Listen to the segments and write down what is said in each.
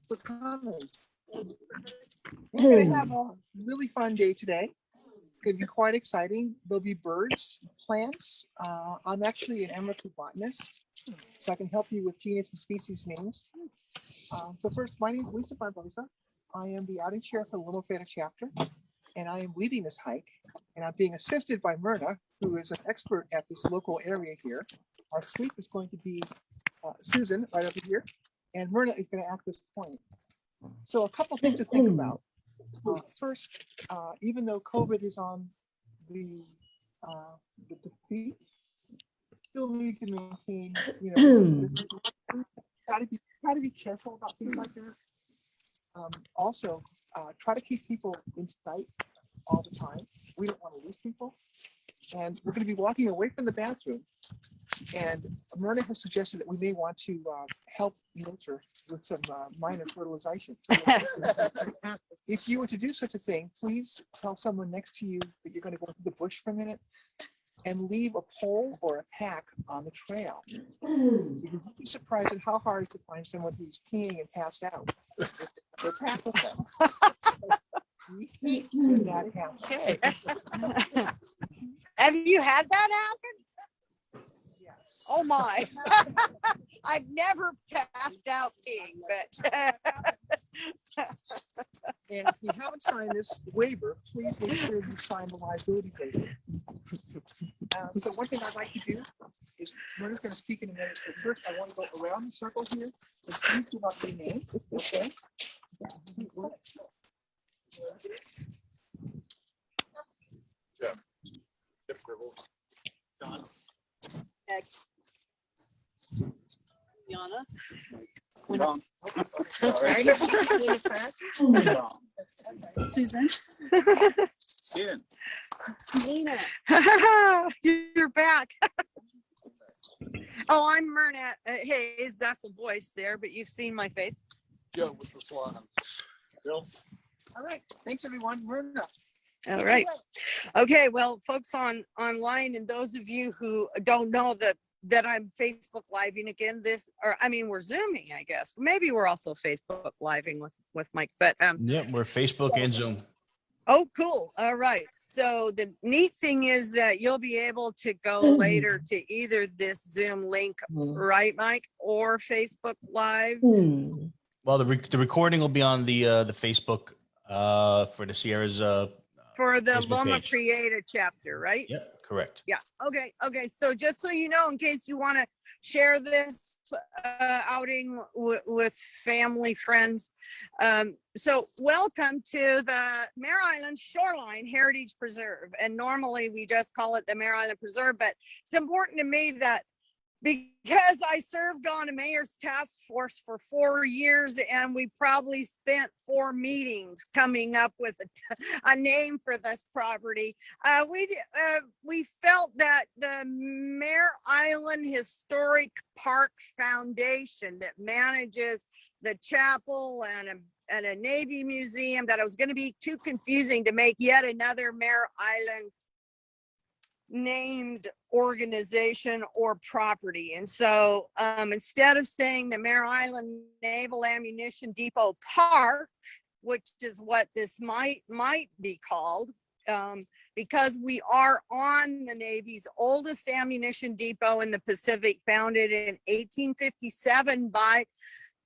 for coming. We're going to have a really fun day today. It's going to be quite exciting. There'll be birds, plants. I'm actually an amateur botanist, so I can help you with genus and species names. So first, my name is Lisa Barbosa. I am the outing chair for the Untitled Chapter, and I am leading this hike. And I'm being assisted by Myrna, who is an expert at this local area here. Our sweep is going to be Susan right over here, and Myrna is going to act as point. So a couple things to think about. First, even though COVID is on the feet, still need to maintain, try to be careful about things like that. Also, try to keep people in sight all the time. We don't want to lose people. And we're going to be walking away from the bathroom. And Myrna has suggested that we may want to help nature with some minor fertilization. If you were to do such a thing, please tell someone next to you that you're going to go into the bush for a minute and leave a pole or a pack on the trail. You'd be surprised at how hard it is to find someone who's peeing and passed out. They're packed with them. Okay. Have you had that happen? Yes. Oh my. I've never passed out peeing, but And if you haven't signed this waiver, please make sure you sign the liability waiver. So one thing I'd like to do is, Myrna's going to speak in a minute, but first I want to go around the circle here, and please do not say name, okay? Yeah. John. Yana. Susan. Ian. Nina. You're back. Oh, I'm Myrna Hayes. That's a voice there, but you've seen my face. Joe with the salon. Bill. All right, thanks everyone. Myrna. All right. Okay, well, folks online and those of you who don't know that I'm Facebook living again, we're Zooming, I guess. Maybe we're also Facebook living with Mike, but Yep, we're Facebook and Zoom. oh, cool. All right. So the neat thing is that you'll be able to go later to either this Zoom link, right, Mike, or Facebook Live. Well, the recording will be on the Facebook for the Sierra's For the Facebook Loma page. Prieta chapter, right? Yep, correct. Yeah. Okay. So just so you know, in case you want to share this outing with family, friends. So welcome to the Mare Island Shoreline Heritage Preserve. And normally we just call it the Mare Island Preserve, but it's important to me that because I served on a mayor's task force for 4 years, and we probably spent 4 meetings coming up with a name for this property. We felt that the Mare Island Historic Park Foundation that manages the chapel and a Navy museum, that it was going to be too confusing to make yet another Mare Island named organization or property. And so instead of saying the Mare Island Naval Ammunition Depot Park, which is what this might be called, because we are on the Navy's oldest ammunition depot in the Pacific, founded in 1857 by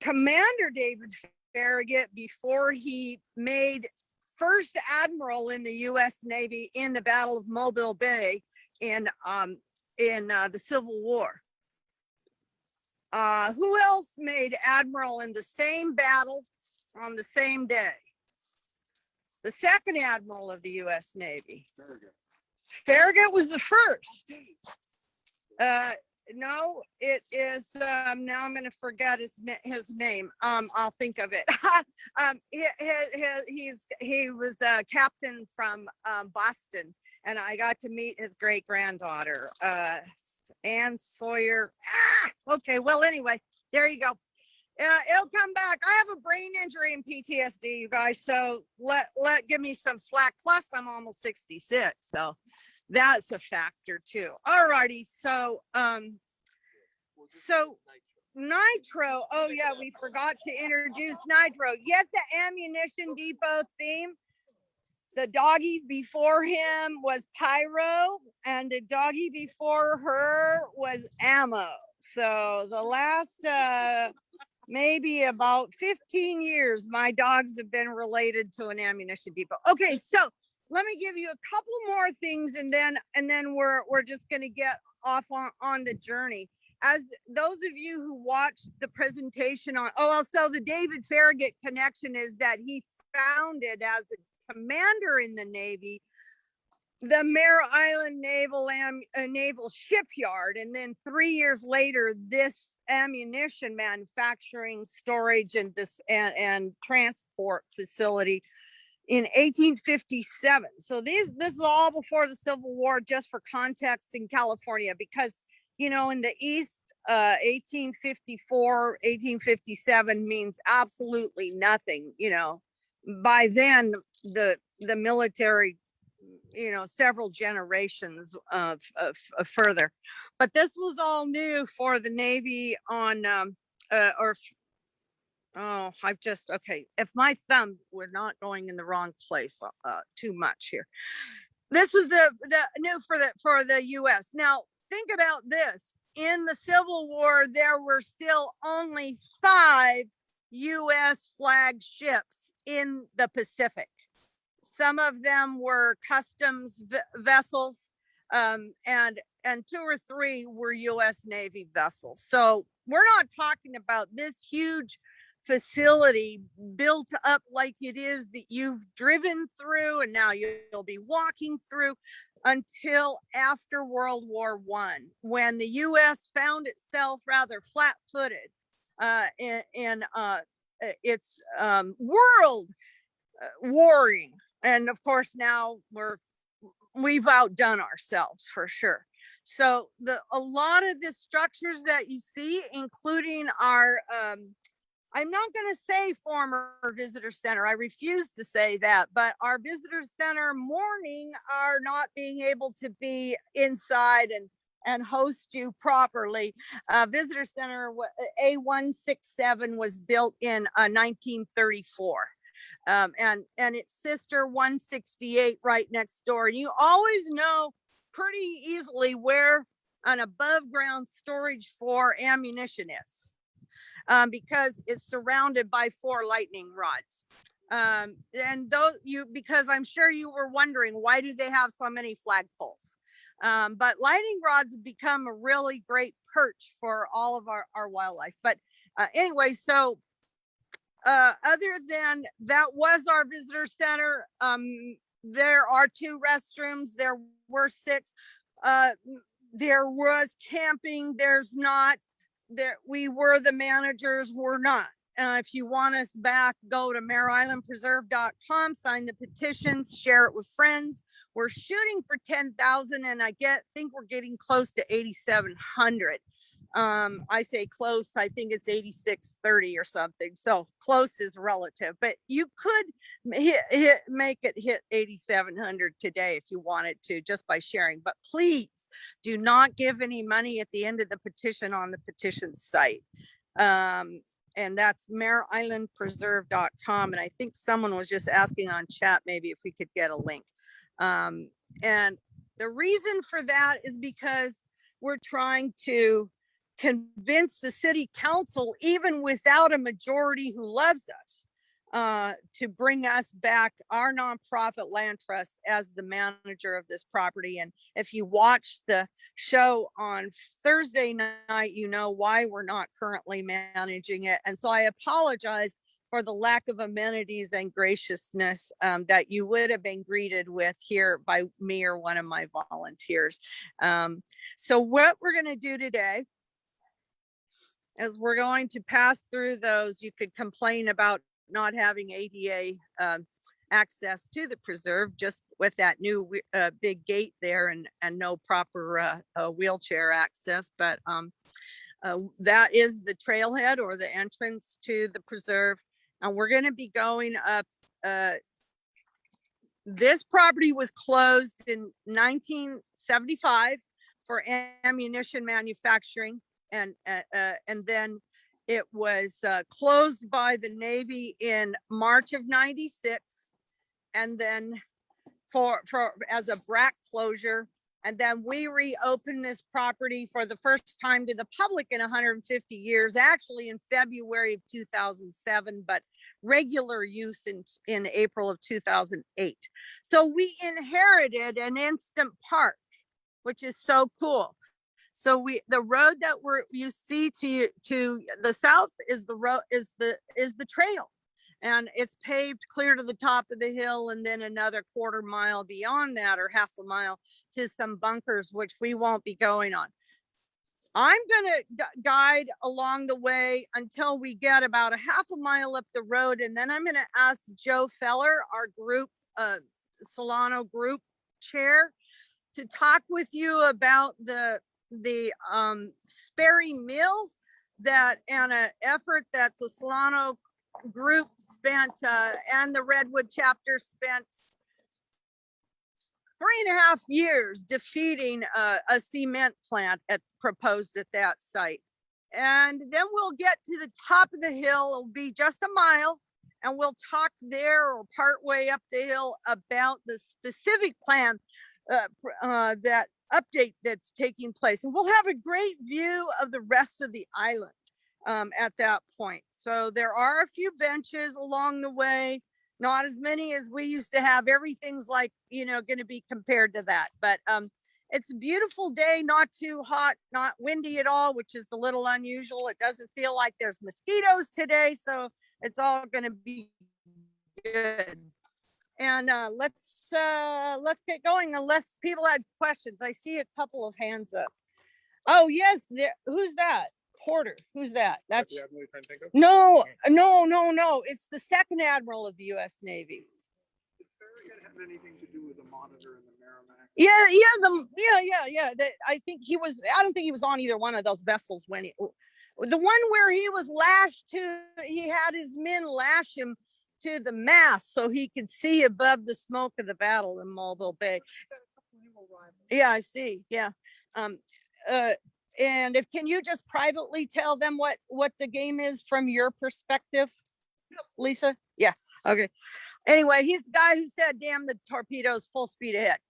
Commander David Farragut before he made first admiral in the U.S. Navy in the Battle of Mobile Bay in the Civil War. Who else made admiral in the same battle on the same day? The second admiral of the U.S. Navy. Farragut was the first. No, it is, now I'm going to forget his name. I'll think of it. He was a captain from Boston, and I got to meet his great granddaughter, Ann Sawyer. Okay, well, anyway, there you go. It'll come back. I have a brain injury and PTSD, you guys, so give me some slack. Plus, I'm almost 66, so that's a factor too. All righty, so Nitro. Oh yeah, we forgot to introduce Nitro. Yet the ammunition depot theme. The doggy before him was Pyro, and the doggy before her was Ammo. So the last maybe about 15 years, my dogs have been related to an ammunition depot. Okay, so let me give you a couple more things, and then we're just gonna get off on the journey. As those of you who watched the presentation on, so the David Farragut connection is that he founded as a commander in the Navy, the Mare Island Naval Shipyard, and then 3 years later, this ammunition manufacturing, storage, and transport facility in 1857. So this is all before the Civil War, just for context in California, because in the East, 1854, 1857 means absolutely nothing. By then the military, several generations of further, but this was all new for the Navy on if my thumb, we're not going in the wrong place too much here. This was the new for the US. Now think about this. In the Civil War, there were still only 5 US flag ships in the Pacific. Some of them were customs vessels, and 2 or 3 were US Navy vessels. So we're not talking about this huge facility built up like it is that you've driven through and now you'll be walking through until after World War I, when the US found itself rather flat-footed in its world warring. And of course, now we've outdone ourselves for sure. So a lot of the structures that you see, including our I'm not going to say former visitor center. I refuse to say that, but our visitor center mourning are not being able to be inside and host you properly. Visitor center A167 was built in 1934. And its sister 168 right next door. And you always know pretty easily where an above ground storage for ammunition is. Because it's surrounded by 4 lightning rods. And because I'm sure you were wondering, why do they have so many flagpoles? But lightning rods have become a really great perch for all of our wildlife. But anyway, so other than that was our visitor center. There are 2 restrooms. There were 6. There was camping. There's not. There, we were the managers, we're not. If you want us back, go to mareislandpreserve.com, sign the petitions, share it with friends. We're shooting for 10,000, and I think we're getting close to 8,700. I say close, I think it's 8630 or something. So close is relative, but you could make it hit 8,700 today if you wanted to, just by sharing. But please do not give any money at the end of the petition on the petition site. And that's mareislandpreserve.com. And I think someone was just asking on chat, maybe if we could get a link. And the reason for that is because we're trying to convince the city council, even without a majority who loves us, to bring us back our nonprofit land trust as the manager of this property. And if you watch the show on Thursday night, you know why we're not currently managing it. And so I apologize for the lack of amenities and graciousness that you would have been greeted with here by me or one of my volunteers. So what we're going to do today is we're going to pass through those. You could complain about not having ADA access to the preserve, just with that new big gate there and no proper wheelchair access. But that is the trailhead or the entrance to the preserve. And we're going to be going up. This property was closed in 1975 for ammunition manufacturing. and then it was closed by the Navy in March of '96, and then for as a BRAC closure. And then we reopened this property for the first time to the public in 150 years, actually in February of 2007, but regular use in April of 2008. So we inherited an instant park, which is so cool. So the road that you see to the south is the road is the trail. And it's paved clear to the top of the hill, and then another quarter mile beyond that, or half a mile, to some bunkers, which we won't be going on. I'm going to guide along the way until we get about a half a mile up the road. And then I'm going to ask Joe Feller, our group, Solano group chair, to talk with you about the Sperry Mill and an effort that the Solano group spent and the Redwood chapter spent 3.5 years defeating a cement plant proposed at that site. And then we'll get to the top of the hill. It'll be just a mile, and we'll talk there or part way up the hill about the specific plan that update that's taking place. And we'll have a great view of the rest of the island at that point. So there are a few benches along the way, not as many as we used to have. Everything's like, going to be compared to that. But it's a beautiful day, not too hot, not windy at all, which is a little unusual. It doesn't feel like there's mosquitoes today, so it's all going to be good. And let's get going, unless people had questions. I see a couple of hands up. Oh yes, who's that? Porter, who's that? That's no. It's the second admiral of the U.S. Navy. Did Farragut have anything to do with the Monitor and the Merrimack? Yeah. I think he was. I don't think he was on either one of those vessels when the one where he was lashed to. He had his men lash him to the mast so he could see above the smoke of the battle in Mobile Bay. Yeah, I see. Yeah. And can you just privately tell them what the game is from your perspective, Lisa? Yeah. Okay. Anyway, he's the guy who said, "Damn the torpedoes, full speed ahead."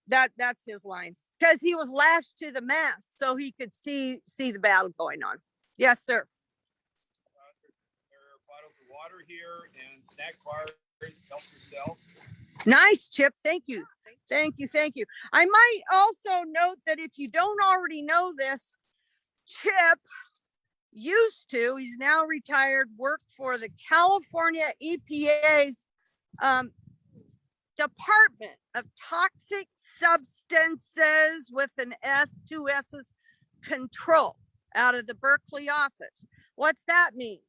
That's his line, because he was lashed to the mast so he could see the battle going on. Yes, sir. There are bottles of water here and snack bars. Help yourself. Nice, Chip. Thank you. Thank you. I might also note that if you don't already know this, Chip he's now retired, worked for the California EPA's Department of Toxic Substances with an S, 2 S's, control, out of the Berkeley office. What's that mean?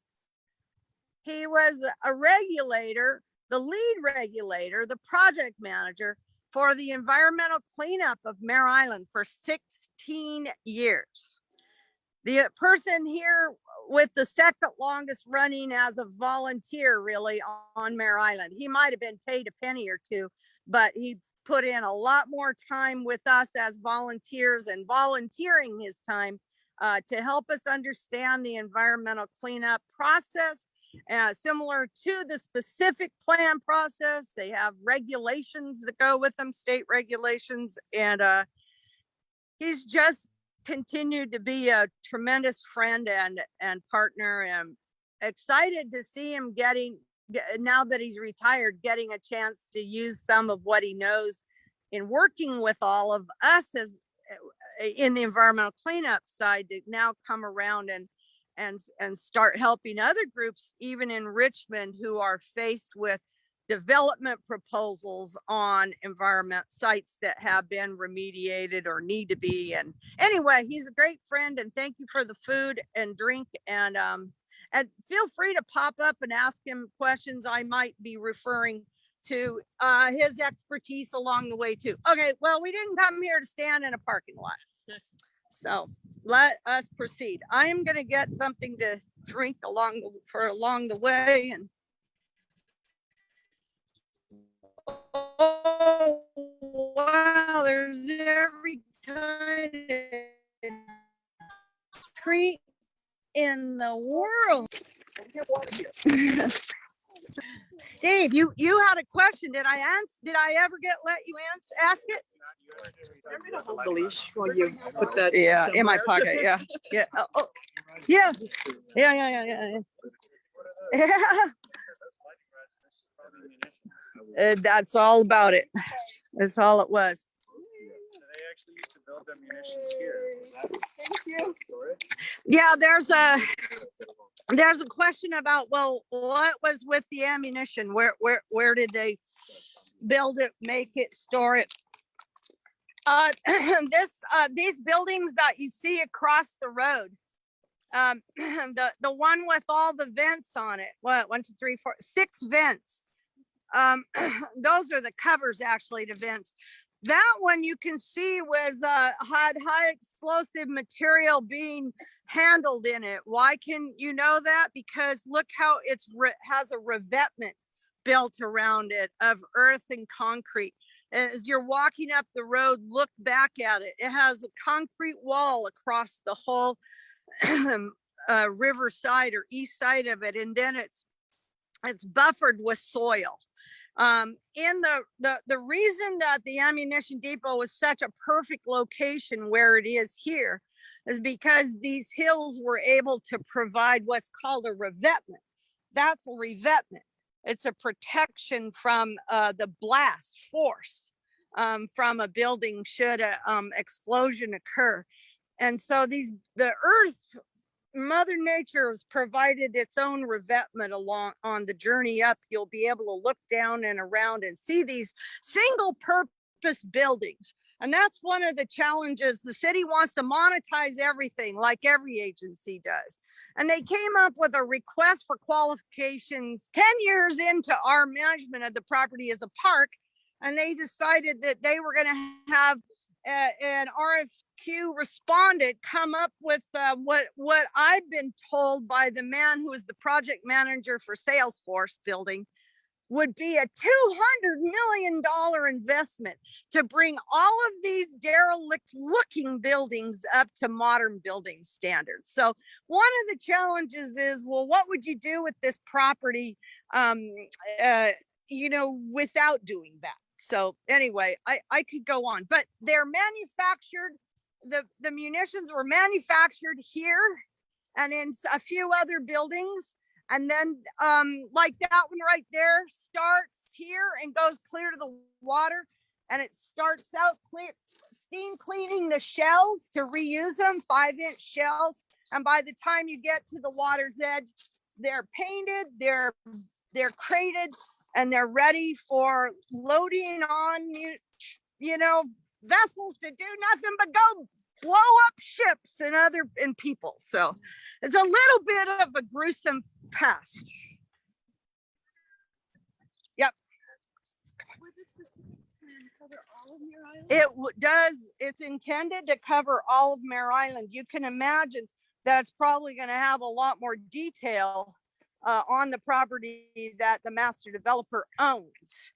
He was a regulator, the lead regulator, the project manager for the environmental cleanup of Mare Island for 16 years. The person here with the second longest running as a volunteer really on Mare Island. He might have been paid a penny or two, but he put in a lot more time with us as volunteers and volunteering his time to help us understand the environmental cleanup process. Similar to the specific plan process, they have regulations that go with them, state regulations, and he's just continued to be a tremendous friend and partner, and excited to see him now that he's retired, getting a chance to use some of what he knows in working with all of us as in the environmental cleanup side, to now come around and start helping other groups, even in Richmond, who are faced with development proposals on environment sites that have been remediated or need to be. And anyway, he's a great friend, and thank you for the food and drink. And feel free to pop up and ask him questions. I might be referring to his expertise along the way too. Okay, well, we didn't come here to stand in a parking lot. So let us proceed. I am going to get something to drink along the way. And oh wow, there's every kind of tree in the world? Steve, you had a question. Did I ever let you ask it? Hold the leash while you put that. Yeah, in my somewhere. pocket. Yeah, yeah. Oh, yeah. Yeah. That's all about it. That's all it was. They actually used to build their munitions here. Thank you. Yeah, there's a question about, well, what was with the ammunition? Where did they build it, make it, store it? These buildings that you see across the road, the one with all the vents on it, what, 1, 2, 3, 4, 6 vents. Those are the covers, actually, to vents. That one you can see was had high explosive material being handled in it. Why can you know that? Because look how has a revetment built around it of earth and concrete. As you're walking up the road, look back at it. It has a concrete wall across the whole riverside or east side of it, and then it's buffered with soil. In the reason that the ammunition depot was such a perfect location where it is here is because these hills were able to provide what's called a revetment. That's a revetment. It's a protection from the blast force from a building should an explosion occur. And so the earth, Mother Nature has provided its own revetment along on the journey up. You'll be able to look down and around and see these single purpose buildings. And that's one of the challenges. The city wants to monetize everything like every agency does. And they came up with a request for qualifications 10 years into our management of the property as a park. And they decided that they were going to have an RFQ respondent come up with what I've been told by the man who is the project manager for Salesforce building would be a $200 million investment to bring all of these derelict looking buildings up to modern building standards. So one of the challenges is, well, what would you do with this property, without doing that? So anyway, I could go on, but they're manufactured, the munitions were manufactured here and in a few other buildings. And then like that one right there starts here and goes clear to the water. And it starts out steam cleaning the shells to reuse them, 5-inch shells. And by the time you get to the water's edge, they're painted, they're crated, and they're ready for loading on, vessels to do nothing but go blow up ships and people. So it's a little bit of a gruesome past. Yep. It does. It's intended to cover all of Mare Island. You can imagine that's probably going to have a lot more detail on the property that the master developer owns,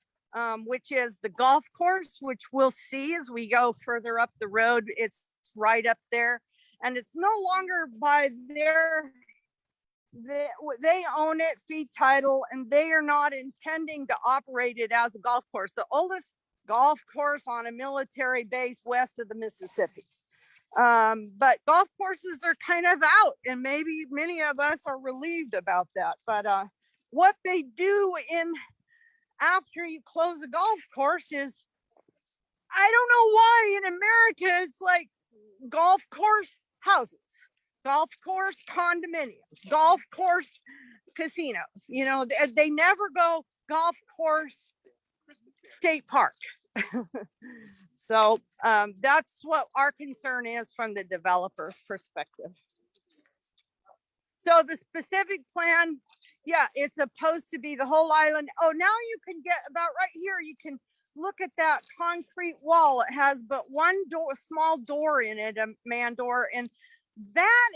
which is the golf course, which we'll see as we go further up the road. It's right up there, and it's no longer by they own it, fee title, and they are not intending to operate it as a golf course. The oldest golf course on a military base west of the Mississippi. But golf courses are kind of out, and maybe many of us are relieved about that. But what they do after you close a golf course is, I don't know why in America it's like golf course houses, golf course condominiums, golf course casinos. They never go golf course state park. So that's what our concern is from the developer perspective. So the specific plan, yeah, it's supposed to be the whole island. Oh, now you can get about right here. You can look at that concrete wall. It has but one door, small door in it, a man door. And that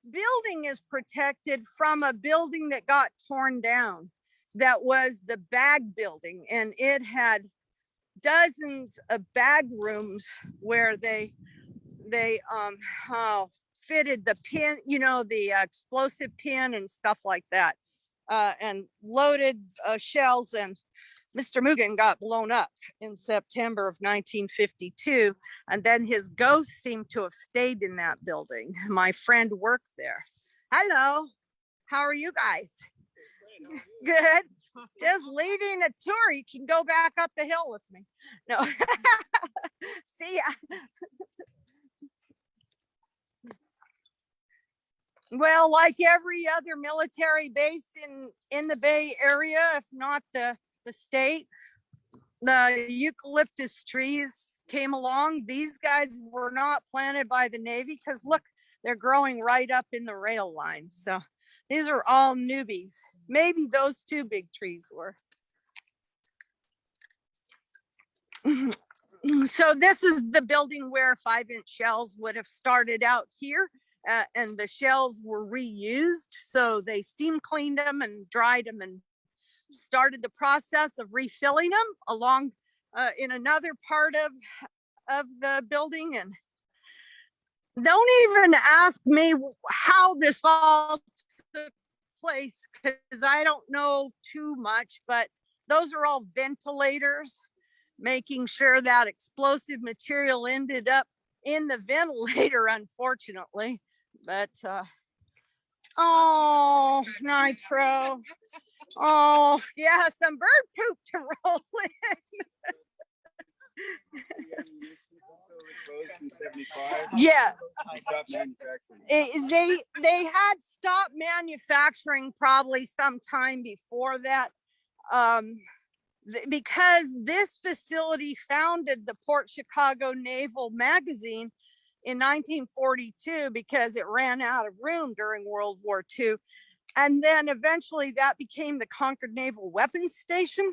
building is protected from a building that got torn down. That was the bag building. And it had dozens of bag rooms where they fitted the pin, you know, the explosive pin and stuff like that, and loaded shells. And Mr. Mugen got blown up in September of 1952. And then his ghost seemed to have stayed in that building. My friend worked there. Hello, how are you guys? Good. Just leading a tour. You can go back up the hill with me. No. See ya. Well, like every other military base in the Bay Area, if not the state, the eucalyptus trees came along. These guys were not planted by the Navy because look, they're growing right up in the rail line. So these are all newbies. Maybe those two big trees were. So this is the building where 5-inch shells would have started out here. And the shells were reused. So they steam cleaned them and dried them and started the process of refilling them along in another part of the building. And don't even ask me how this all took place because I don't know too much, but those are all ventilators, making sure that explosive material ended up in the ventilator, unfortunately. But oh, nitro. Oh, yeah, some bird poop to roll in. Yeah. They had stopped manufacturing probably some time before that. Because this facility founded the Port Chicago Naval Magazine in 1942 because it ran out of room during World War II. And then eventually that became the Concord Naval Weapons Station.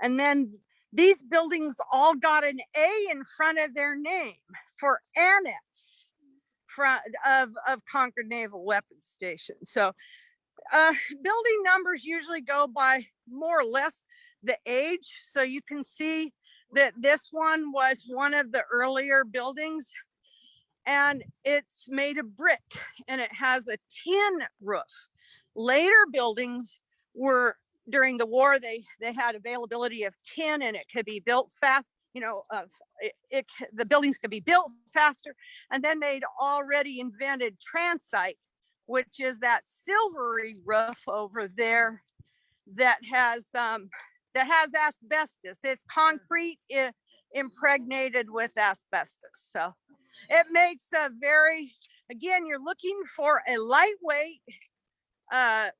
And then these buildings all got an A in front of their name for annex of Concord Naval Weapons Station. So building numbers usually go by more or less the age. So you can see that this one was one of the earlier buildings. And it's made of brick and it has a tin roof. Later buildings were during the war, they had availability of tin and it could be built fast, you know, the buildings could be built faster. And then they'd already invented transite, which is that silvery roof over there that has asbestos. It's concrete impregnated with asbestos. So it makes a very, again, you're looking for a lightweight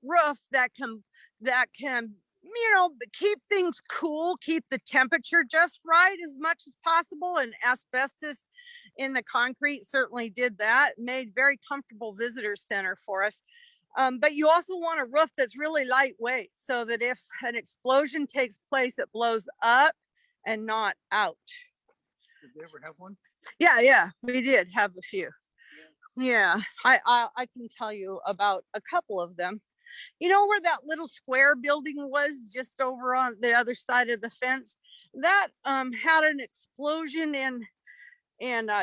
roof that can, you know, keep things cool, keep the temperature just right as much as possible. And asbestos in the concrete certainly did that. Made very comfortable visitor center for us. But you also want a roof that's really lightweight so that if an explosion takes place, it blows up and not out. Did they ever have one? Yeah, we did have a few. Yeah, I can tell you about a couple of them. You know where that little square building was just over on the other side of the fence? That had an explosion in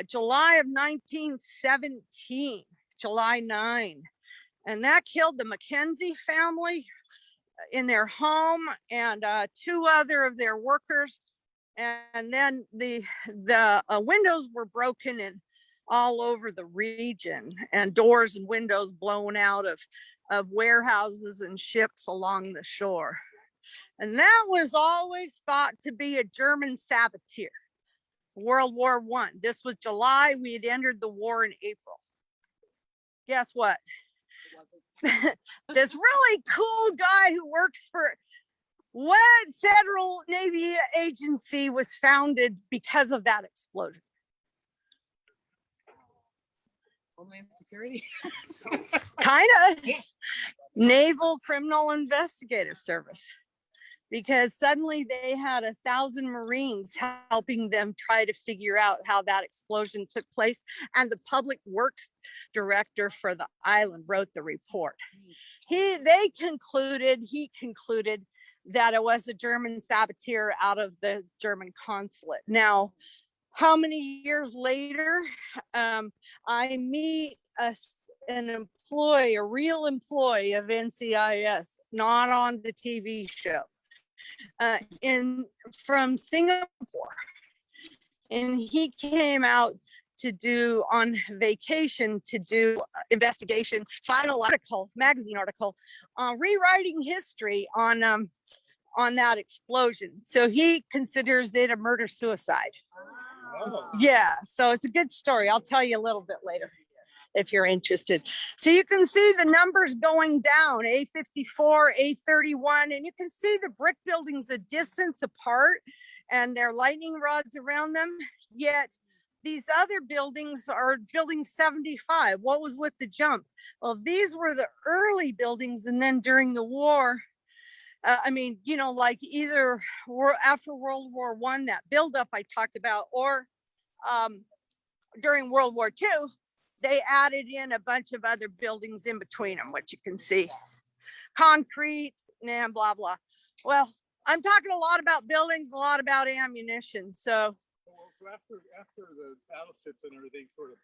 July of 1917, July 9. And that killed the Mackenzie family in their home and 2 other of their workers. And then the windows were broken in all over the region and doors and windows blown out of warehouses and ships along the shore. And that was always thought to be a German saboteur. World War I. This was July. We had entered the war in April. Guess what? This really cool guy who works for what federal Navy agency was founded because of that explosion? Homeland Security. Kind of. Naval Criminal Investigative Service. Because suddenly they had 1,000 Marines helping them try to figure out how that explosion took place. And the public works director for the island wrote the report. He concluded that it was a German saboteur out of the German consulate. Now, how many years later, I meet an employee, a real employee of NCIS, not on the TV show, from Singapore. And he came out to do on vacation to do investigation, final article, magazine article, rewriting history on that explosion. So he considers it a murder suicide. Oh. Yeah, so it's a good story. I'll tell you a little bit later if you're interested. So you can see the numbers going down, A54, A31, and you can see the brick buildings a distance apart and their lightning rods around them. Yet these other buildings are building 75. What was with the jump? Well, these were the early buildings, and then during the war, like either after World War I, that buildup I talked about, or during World War II, they added in a bunch of other buildings in between them, which you can see. Concrete and blah, blah. Well, I'm talking a lot about buildings, a lot about ammunition. So after the battleships and everything sort of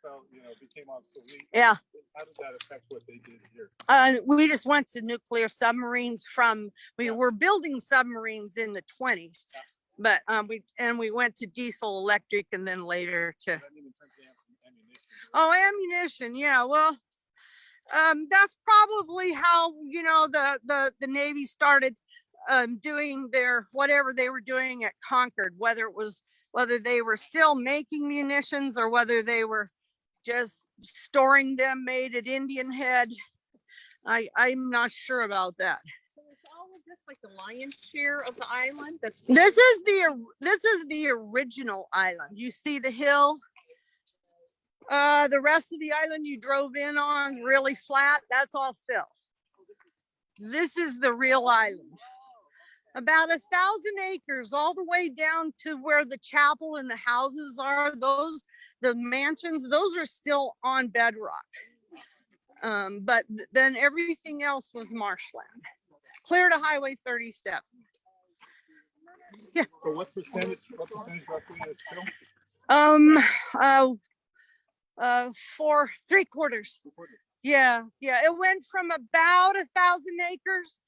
became obsolete. Yeah. How did that affect what they did here? We just went to nuclear submarines we were building submarines in the 20s, but we went to diesel electric and then later to. I mean, in terms of ammunition. Oh, ammunition. Yeah. Well, that's probably how, the Navy started doing whatever they were doing at Concord, whether they were still making munitions or whether they were just storing them made at Indian Head. I'm not sure about that. So is all of this like the lion's share of the island? This is the original island. You see the hill. The rest of the island you drove in on, really flat, that's all fill. This is the real island. About 1,000 acres, all the way down to where the chapel and the houses are. The mansions, those are still on bedrock. But then everything else was marshland, clear to Highway 37. Yeah. So what percentage roughly is fill? For 3/4. Yeah. It went from about 1,000 acres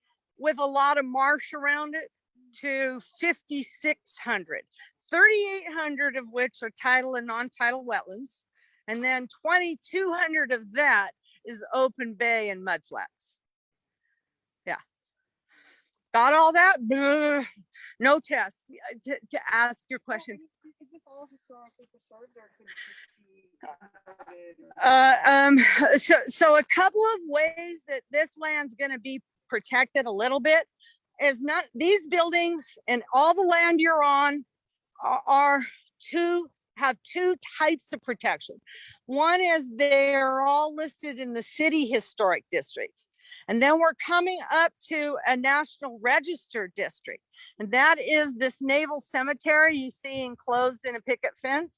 with a lot of marsh around it to 5,600, 3,800 of which are tidal and non-tidal wetlands. And then 2,200 of that is open bay and mudflats. Yeah. Got all that? No test to ask your question. Is this all historically preserved, or could it just be? So a couple of ways that this land's going to be protected a little bit is not these buildings and all the land you're on have two types of protection. One is they're all listed in the city historic district. And then we're coming up to a National Register district. And that is this naval cemetery you see enclosed in a picket fence.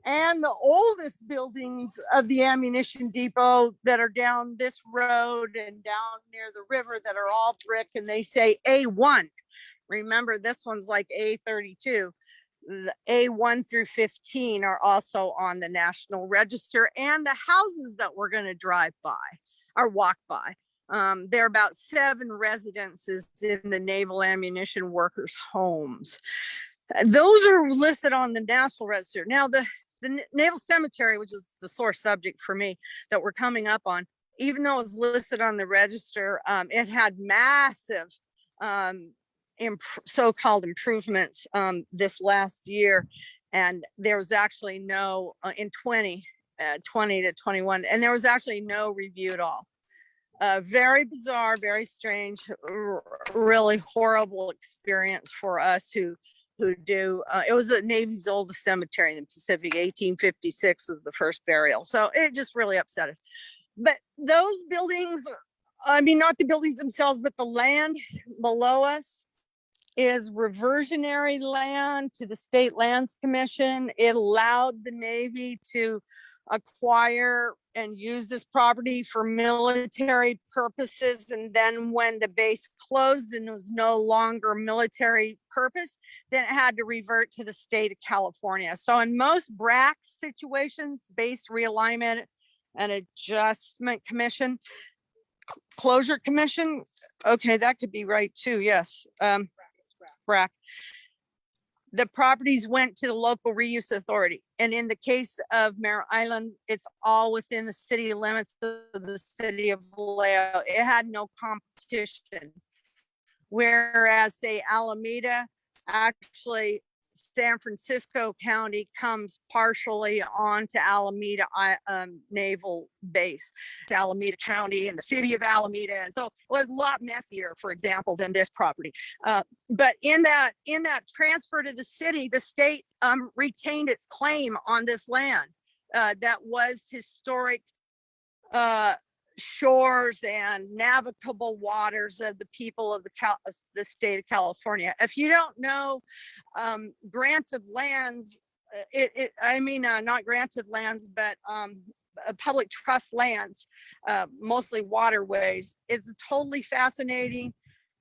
And the oldest buildings of the ammunition depot that are down this road and down near the river that are all brick, and they say A1. Remember, this one's like A32. The A1 through 15 are also on the National Register, and the houses that we're going to drive by or walk by. There are about 7 residences in the Naval Ammunition Workers' homes. Those are listed on the National Register. Now, the Naval Cemetery, which is the sore subject for me that we're coming up on, even though it was listed on the register, it had massive so-called improvements this last year. And there was actually no, in 20 to 21, and there was actually no review at all. Very bizarre, very strange, really horrible experience for us who do. It was the Navy's oldest cemetery in the Pacific. 1856 was the first burial. So it just really upset us. But those buildings, I mean, not the buildings themselves, but the land below us is reversionary land to the State Lands Commission. It allowed the Navy to acquire and use this property for military purposes. And then when the base closed and was no longer military purpose, then it had to revert to the state of California. So in most BRAC situations, base realignment, an adjustment commission, closure commission. Okay, that could be right too. Yes. BRAC. The properties went to the local reuse authority. And in the case of Mare Island, it's all within the city limits of the city of Vallejo. It had no competition. Whereas say Alameda, actually San Francisco County comes partially onto Alameda Naval Base, to Alameda County and the city of Alameda. And so it was a lot messier, for example, than this property. But in that transfer to the city, the state retained its claim on this land that was historic shores and navigable waters of the people of the state of California. If you don't know, granted lands, not granted lands, but public trust lands, mostly waterways, it's a totally fascinating,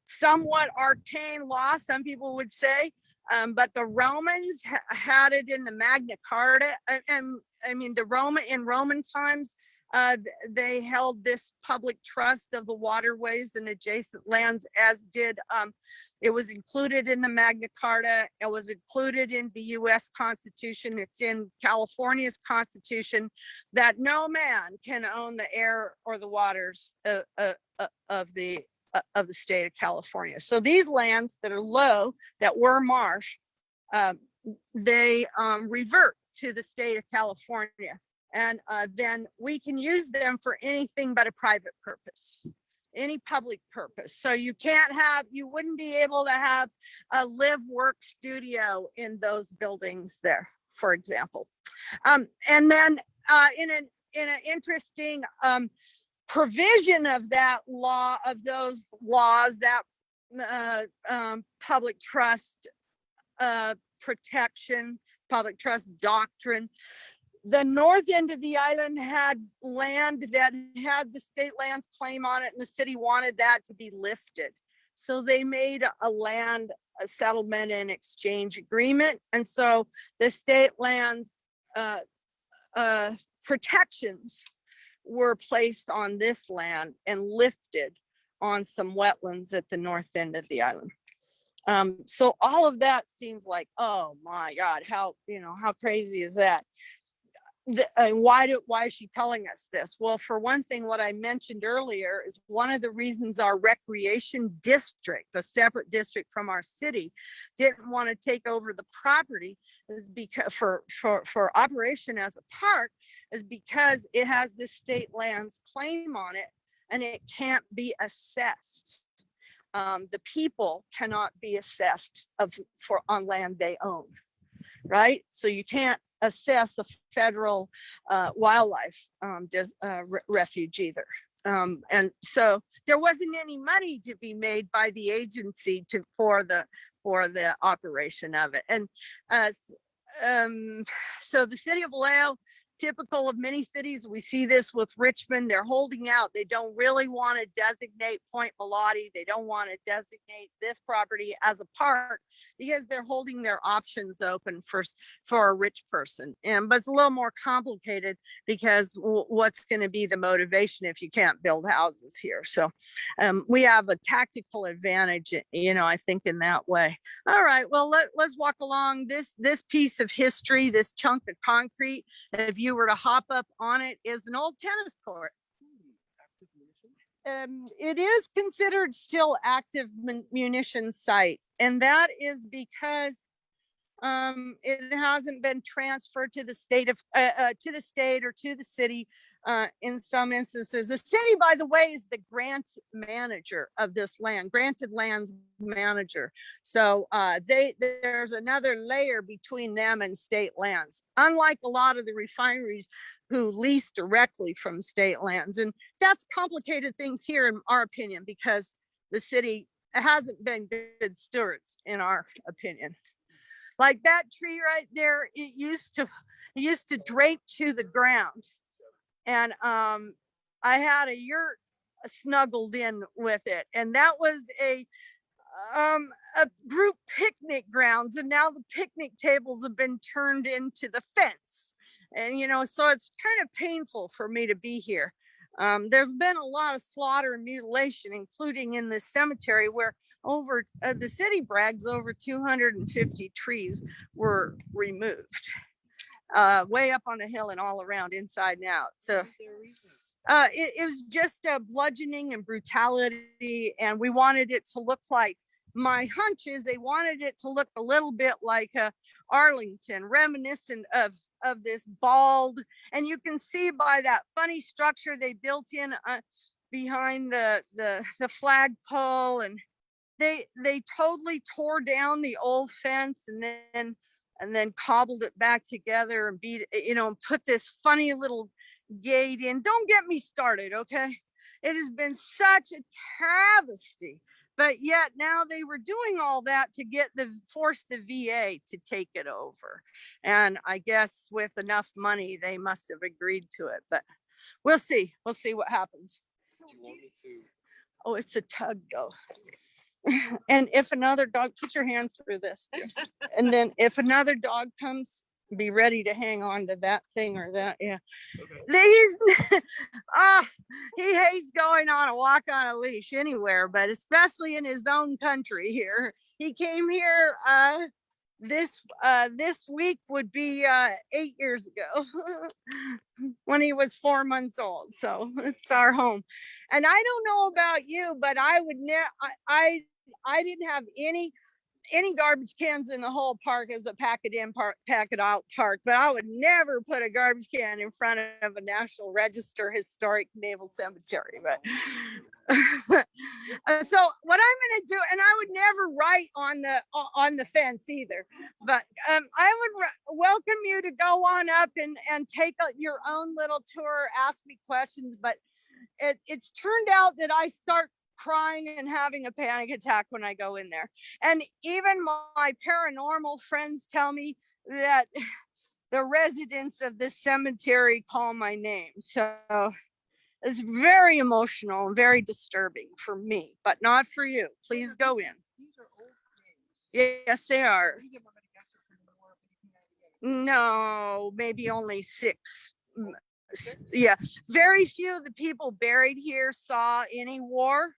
somewhat arcane law, some people would say. But the Romans had it in the Magna Carta, and in Roman times, they held this public trust of the waterways and adjacent lands, as did, it was included in the Magna Carta. It was included in the U.S. Constitution. It's in California's Constitution that no man can own the air or the waters of the state of California. So these lands that are low, that were marsh, they revert to the state of California. And then we can use them for anything but a private purpose, any public purpose. So you wouldn't be able to have a live work studio in those buildings there, for example. And then in an interesting provision of that law, of those laws, that public trust protection, public trust doctrine, the north end of the island had land that had the state lands claim on it, and the city wanted that to be lifted. So they made a settlement and exchange agreement. And so the state lands protections were placed on this land and lifted on some wetlands at the north end of the island. So all of that seems like, oh my God, how crazy is that? And why is she telling us this? Well, for one thing, what I mentioned earlier is one of the reasons our recreation district, a separate district from our city, didn't want to take over the property is because for operation as a park, is because it has this state lands claim on it and it can't be assessed. The people cannot be assessed on land they own, right? So you can't assess a federal wildlife refuge either. And so there wasn't any money to be made by the agency for the operation of it. And so the city of Vallejo, typical of many cities, we see this with Richmond, they're holding out. They don't really want to designate Point Melotti. They don't want to designate this property as a park because they're holding their options open for a rich person. But it's a little more complicated because what's going to be the motivation if you can't build houses here? So we have a tactical advantage, I think, in that way. All right, well, let's walk along this piece of history, this chunk of concrete. If you were to hop up on it, is an old tennis court. It is considered still active munition site, and that is because it hasn't been transferred to the state or to the city. In some instances, the city, by the way, is the grant manager of this land, granted lands manager. So there's another layer between them and state lands, unlike a lot of the refineries who lease directly from state lands. And that's complicated things here, in our opinion, because the city hasn't been good stewards, in our opinion. Like that tree right there, it used to drape to the ground. And I had a yurt snuggled in with it, and that was a group picnic grounds. And now the picnic tables have been turned into the fence, And, so it's kind of painful for me to be here. There's been a lot of slaughter and mutilation, including in this cemetery where the city brags over 250 trees were removed, way up on the hill and all around, inside and out. So it was just bludgeoning and brutality. And we wanted it to look like, my hunch is they wanted it to look a little bit like Arlington, reminiscent of this bald, and you can see by that funny structure they built in behind the flagpole, and they totally tore down the old fence and then cobbled it back together and put this funny little gate in. Don't get me started, okay? It has been such a travesty. But yet now they were doing all that to force the VA to take it over. And I guess with enough money, they must have agreed to it. But we'll see. We'll see what happens. Oh, it's a tug though. And if another dog, put your hands through this. And then if another dog comes, be ready to hang on to that thing or that. Yeah. He hates going on a walk on a leash anywhere, but especially in his own country here. He came here this week would be 8 years ago when he was 4 months old. So it's our home. And I don't know about you, but I would I didn't have any garbage cans in the whole park as a pack it in, pack it out park, but I would never put a garbage can in front of a National Register historic naval cemetery. But so what I'm going to do, and I would never write on the fence either, but I would welcome you to go on up and take your own little tour, ask me questions. But it's turned out that I start crying and having a panic attack when I go in there. And even my paranormal friends tell me that the residents of this cemetery call my name. So it's very emotional and very disturbing for me, but not for you. Please go in. These are old names. Yes, they are. What do you get about Madagascar from the war of 1898? No, maybe only 6. Yeah, very few of the people buried here saw any war.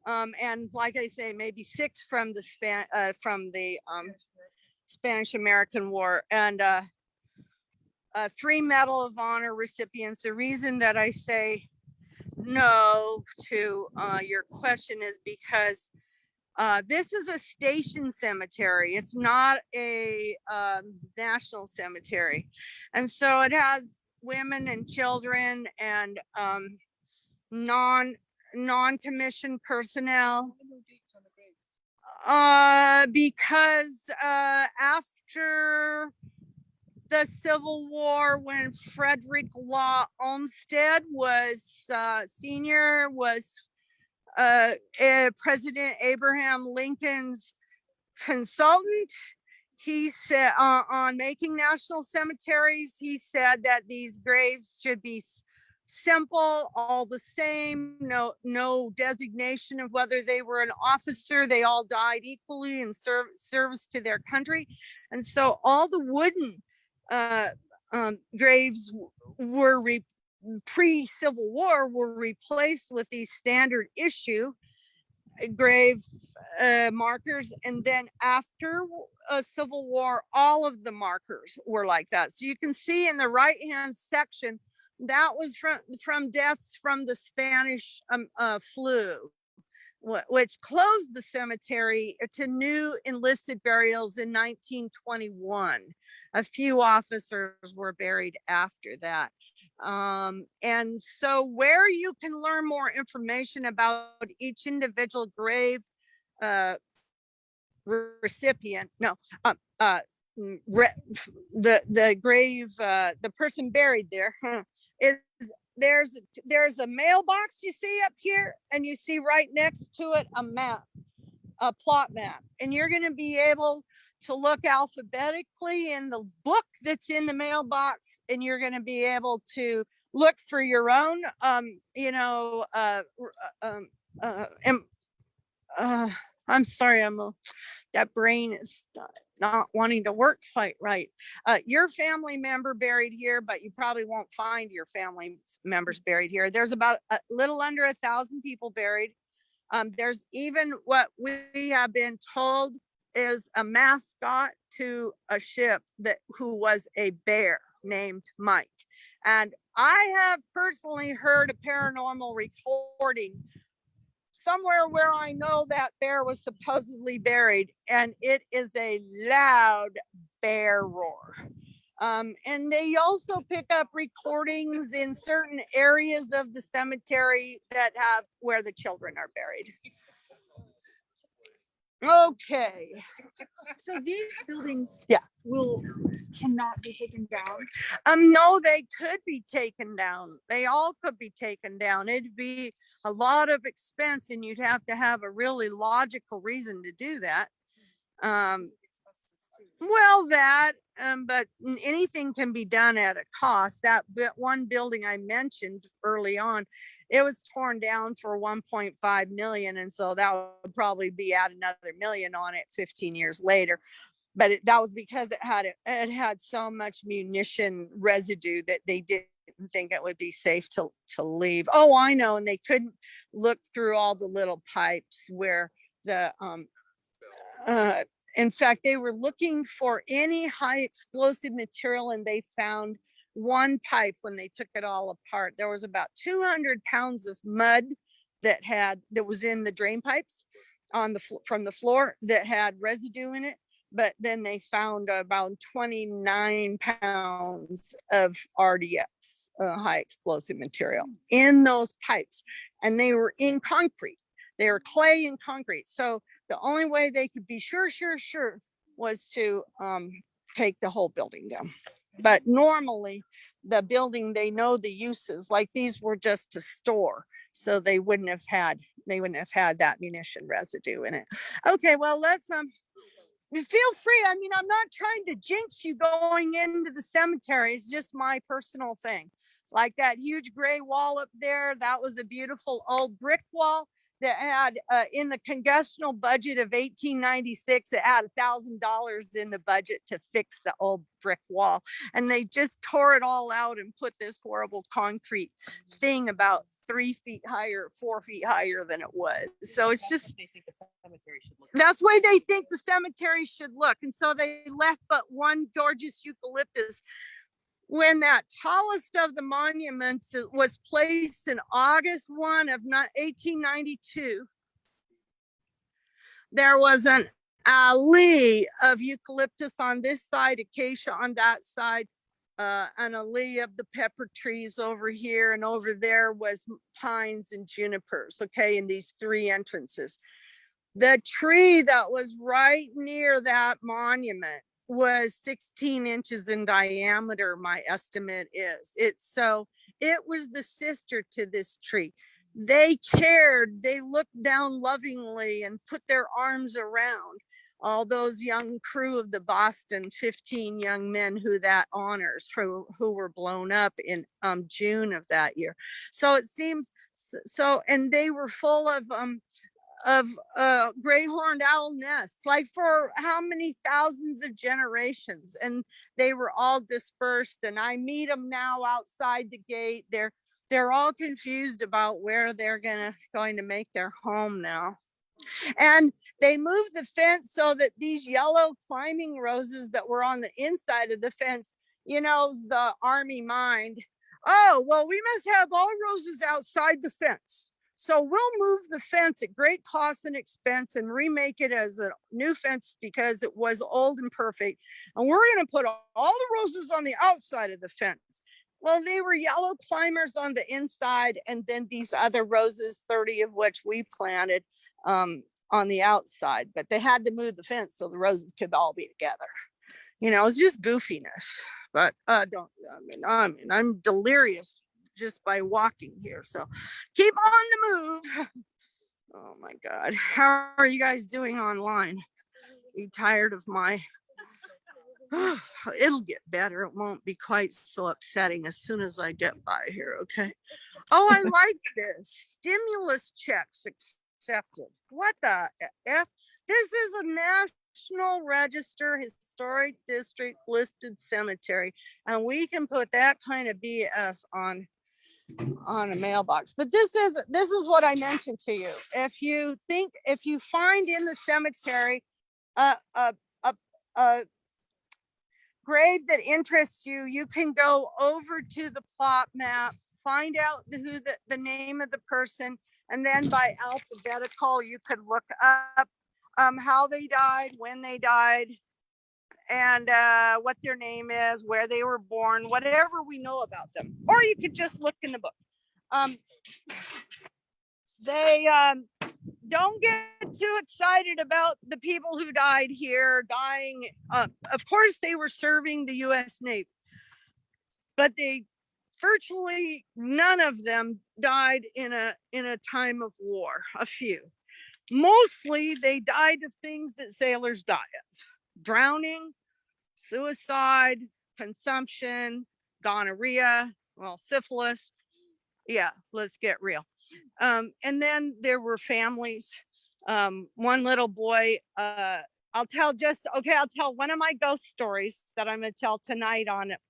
And like I say, maybe 6 from the Spanish-American War, and 3 Medal of Honor recipients. The reason that I say no to your question is because this is a station cemetery. It's not a national cemetery, and so it has women and children and non-commissioned personnel, because after the Civil War, when Frederick Law Olmsted was senior, was President Abraham Lincoln's consultant, he said on making national cemeteries, he said that these graves should be simple, all the same, no designation of whether they were an officer. They all died equally in service to their country. And so all the wooden graves were pre-Civil War were replaced with these standard issue grave markers. And then after Civil War, all of the markers were like that. So you can see in the right hand section, that was from deaths from the Spanish flu, which closed the cemetery to new enlisted burials in 1921. A few officers were buried after that. And so where you can learn more information about each individual grave recipient, the grave, the person buried there, is there's a mailbox you see up here, and you see right next to it a map, a plot map, and you're going to be able to look alphabetically in the book that's in the mailbox, and you're going to be able to look for your own I'm sorry, that brain is not wanting to work quite right. Your family member buried here, but you probably won't find your family members buried here. There's about a little under 1,000 people buried. There's even what we have been told is a mascot to a ship who was a bear named Mike. And I have personally heard a paranormal recording somewhere where I know that bear was supposedly buried, and it is a loud bear roar. And they also pick up recordings in certain areas of the cemetery that have where the children are buried. Okay. So these buildings Yeah. cannot be taken down. No, they could be taken down. They all could be taken down. It'd be a lot of expense, and you'd have to have a really logical reason to do that. But anything can be done at a cost. That one building I mentioned early on, it was torn down for 1.5 million. And so that would probably be add another million on it 15 years later. But that was because it had so much munition residue that they didn't think it would be safe to leave. Oh, I know. And they couldn't look through all the little pipes where in fact, they were looking for any high explosive material, and they found one pipe when they took it all apart. There was about 200 pounds of mud that was in the drain pipes from the floor that had residue in it. But then they found about 29 pounds of RDX, high explosive material, in those pipes, and they were in concrete. They were clay and concrete. So the only way they could be sure was to take the whole building down. But normally the building, they know the uses, like these were just to store. So they wouldn't have had that munition residue in it. Okay, well, let's feel free. I mean, I'm not trying to jinx you going into the cemetery. It's just my personal thing. Like that huge gray wall up there, that was a beautiful old brick wall that had in the congressional budget of 1896, it had $1,000 in the budget to fix the old brick wall. And they just tore it all out and put this horrible concrete thing about 3 feet higher, 4 feet higher than it was. So it's just, that's the way they think the cemetery should look. And so they left but one gorgeous eucalyptus. When that tallest of the monuments was placed in August 1 of 1892, there was an alley of eucalyptus on this side, acacia on that side, an alley of the pepper trees over here, and over there was pines and junipers, okay, in these 3 entrances. The tree that was right near that monument was 16 inches in diameter, my estimate is. It was the sister to this tree. They cared, they looked down lovingly and put their arms around all those young crew of the Boston 15 young men who that honors, who were blown up in June of that year. So it seems so, and they were full of gray horned owl nests, like for how many thousands of generations, and they were all dispersed. And I meet them now outside the gate. They're all confused about where they're going to make their home now. And they moved the fence so that these yellow climbing roses that were on the inside of the fence, the Army mind, oh, well, we must have all roses outside the fence. So we'll move the fence at great cost and expense and remake it as a new fence because it was old and perfect. And we're going to put all the roses on the outside of the fence. Well, they were yellow climbers on the inside, and then these other roses, 30 of which we planted on the outside, but they had to move the fence so the roses could all be together. It's just goofiness. But I'm delirious just by walking here. So keep on the move. Oh my God. How are you guys doing online? Are you tired of my, it'll get better. It won't be quite so upsetting as soon as I get by here. Okay. Oh, I like this. Stimulus checks accepted. What the F? This is a National Register Historic District listed cemetery, and we can put that kind of BS on a mailbox. But this is what I mentioned to you. If you find in the cemetery a grave that interests you, you can go over to the plot map, find out the name of the person, and then by alphabetical, you could look up how they died, when they died, and what their name is, where they were born, whatever we know about them. Or you could just look in the book. They don't get too excited about the people who died here dying. Of course, they were serving the U.S. Navy, but virtually none of them died in a time of war. A few. Mostly they died of things that sailors die of: drowning, suicide, consumption, gonorrhea, well, syphilis. Yeah, let's get real. And then there were families. One little boy, I'll tell one of my ghost stories that I'm going to tell tonight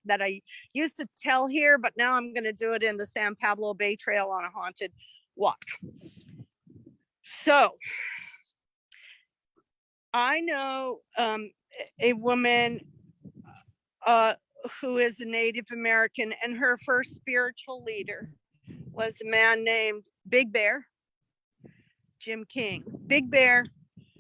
that I used to tell here, but now I'm going to do it in the San Pablo Bay Trail on a haunted walk. So I know a woman who is a Native American, and her first spiritual leader was a man named Big Bear, Jim King. Big Bear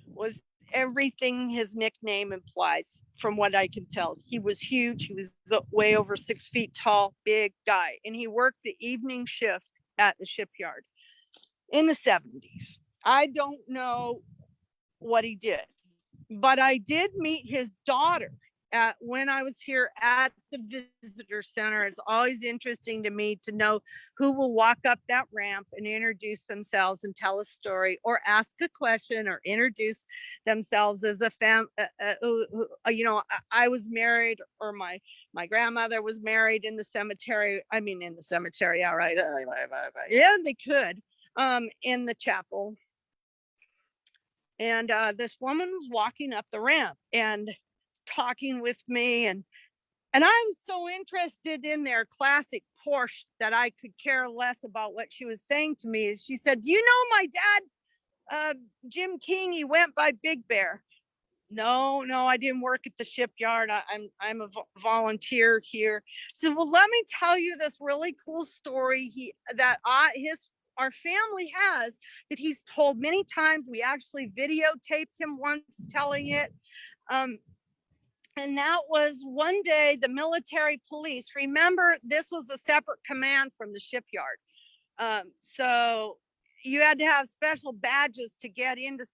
was everything his nickname implies, from what I can tell. He was huge. He was way over 6 feet tall, big guy. And he worked the evening shift at the shipyard in the 70s. I don't know what he did, but I did meet his daughter when I was here at the visitor center. It's always interesting to me to know who will walk up that ramp and introduce themselves and tell a story, or ask a question, or introduce themselves as a I was married, or my grandmother was married in the cemetery. I mean, in the cemetery, all right. Yeah, they could, in the chapel. And this woman was walking up the ramp and talking with me, and I was so interested in their classic Porsche that I could care less about what she was saying to me. She said, "You know my dad, Jim King, he went by Big Bear." No, I didn't work at the shipyard. I'm a volunteer here. So, well, let me tell you this really cool story our family has, that he's told many times. We actually videotaped him once telling it. And that was one day the military police, remember, this was a separate command from the shipyard. So you had to have special badges to get into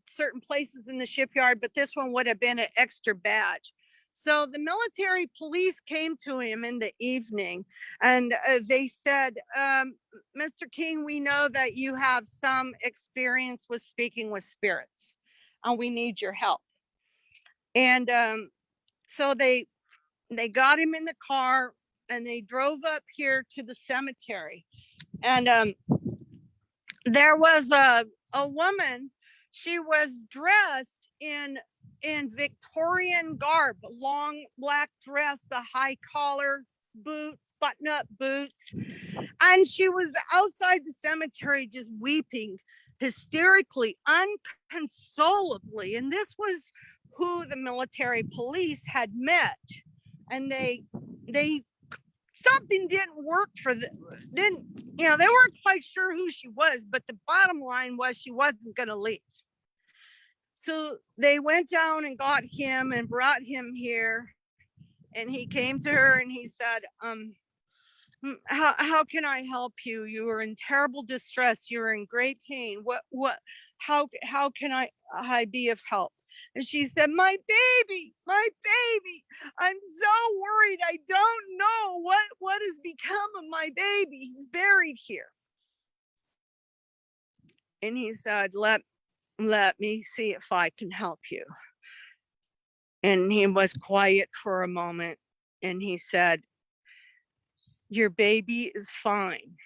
certain places in the shipyard, but this one would have been an extra badge. So the military police came to him in the evening, and they said, "Mr. King, we know that you have some experience with speaking with spirits, and we need your help." And so they got him in the car, and they drove up here to the cemetery. And there was a woman. She was dressed in Victorian garb, a long black dress, the high collar, boots, button-up boots. And she was outside the cemetery just weeping hysterically, unconsolably. And this was who the military police had met. And they something didn't work for them. They weren't quite sure who she was, but the bottom line was she wasn't going to leave. So they went down and got him and brought him here. And he came to her and he said, how can I help you? You are in terrible distress. You're in great pain. How can I be of help? And she said, my baby, I'm so worried. I don't know what has become of my baby. He's buried here. And he said, let me see if I can help you. And he was quiet for a moment. And he said, your baby is fine.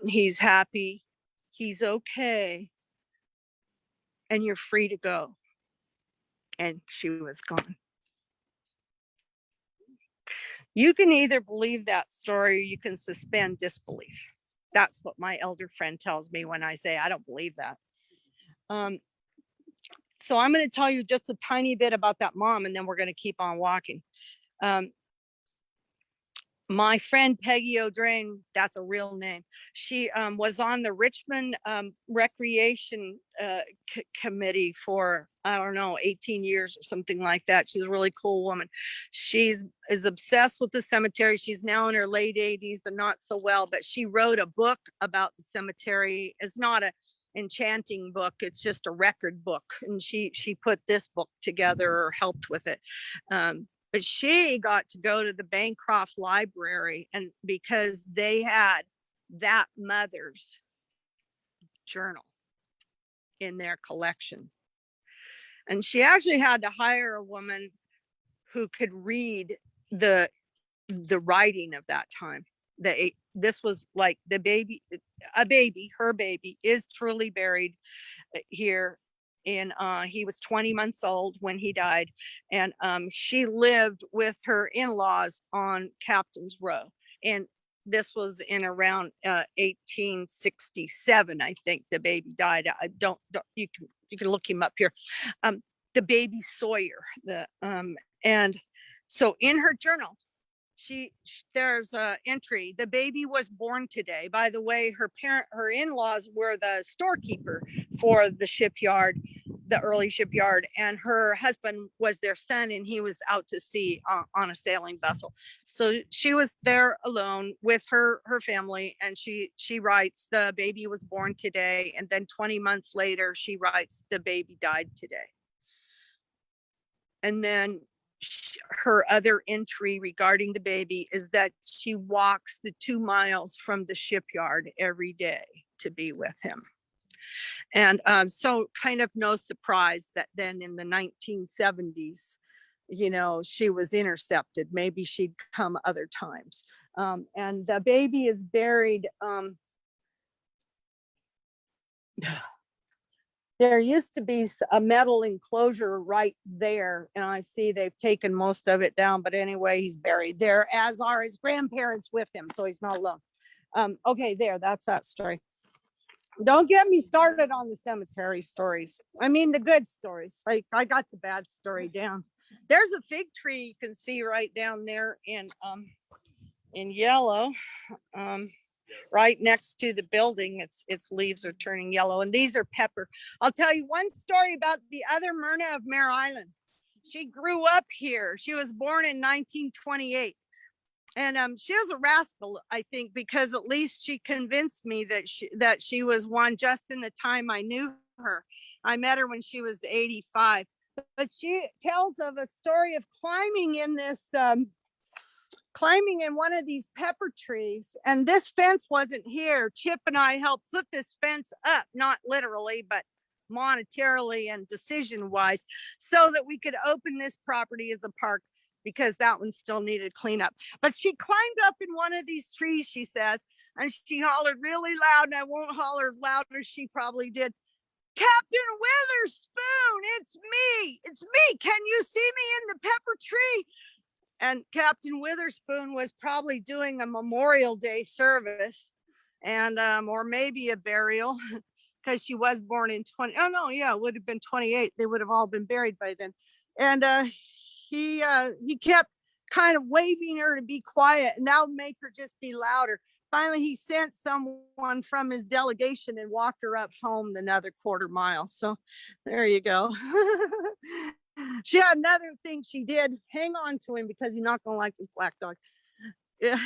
He's happy. He's okay. and you're free to go. And she was gone. You can either believe that story or you can suspend disbelief. That's what my elder friend tells me when I say I don't believe that. So I'm going to tell you just a tiny bit about that mom, and then we're going to keep on walking. My friend Peggy O'Drain, that's a real name. She was on the Richmond Recreation Committee for, I don't know, 18 years or something like that. She's a really cool woman. Is obsessed with the cemetery. She's now in her late 80s and not so well, but she wrote a book about the cemetery. It's not a enchanting book, it's just a record book, and she put this book together or helped with it. But she got to go to the Bancroft Library, and because they had that mother's journal in their collection. And she actually had to hire a woman who could read the writing of that time. This was like her baby is truly buried here. And he was 20 months old when he died, and she lived with her in-laws on Captain's Row, and this was in around 1867, I think. The baby died. I don't you can look him up here. The baby Sawyer. And so in her journal, there's a entry: the baby was born today. By the way, her in-laws were the storekeeper for the shipyard, the early shipyard, and her husband was their son, and he was out to sea on a sailing vessel. So she was there alone with her family, and she writes, the baby was born today, and then 20 months later she writes, the baby died today. And then her other entry regarding the baby is that she walks the 2 miles from the shipyard every day to be with him. And so kind of no surprise that then in the 1970s, she was intercepted. Maybe she'd come other times. And the baby is buried. There used to be a metal enclosure right there, and I see they've taken most of it down, but anyway, he's buried there, as are his grandparents with him, so he's not alone. Okay, that's that story. Don't get me started on the cemetery stories. I mean, the good stories. Like, I got the bad story down. There's a fig tree you can see right down there in yellow. Right next to the building, its leaves are turning yellow, and these are pepper. I'll tell you one story about the other Myrna of Mare Island. She grew up here. She was born in 1928, and she was a rascal, I think, because at least she convinced me that she was one just in the time I knew her. I met her when she was 85, but she tells of a story of climbing in one of these pepper trees, and this fence wasn't here. Chip and I helped put this fence up, not literally, but monetarily and decision wise, so that we could open this property as a park, because that one still needed cleanup. But she climbed up in one of these trees, she says, and she hollered really loud, and I won't holler as loud as she probably did. Captain Witherspoon, it's me. Can you see me in the pepper tree? And Captain Witherspoon was probably doing a Memorial Day service, and or maybe a burial, because she was born in it would have been 28. They would have all been buried by then. And he kept kind of waving her to be quiet, and that would make her just be louder. Finally, he sent someone from his delegation and walked her up home another quarter mile. So there you go. She had another thing she did. Hang on to him, because you're not going to like this black dog. Yeah.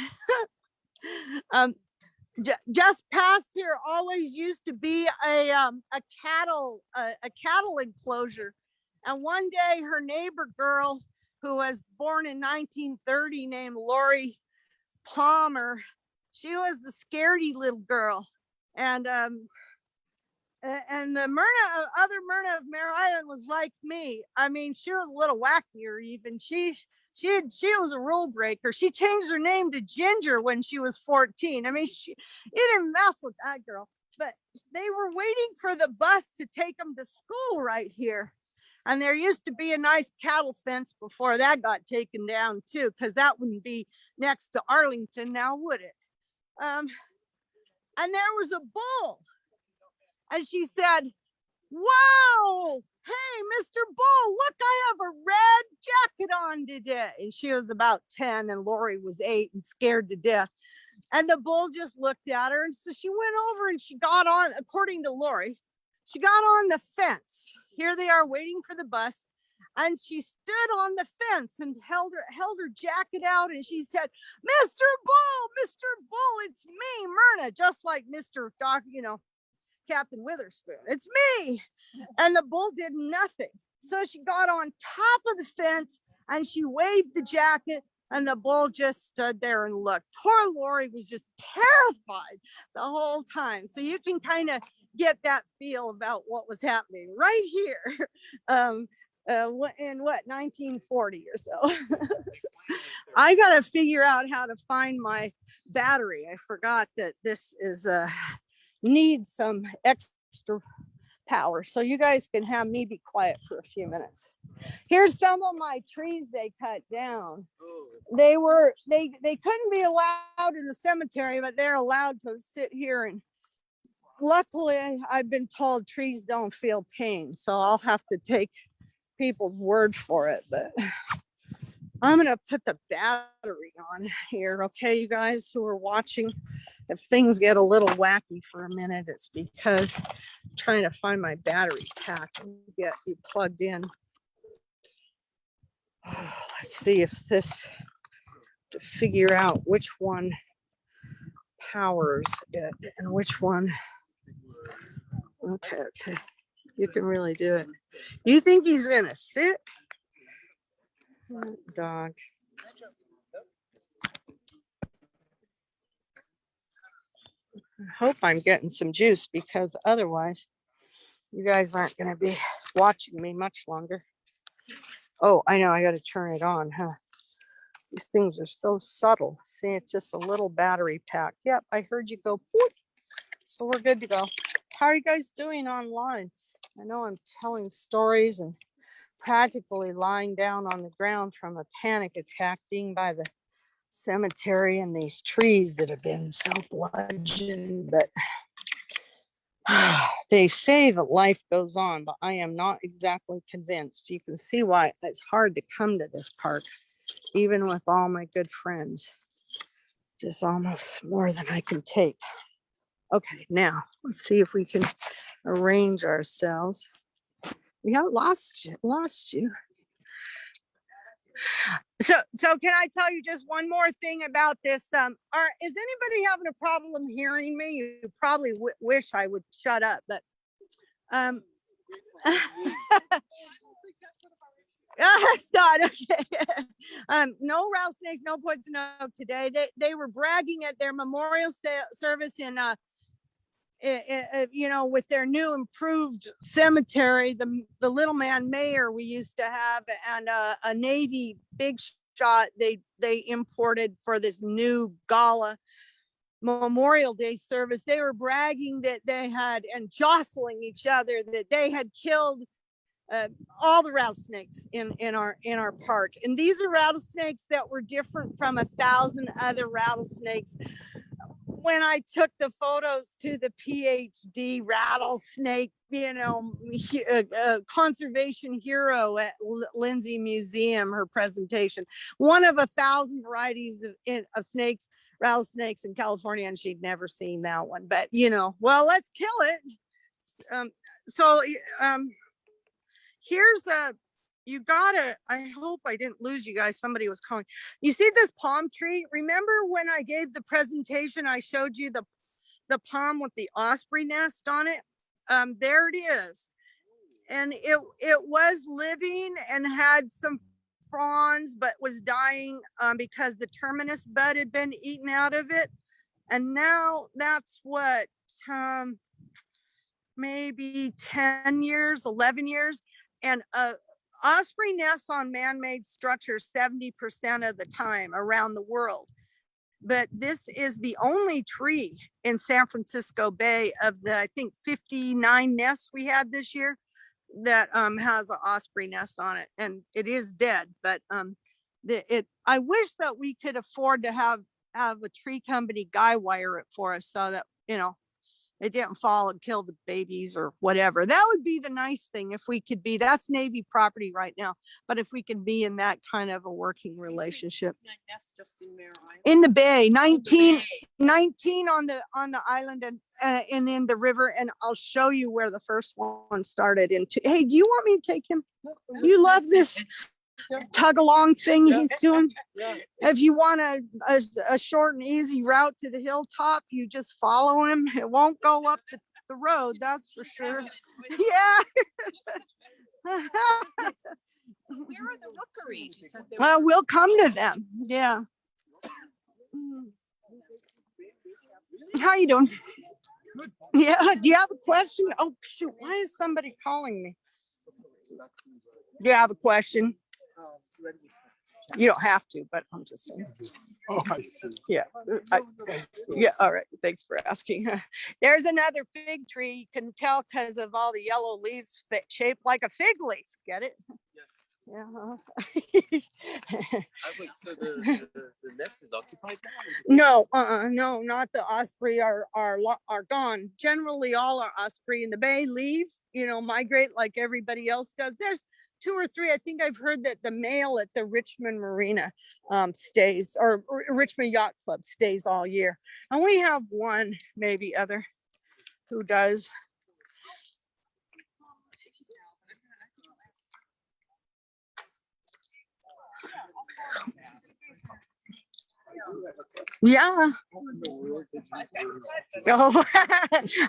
Just past here always used to be a cattle enclosure. And one day her neighbor girl, who was born in 1930, named Lori Palmer, she was the scaredy little girl. And the other Myrna of Mare Island was like me. I mean, she was a little wackier even. She was a rule breaker. She changed her name to Ginger when she was 14. I mean, you didn't mess with that girl. but they were waiting for the bus to take them to school right here. And there used to be a nice cattle fence before that got taken down too, because that wouldn't be next to Arlington now, would it? And there was a bull. And she said, "Whoa, hey, Mr. Bull, look, I have a red jacket on today." And she was about 10 and Lori was 8 and scared to death. And the bull just looked at her. And so she went over and she got on, according to Lori, she got on the fence. Here they are waiting for the bus. And she stood on the fence and held her jacket out. And she said, "Mr. Bull, it's me, Myrna," just like Mr. Doc, Captain Witherspoon. "It's me." And the bull did nothing. So she got on top of the fence and she waved the jacket, and the bull just stood there and looked. Poor Lori was just terrified the whole time. So you can kind of get that feel about what was happening right here in 1940 or so. I got to figure out how to find my battery. I forgot that this is needs some extra power, so you guys can have me be quiet for a few minutes. Here's some of my trees they cut down. They couldn't be allowed in the cemetery, but they're allowed to sit here. And luckily I've been told trees don't feel pain, so I'll have to take people's word for it. But I'm gonna put the battery on here, okay, you guys who are watching. If things get a little wacky for a minute, it's because I'm trying to find my battery pack and get you plugged in. Let's see if this, to figure out which one powers it and which one. Okay, you can really do it. You think he's gonna sit? Dog. I hope I'm getting some juice, because otherwise you guys aren't going to be watching me much longer. Oh, I know, I got to turn it on, huh? These things are so subtle. See, it's just a little battery pack. Yep, I heard you go, "Boop." So we're good to go. How are you guys doing online? I know I'm telling stories and practically lying down on the ground from a panic attack, being by the cemetery and these trees that have been so bludgeoned. But they say that life goes on, but I am not exactly convinced. You can see why it's hard to come to this park, even with all my good friends. Just almost more than I can take. Okay, now let's see if we can arrange ourselves. We haven't lost you. So can I tell you just one more thing about this? Is anybody having a problem hearing me? You probably wish I would shut up, but it's not okay. No rattlesnakes, no poison oak today. They were bragging at their memorial service in with their new improved cemetery, the Little Man Mayor we used to have, and a Navy big shot they imported for this new gala Memorial Day service. They were bragging that they had, and jostling each other, that they had killed all the rattlesnakes in our park. And these are rattlesnakes that were different from 1,000 other rattlesnakes. When I took the photos to the PhD rattlesnake, conservation hero at Lindsay Museum, her presentation, one of 1,000 varieties of snakes, rattlesnakes in California, and she'd never seen that one. But well, let's kill it. Here's I hope I didn't lose you guys. Somebody was calling. You see this palm tree? Remember when I gave the presentation, I showed you the palm with the osprey nest on it? There it is. And it was living and had some fronds, but was dying because the terminus bud had been eaten out of it. And now that's what, maybe 10 years, 11 years. And osprey nests on man-made structures 70% of the time around the world. but this is the only tree in San Francisco Bay of the, I think, 59 nests we had this year that has an osprey nest on it, and it is dead. But I wish that we could afford to have a tree company guy wire it for us so that, you know, it didn't fall and kill the babies or whatever. That would be the nice thing if we could be. That's Navy property right now, but if we could be in that kind of a working relationship. Just in Mare Island. In the bay, 19 on the island, and then the river, and I'll show you where the first one started. Hey, do you want me to take him? You love this tug along thing he's doing. If you want a short and easy route to the hilltop, you just follow him. It won't go up the road, that's for sure. Yeah. Where are the Rookeries? You said they were- We'll come to them. Yeah. How you doing? Yeah. Do you have a question? Oh shoot! Why is somebody calling me? Do you have a question? You don't have to, but I'm just saying. Oh, I see. Yeah. Yeah. All right. Thanks for asking. There's another fig tree. You can tell because of all the yellow leaves shaped like a fig leaf. Get it? Yeah. So the nest is occupied now? No, not the osprey are gone. Generally, all our osprey in the bay leave, you know, migrate like everybody else does. There's 2 or 3. I think I've heard that the male at the Richmond Marina stays, or Richmond Yacht Club stays all year. And we have one, maybe other, who does. Yeah. Oh,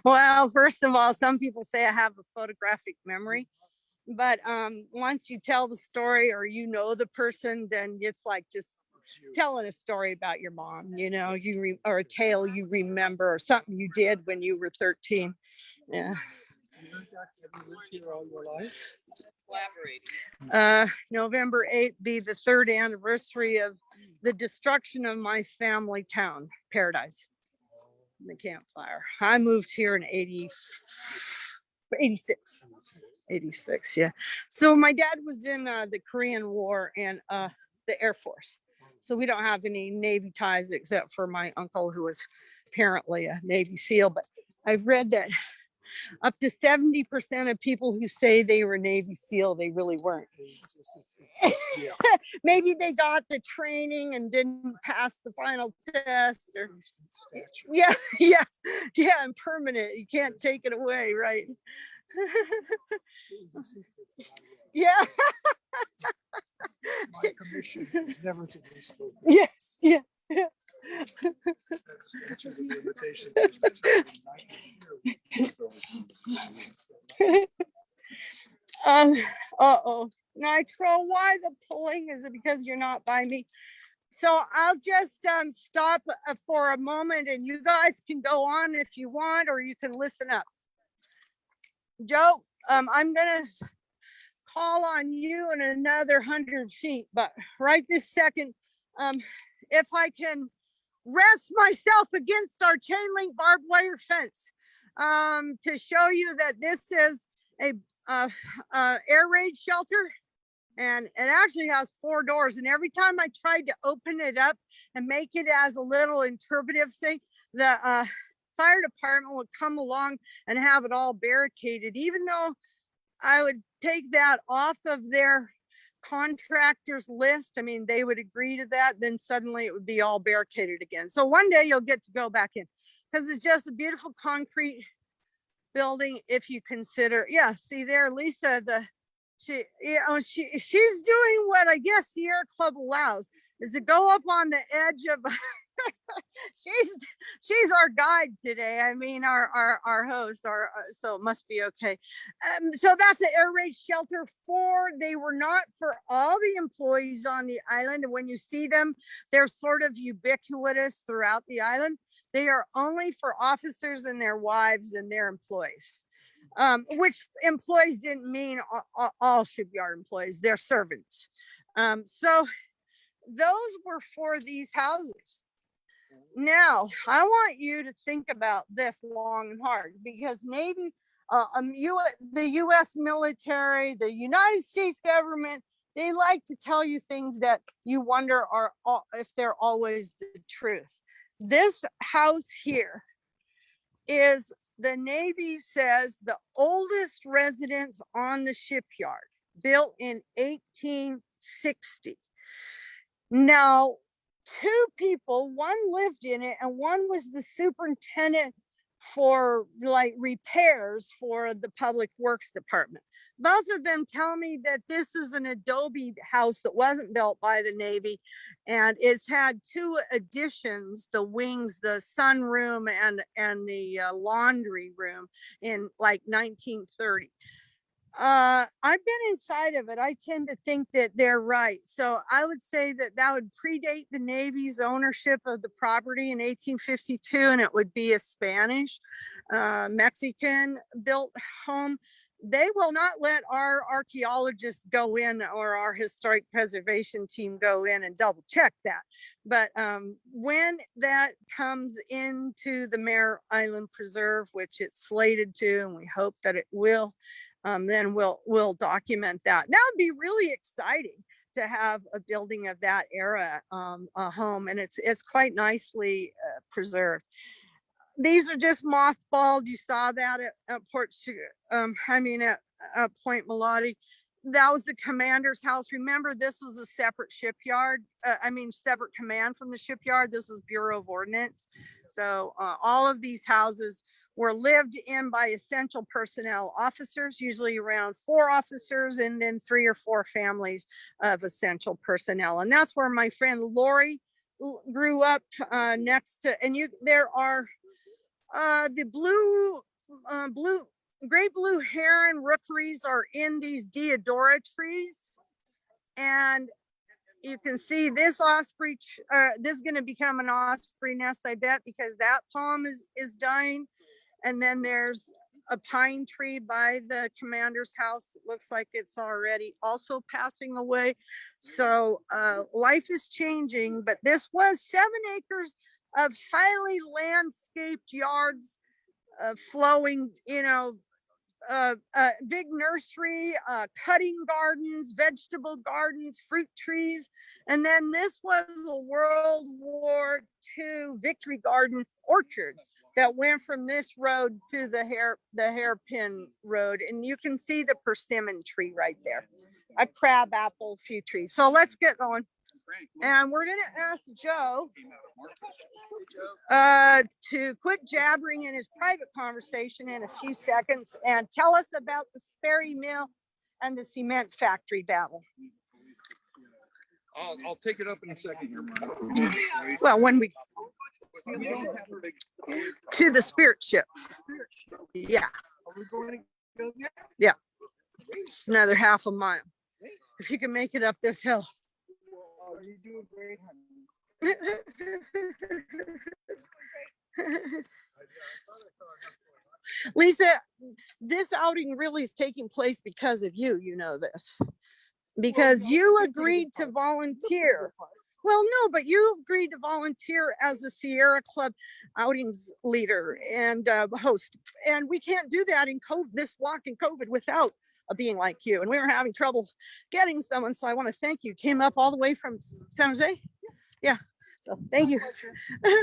well, first of all, some people say I have a photographic memory, but once you tell the story or you know the person, then it's like just telling a story about your mom, you know, or a tale you remember, or something you did when you were 13. Yeah. November 8th be the 3rd anniversary of the destruction of my family town, Paradise, the campfire. I moved here in 86. Yeah. So my dad was in the Korean War and the Air Force. So we don't have any Navy ties except for my uncle, who was apparently a Navy SEAL. But I've read that up to 70% of people who say they were Navy SEAL, they really weren't. Maybe they got the training and didn't pass the final test, or yeah, and permanent. You can't take it away, right? Yeah. My commission is never to be spoken. Yes, yeah. Statute of limitations is retired in 90 years. Nitro, why the pulling? Is it because you're not by me? So I'll just stop for a moment, and you guys can go on if you want, or you can listen up. Joe, I'm gonna call on you in another 100 feet, but right this second, if I can rest myself against our chain link barbed wire fence, to show you that this is a air raid shelter, and it actually has 4 doors. And every time I tried to open it up and make it as a little interpretive thing, the fire department would come along and have it all barricaded, even though I would take that off of their contractors list. I mean, they would agree to that, then suddenly it would be all barricaded again. So one day you'll get to go back in, because it's just a beautiful concrete building. If you consider, yeah, see there, Lisa, she's doing what I guess Sierra Club allows, is to go up on the edge of she's our guide today. I mean, our host, so it must be okay. So that's the air raid shelter they were not for all the employees on the island. And when you see them, they're sort of ubiquitous throughout the island. They are only for officers and their wives and their employees. Which employees didn't mean all shipyard employees, they're servants. So those were for these houses. Now, I want you to think about this long and hard, because Navy, the U.S. military, the United States government, they like to tell you things that you wonder if they're always the truth. This house here is, the Navy says, the oldest residence on the shipyard, built in 1860. Now, two people, one lived in it and one was the superintendent for like repairs for the public works department. Both of them tell me that this is an adobe house that wasn't built by the Navy, and it's had two additions, the wings, the sunroom and the laundry room, in like 1930. I've been inside of it. I tend to think that they're right. So I would say that that would predate the Navy's ownership of the property in 1852, and it would be a Spanish, Mexican built home. They will not let our archaeologists go in, or our historic preservation team go in and double check that. But when that comes into the Mare Island Preserve, which it's slated to, and we hope that it will, then we'll document that. That would be really exciting to have a building of that era, a home, and it's quite nicely preserved. These are just mothballed. You saw that at Point Melody. That was the commander's house. Remember, this was a separate shipyard. Separate command from the shipyard. This was Bureau of Ordnance. So all of these houses were lived in by essential personnel officers, usually around 4 officers, and then 3 or 4 families of essential personnel. And that's where my friend Lori grew up, next to, and there are the great blue heron rookeries are in these deodora trees. And you can see this osprey, this is going to become an osprey nest, I bet, because that palm is dying. And then there's a pine tree by the commander's house. It looks like it's already also passing away. So life is changing, but this was 7 acres of highly landscaped yards, flowing, big nursery, cutting gardens, vegetable gardens, fruit trees. And then this was a World War II Victory Garden orchard that went from this road to the hairpin road. And you can see the persimmon tree right there, a crabapple, few trees. So let's get going. And we're going to ask Joe to quit jabbering in his private conversation in a few seconds and tell us about the Sperry Mill and the cement factory battle. I'll take it up in a second here, Well, when we to the spirit ship. Yeah. Are we going to go there? Yeah. It's another half a mile. If you can make it up this hill. Oh, you're doing great, honey. Lisa, this outing really is taking place because of you. You know this. Because you agreed to volunteer. Well, no, but you agreed to volunteer as a Sierra Club outings leader and host. And we can't do that in COVID, this walk in COVID, without being like you. And we were having trouble getting someone. So I want to thank you. Came up all the way from San Jose. Yeah. So thank you. I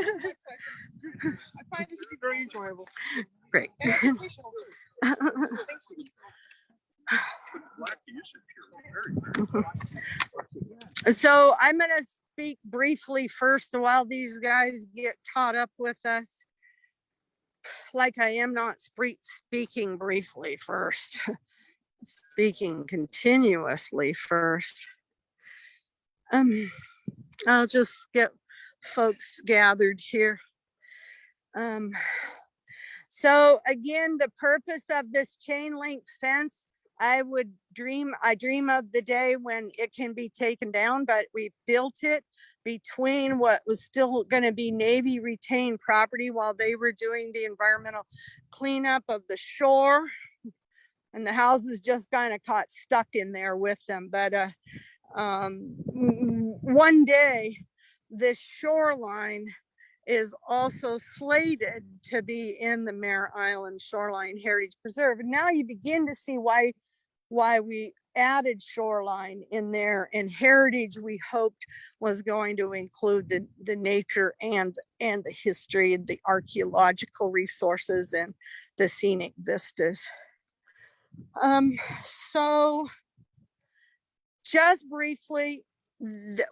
find it to be very enjoyable. Great. And educational. Thank you. So I'm going to speak briefly first while these guys get caught up with us. Like I am not speaking briefly first, speaking continuously first. I'll just get folks gathered here. So again, the purpose of this chain link fence, I dream of the day when it can be taken down, but we built it between what was still going to be Navy retained property while they were doing the environmental cleanup of the shore. And the houses just kind of got stuck in there with them. But one day, this shoreline is also slated to be in the Mare Island Shoreline Heritage Preserve. And now you begin to see why we added Shoreline in there, and heritage we hoped was going to include the nature and the history and the archaeological resources and the scenic vistas. So just briefly,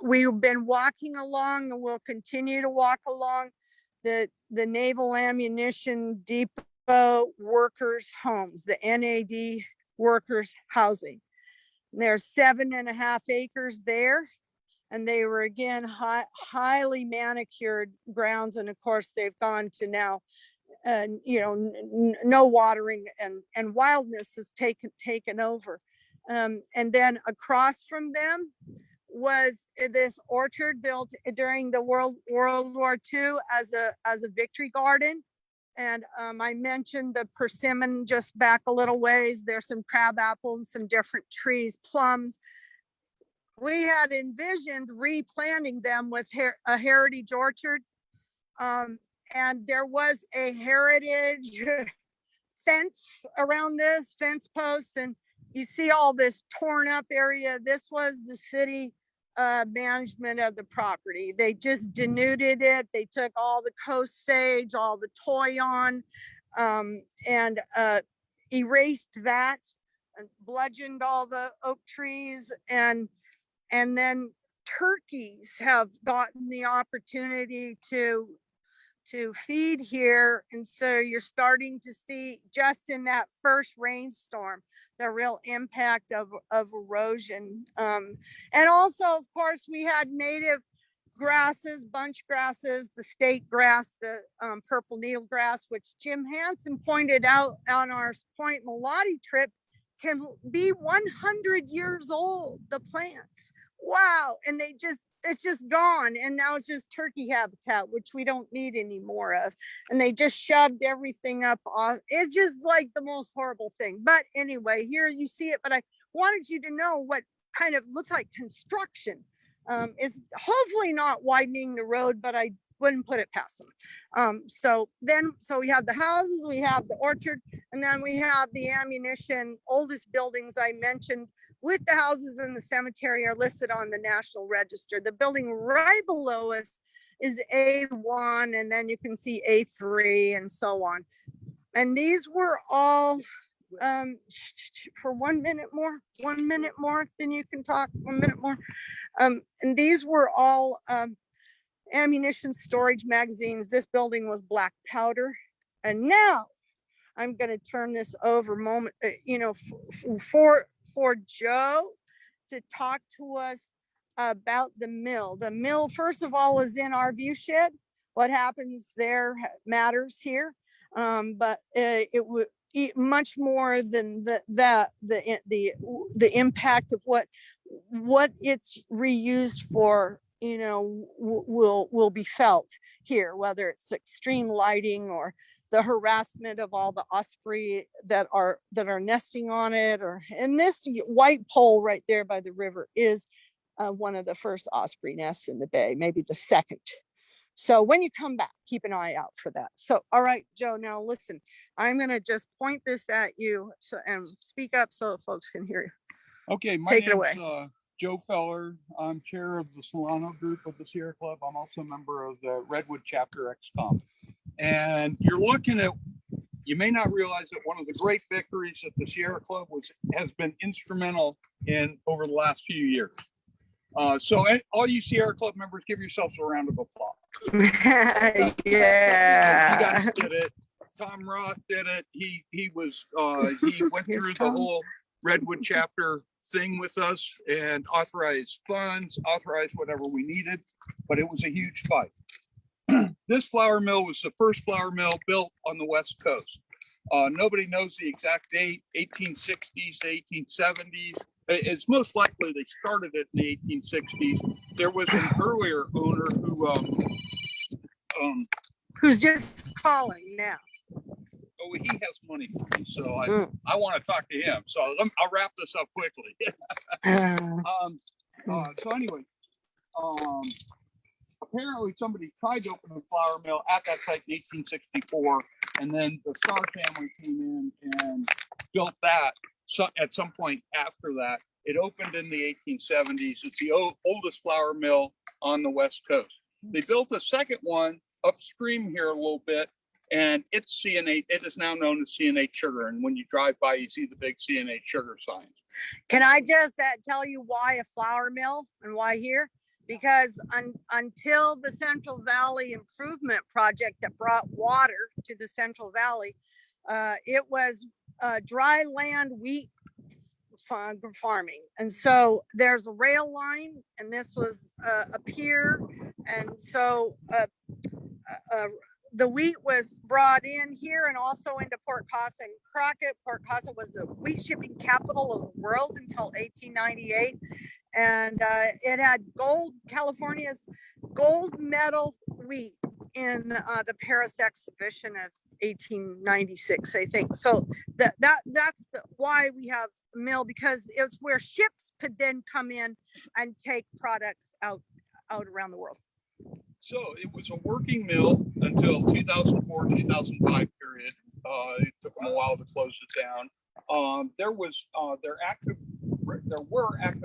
we've been walking along and we'll continue to walk along the Naval Ammunition Depot workers' homes, the NAD workers housing. There's 7.5 acres there, and they were again highly manicured grounds, and of course they've gone to now no watering, and wildness has taken over. And then across from them was this orchard built during the World War II as a victory garden. And I mentioned the persimmon just back a little ways. There's some crab apples, some different trees, plums. We had envisioned replanting them with a heritage orchard. And there was a heritage fence around this, fence posts, and you see all this torn up area. This was the city management of the property. They just denuded it. They took all the coast sage, all the toyon, and erased that, and bludgeoned all the oak trees, and then turkeys have gotten the opportunity to feed here. And so you're starting to see, just in that first rainstorm, the real impact of erosion. And also, of course, we had native grasses, bunch grasses, the state grass, the purple needle grass, which Jim Hansen pointed out on our Point Malati trip, can be 100 years old, the plants. Wow. And it's just gone. And now it's just turkey habitat, which we don't need any more of. And they just shoved everything up off. It's just like the most horrible thing. But anyway, here you see it, but I wanted you to know what kind of looks like construction. Is hopefully not widening the road, but I wouldn't put it past them. So we have the houses, we have the orchard, and then we have the ammunition. Oldest buildings I mentioned with the houses in the cemetery are listed on the National Register. The building right below us is A1, and then you can see A3 and so on. And these were all, for 1 minute more, 1 minute more, then you can talk 1 minute more. And these were all ammunition storage magazines. This building was black powder. And now I'm going to turn this over for Joe to talk to us about the mill. The mill, first of all, is in our view shed. What happens there matters here, but it would much more than the impact of what it's reused for. Will be felt here, whether it's extreme lighting or the harassment of all the osprey that are nesting on it, and this white pole right there by the river is one of the first osprey nests in the bay, maybe the second. So when you come back, keep an eye out for that. So, all right, Joe, now listen, I'm going to just point this at you and speak up so folks can hear you. Okay, my Take it away. name's Joe Feller. I'm chair of the Solano group of the Sierra Club. I'm also a member of the Redwood Chapter ex-com. And you're looking at, you may not realize that one of the great victories that the Sierra Club has been instrumental in over the last few years. So all you Sierra Club members, give yourselves a round of applause. Yeah. You guys did it. Tom Roth did it. He went through the whole Redwood Chapter thing with us and authorized funds, authorized whatever we needed, but it was a huge fight. This flour mill was the first flour mill built on the West Coast. Nobody knows the exact date, 1860s to 1870s. It's most likely they started it in the 1860s. There was an earlier owner who's just calling now. Oh, he has money for me, so I want to talk to him. So I'll wrap this up quickly. So anyway, apparently somebody tried to open a flour mill at that site in 1864, and then the Starr family came in and built that. So at some point after that, it opened in the 1870s. It's the oldest flour mill on the West Coast. They built a second one upstream here a little bit, and it's CNH. It is now known as CNH Sugar. And when you drive by, you see the big CNH Sugar signs. Can I just tell you why a flour mill and why here? Because until the Central Valley Improvement Project that brought water to the Central Valley, it was dry land wheat farming. And so there's a rail line, and this was a pier. And so the wheat was brought in here and also into Port Costa and Crockett. Port Costa was the wheat shipping capital of the world until 1898. And it had California's gold medal wheat in the Paris exhibition of 1896, I think. So that's why we have a mill, because it's where ships could then come in and take products out around the world. So it was a working mill until 2004, 2005 period. It took them a while to close it down. There were active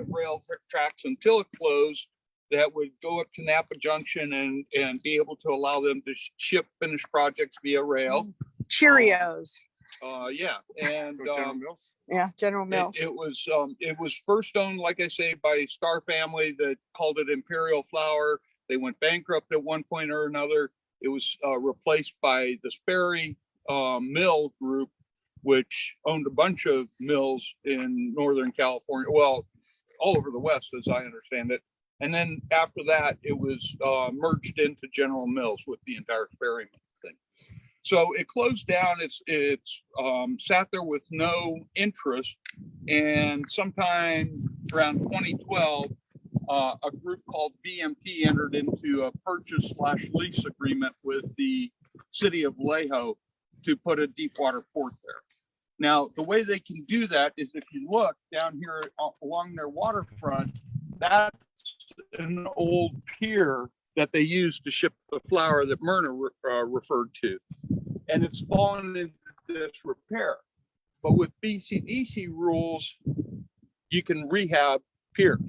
rail tracks until it closed that would go up to Napa Junction and be able to allow them to ship finished projects via rail. Cheerios. Yeah, and General Mills. Yeah, General Mills. it was first owned, like I say, by Starr family that called it Imperial Flour. They went bankrupt at one point or another. It was replaced by the Sperry Mill Group, which owned a bunch of mills in Northern California, well, all over the West, as I understand it. And then after that, it was merged into General Mills with the entire Sperry Mill thing. So it closed down. It's sat there with no interest. And sometime around 2012, a group called VMP entered into a purchase/lease agreement with the city of Vallejo to put a deep water port there. Now, the way they can do that is if you look down here along their waterfront, that's an old pier that they used to ship the flour that Myrna referred to. And it's fallen into disrepair. But with BCDC rules, you can rehab piers.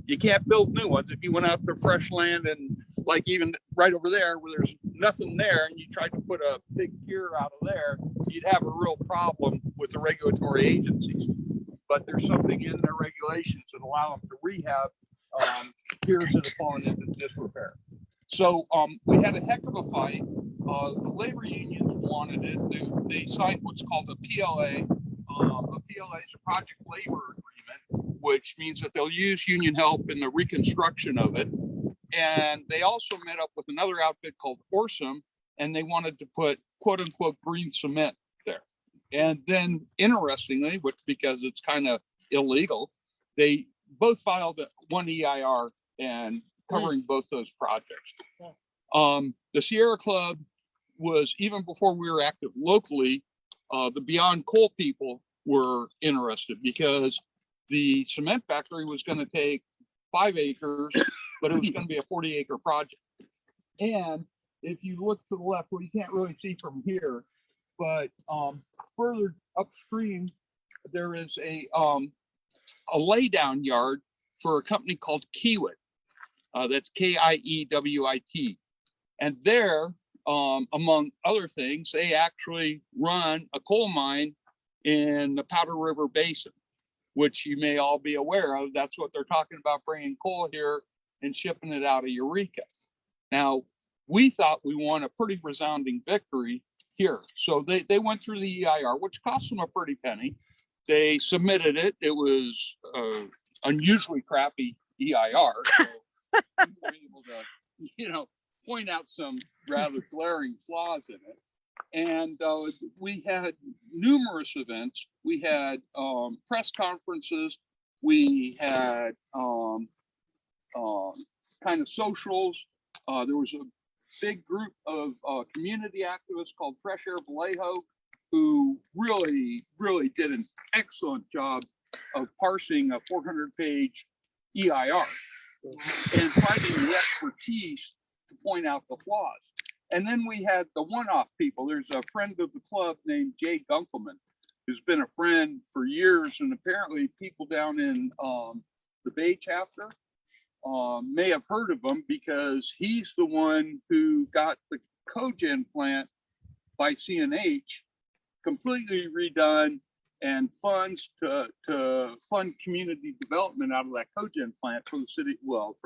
You can't build new ones. If you went out to fresh land and like even right over there where there's nothing there and you tried to put a big pier out of there, you'd have a real problem with the regulatory agencies. But there's something in their regulations that allow them to rehab piers that have fallen into disrepair. So we had a heck of a fight. The labor unions wanted it. They signed what's called a PLA. A PLA is a project labor agreement, which means that they'll use union help in the reconstruction of it. And they also met up with another outfit called Orsum, and they wanted to put quote unquote green cement there. And then interestingly, which because it's kind of illegal, they both filed one EIR and covering both those projects. The Sierra Club was, even before we were active locally, the Beyond Coal people were interested because the cement factory was going to take 5 acres, but it was going to be a 40-acre project. And if you look to the left, well, you can't really see from here, but further upstream, there is a laydown yard for a company called Kiewit. That's Kiewit. And there, among other things, they actually run a coal mine in the Powder River Basin, which you may all be aware of. That's what they're talking about, bringing coal here and shipping it out of Eureka. Now, we thought we won a pretty resounding victory here. So they went through the EIR, which cost them a pretty penny. They submitted it. It was unusually crappy EIR. So we were able to, point out some rather glaring flaws in it. And we had numerous events. We had press conferences. We had kind of socials. There was a big group of community activists called Fresh Air Vallejo, who really, really did an excellent job of parsing a 400-page EIR and finding the expertise point out the flaws. And then we had the one-off people. There's a friend of the club named Jay Gunkelman, who's been a friend for years, and apparently people down in the Bay chapter may have heard of him because he's the one who got the cogen plant by CNH completely redone and funds to fund community development out of that cogen plant for the city. Well,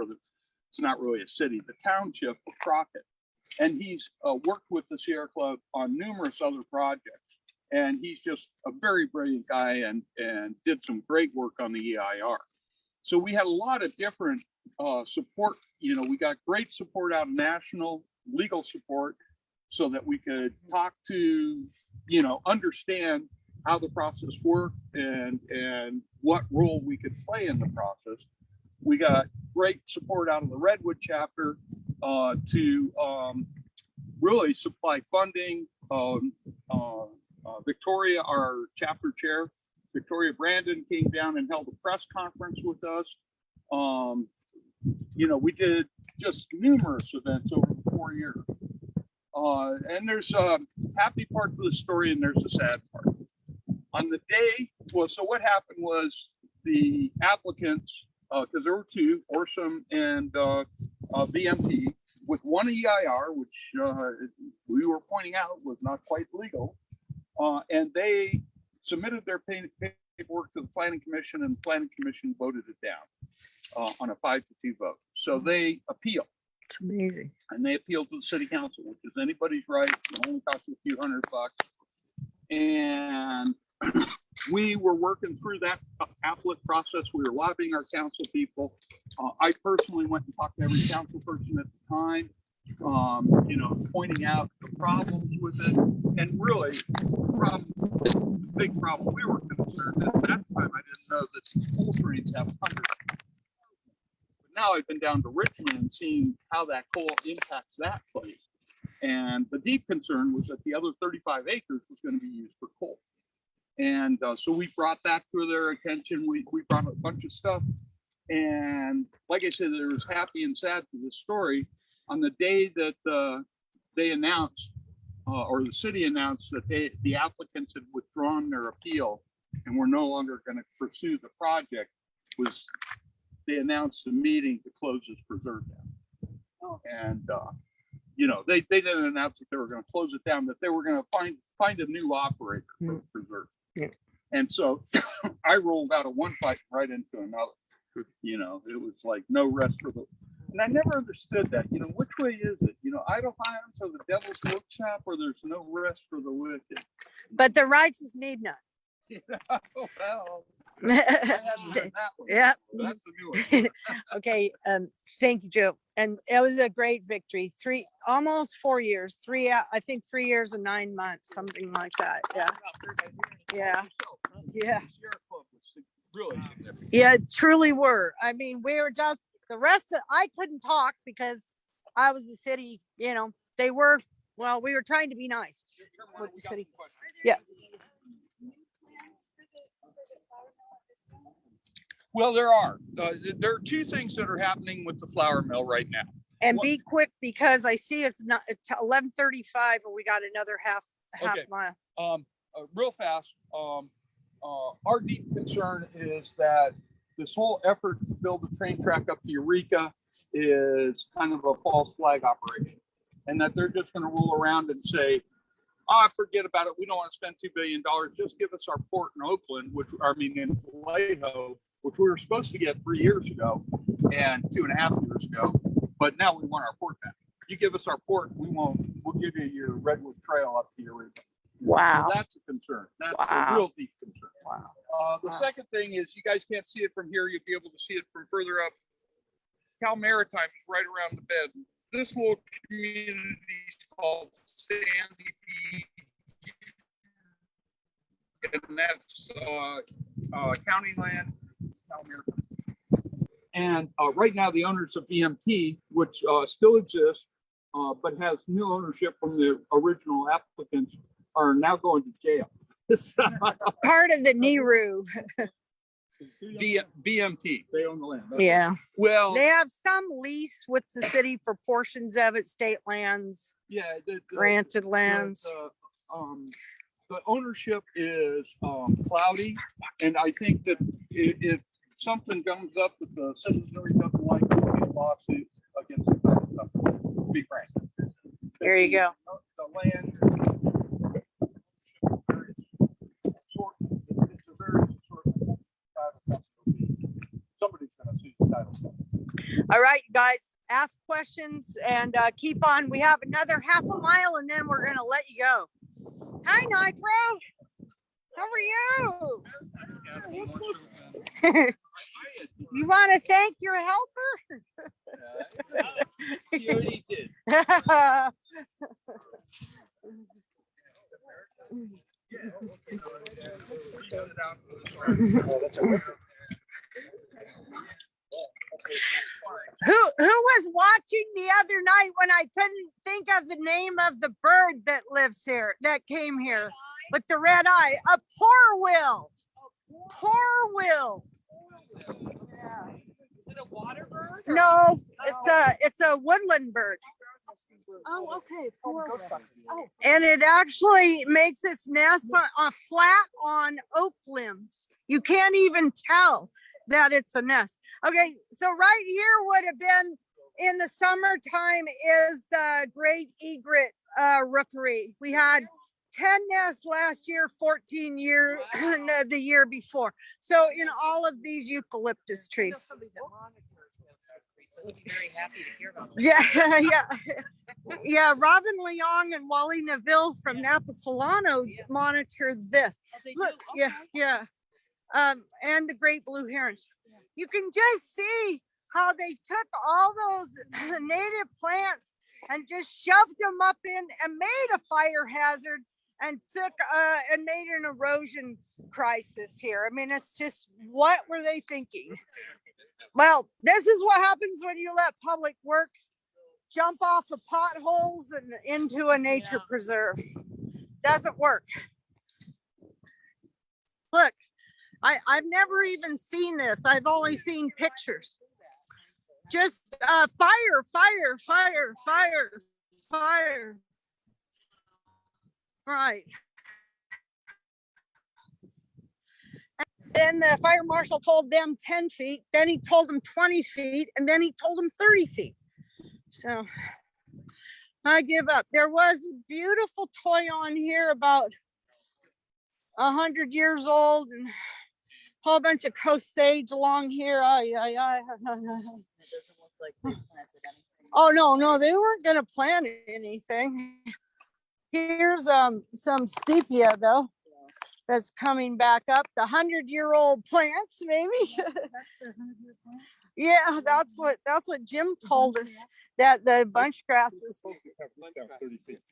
it's not really a city, the township of Crockett. And he's worked with the Sierra Club on numerous other projects. And he's just a very brilliant guy and did some great work on the EIR. So we had a lot of different support. You know, we got great support out of national legal support so that we could talk to, you know, understand how the process worked and what role we could play in the process. We got great support out of the Redwood chapter to really supply funding. Victoria, our chapter chair, Victoria Brandon, came down and held a press conference with us. You know, we did just numerous events over 4 years. And there's a happy part to the story and there's a sad part. On the day, well, so what happened was the applicants, because there were two, Orsom and VMP, with one EIR, which we were pointing out was not quite legal. And they submitted their paperwork to the Planning Commission, and the Planning Commission voted it down on a 5-2 vote. So they appealed. It's amazing. And they appealed to the city council, which is anybody's right. It only costs you a few $100. And we were working through that appellate process. We were lobbying our council people. I personally went and talked to every council person at the time, you know, pointing out the problems with it. And really, the big problem we were concerned at that time, I didn't know that coal trains have 100. But now I've been down to Richmond and seen how that coal impacts that place. And the deep concern was that the other 35 acres was going to be used for coal. And so we brought that to their attention. We brought a bunch of stuff. And like I said, there was happy and sad to the story. On the day that they announced, or the city announced that the applicants had withdrawn their appeal and were no longer going to pursue the project, was they announced a meeting to close this preserve down. And you know, they didn't announce that they were going to close it down, that they were going to find a new operator for the preserve. Yeah. And so I rolled out of one fight right into another. You know, it was like no rest for the. And I never understood that. You know, which way is it? You know, idle hands are the devil's workshop, or there's no rest for the wicked. But the righteous need none. You know, well, I hadn't heard that one. Yeah. That's the new one. Okay. Thank you, Joe. And it was a great victory. Almost 4 years. I think 3 years and 9 months, something like that. Yeah. Yeah. Yeah. Really significant. Yeah, it truly were. I mean, we were just I couldn't talk because I was the city, you know, we were trying to be nice with the city. Yeah. Well, there are two things that are happening with the flour mill right now. And be quick because I see it's 11:35 and we got another half Okay. mile. Real fast. Our deep concern is that this whole effort to build a train track up to Eureka is kind of a false flag operation, and that they're just going to roll around and say, forget about it. We don't want to spend $2 billion. Just give us our port in Oakland, in Vallejo, which we were supposed to get 3 years ago and 2.5 years ago. But now we want our port back. You give us our port, we'll give you your Redwood Trail up to Eureka. Wow. So that's a concern. That's Wow. a real deep concern. Wow. The second thing is, you guys can't see it from here. You'll be able to see it from further up. Cal Maritime is right around the bend. This little community is called Sandy Beach, and that's county land. Cal Maritime. And right now, the owners of VMT, which still exists, but has new ownership from the original applicants, are now going to jail. Part of the NERU. VMT. They own the land. Okay. Yeah. Well, They have some lease with the city for portions of it, state lands, yeah, granted lands. The ownership is cloudy, and I think that if something comes up that the citizenry doesn't like, there'll be a lawsuit against the town. To be frank. There you go. The land. It's a very short. Somebody's gonna sue the title company. All right, you guys, ask questions and keep on. We have another half a mile and then we're gonna let you go. Hi, Nitro. How are you? You want to thank your helper? You already did. Who was watching the other night when I couldn't think of the name of the bird that lives here, that came here with the red eye? A porwheel. Porwheel. Is it a water bird? No, it's a woodland bird. Oh, okay. Oh, And it actually makes its nest on flat on oak limbs. You can't even tell that it's a nest. Okay, so right here would have been in the summertime is the great egret rookery. We had 10 nests last year, 14 the year before. So in all of these eucalyptus trees. somebody that monitors Rookeries, so he'll be very happy to hear about that. Yeah, yeah. Robin Leong and Wally Neville from Napa Solano monitored this. Oh, they do? Look, yeah, Okay. yeah. And the great blue herons. You can just see how they took all those native plants and just shoved them up in and made a fire hazard and took and made an erosion crisis here. I mean, it's just, what were they thinking? Well, this is what happens when you let Public Works jump off of potholes and into a nature preserve. Doesn't work. Look, I've never even seen this. I've only seen pictures. Just fire, fire, fire, fire, fire. Right. And the fire marshal told them 10 feet, then he told them 20 feet, and then he told them 30 feet. So I give up. There was a beautiful toy on here about 100 years old and a whole bunch of coast sage along here. Oh, no, they weren't going to plant anything. Here's some stepia though. That's coming back up. The 100-year-old plants, maybe. Yeah, that's what Jim told us. That the bunch grasses.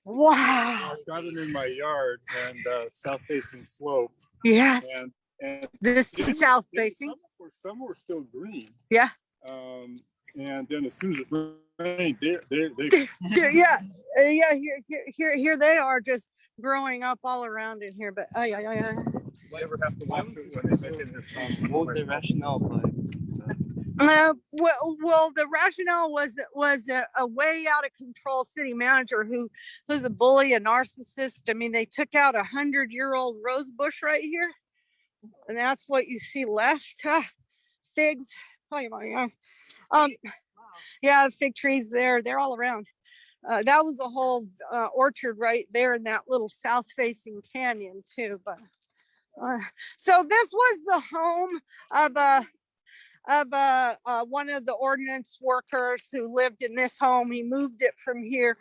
Wow. I've got it in my yard and south facing slope. Yes. And This is south facing. Some were still green. Yeah. And then as soon as it rained, they Yeah. Here they are just growing up all around in here. But You ever have to walk through when they make it? What was the rationale by? well, the rationale was a way out of control city manager who was a bully, a narcissist. I mean, they took out a 100-year-old rose bush right here, and that's what you see left. Figs. Yeah, fig trees there. They're all around. That was the whole orchard right there in that little south-facing canyon too. But so this was the home of one of the ordinance workers who lived in this home. He moved it from here.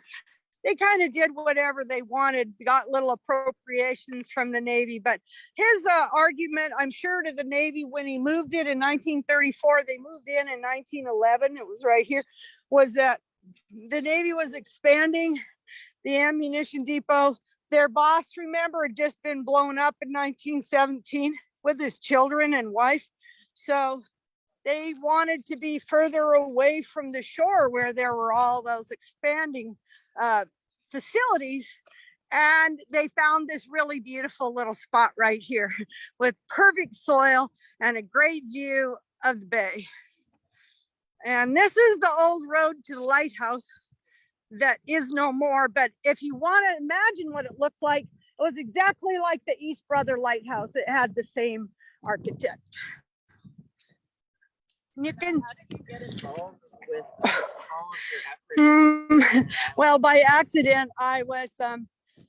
They kind of did whatever they wanted, got little appropriations from the Navy. But his argument, I'm sure, to the Navy when he moved it in 1934, they moved in 1911, it was right here, was that the Navy was expanding the ammunition depot. Their boss, remember, had just been blown up in 1917 with his children and wife. So they wanted to be further away from the shore where there were all those expanding facilities. And they found this really beautiful little spot right here with perfect soil and a great view of the bay. And this is the old road to the lighthouse that is no more. But if you want to imagine what it looked like, it was exactly like the East Brother Lighthouse. It had the same architect. You can get involved with all of your efforts? well, by accident, I was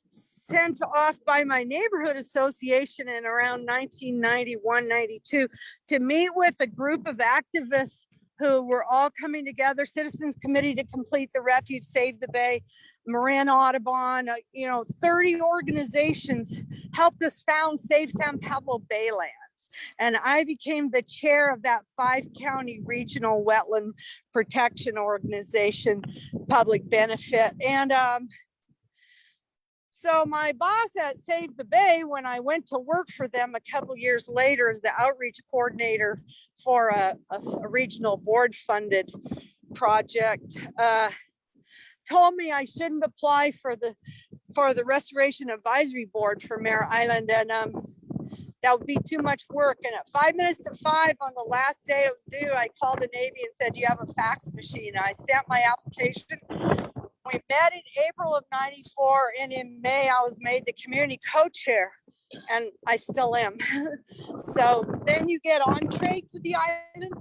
sent off by my neighborhood association in around 1991, 92 to meet with a group of activists who were all coming together, Citizens Committee to Complete the Refuge, Save the Bay, Marin Audubon, 30 organizations helped us found Save San Pablo Baylands. And I became the chair of that 5-county regional wetland protection organization, public benefit. And so my boss at Save the Bay, when I went to work for them a couple years later as the outreach coordinator for a regional board funded project, told me I shouldn't apply for the Restoration Advisory Board for Mare Island, and that would be too much work. And at 5 minutes to 5 on the last day it was due, I called the Navy and said, "You have a fax machine?" And I sent my application. We met in April of 94, and in May I was made the community co-chair, and I still am. So then you get entree to the island,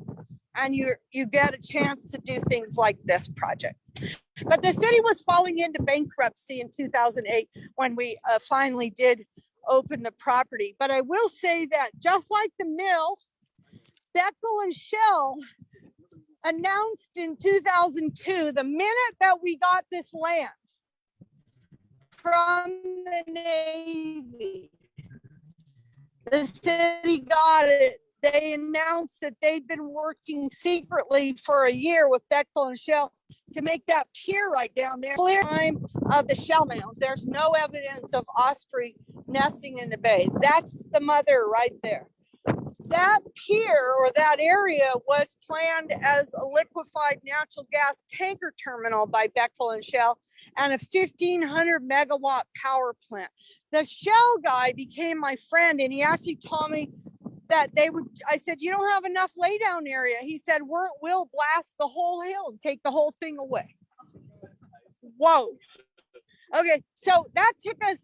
and you get a chance to do things like this project. But the city was falling into bankruptcy in 2008 when we finally did open the property. But I will say that just like the mill, Bechtel and Shell announced in 2002, the minute that we got this land from the Navy, the city got it. They announced that they'd been working secretly for a year with Bechtel and Shell to make that pier right down there. Clear time of the shell mounds. There's no evidence of osprey nesting in the bay. That's the mother right there. That pier or that area was planned as a liquefied natural gas tanker terminal by Bechtel and Shell and a 1,500 megawatt power plant. The Shell guy became my friend, and he actually told me that I said, "You don't have enough laydown area." He said, "We'll blast the whole hill and take the whole thing away." Whoa. Okay, so that took us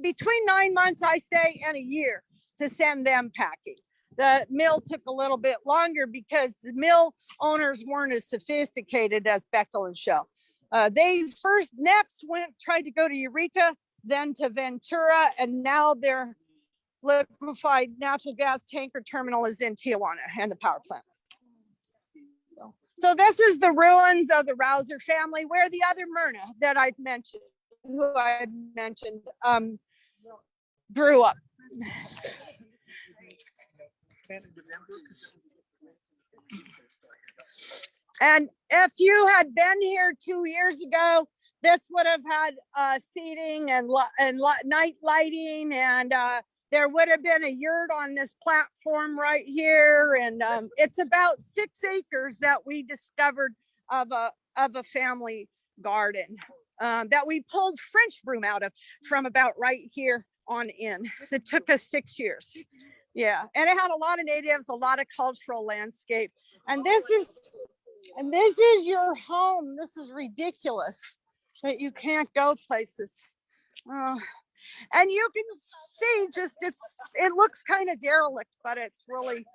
between 9 months, I say, and a year to send them packing. The mill took a little bit longer because the mill owners weren't as sophisticated as Bechtel and Shell. They next tried to go to Eureka, then to Ventura, and now their liquefied natural gas tanker terminal is in Tijuana and the power plant. So this is the ruins of the Rouser family, where the other Myrna that I've mentioned, grew up. And if you had been here 2 years ago, this would have had seating and night lighting, and there would have been a yurt on this platform right here. And it's about 6 acres that we discovered of a family garden that we pulled French broom out of from about right here on in. It took us 6 years. Yeah, and it had a lot of natives, a lot of cultural landscape. And this is your home. This is ridiculous that you can't go places. And you can see it looks kind of derelict, but it's really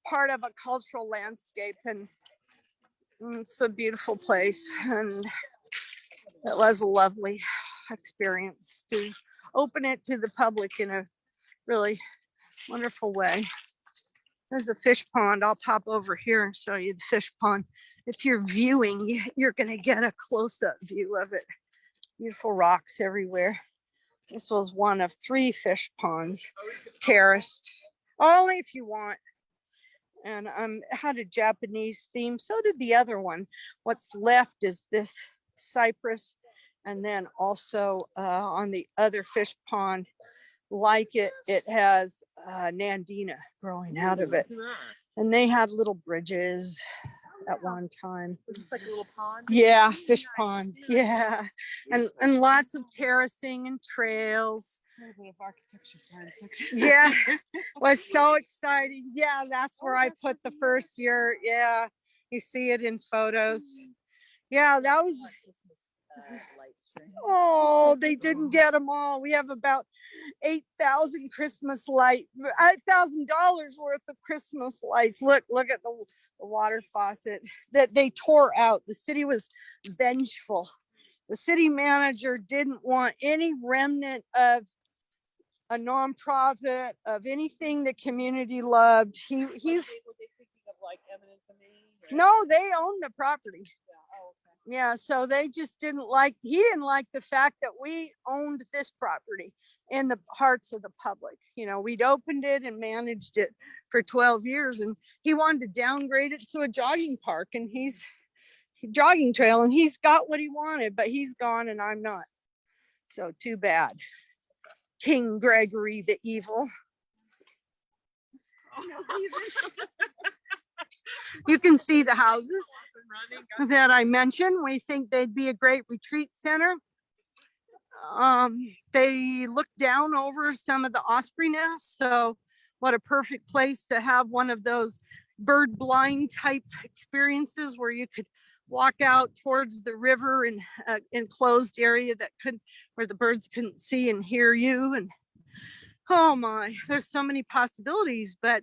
part of a cultural landscape, and it's a beautiful place. And it was a lovely experience to open it to the public in a really wonderful way. There's a fish pond. I'll pop over here and show you the fish pond. If you're viewing, you're going to get a close-up view of it. Beautiful rocks everywhere. This was one of 3 fish ponds, terraced, only if you want. And it had a Japanese theme. So did the other one. What's left is this cypress, and then also on the other fish pond, like it has nandina growing out of it. And they had little bridges at one time. Was this like a little pond? Yeah, fish pond. Yeah. And lots of terracing and trails. Architecture plan section. Yeah. Was so exciting. Yeah, that's where I put the first year. Yeah. You see it in photos. Yeah, that was. Oh, they didn't get them all. We have about 8,000 Christmas light, $8,000 worth of Christmas lights. Look at the water faucet that they tore out. The city was vengeful. The city manager didn't want any remnant of a nonprofit, of anything the community loved. He's Were they thinking of like eminent domain? no, they own the property. Yeah, so they just he didn't like the fact that we owned this property in the hearts of the public. You know, we'd opened it and managed it for 12 years, and he wanted to downgrade it to a jogging park and jogging trail, and he's got what he wanted, but he's gone and I'm not. So too bad. King Gregory the Evil. You can see the houses that I mentioned. We think they'd be a great retreat center. They look down over some of the osprey nests, so what a perfect place to have one of those bird blind type experiences where you could walk out towards the river in an enclosed area where the birds couldn't see and hear you. And oh my, there's so many possibilities, but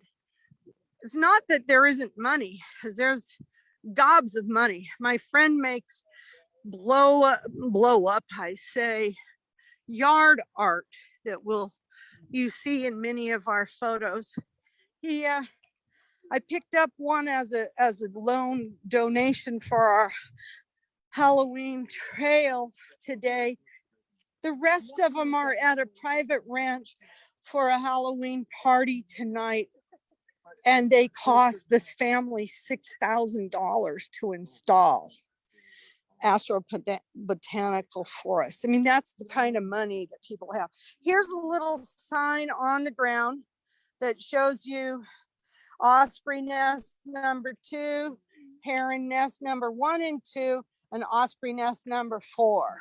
it's not that there isn't money, because there's gobs of money. My friend makes blow up, I say, yard art that you see in many of our photos. I picked up one as a loan donation for our Halloween trail today. The rest of them are at a private ranch for a Halloween party tonight. And they cost this family $6,000 to install botanical forest. I mean, that's the kind of money that people have. Here's a little sign on the ground that shows you osprey nest number 2, heron nest number 1 and 2, and osprey nest number 4.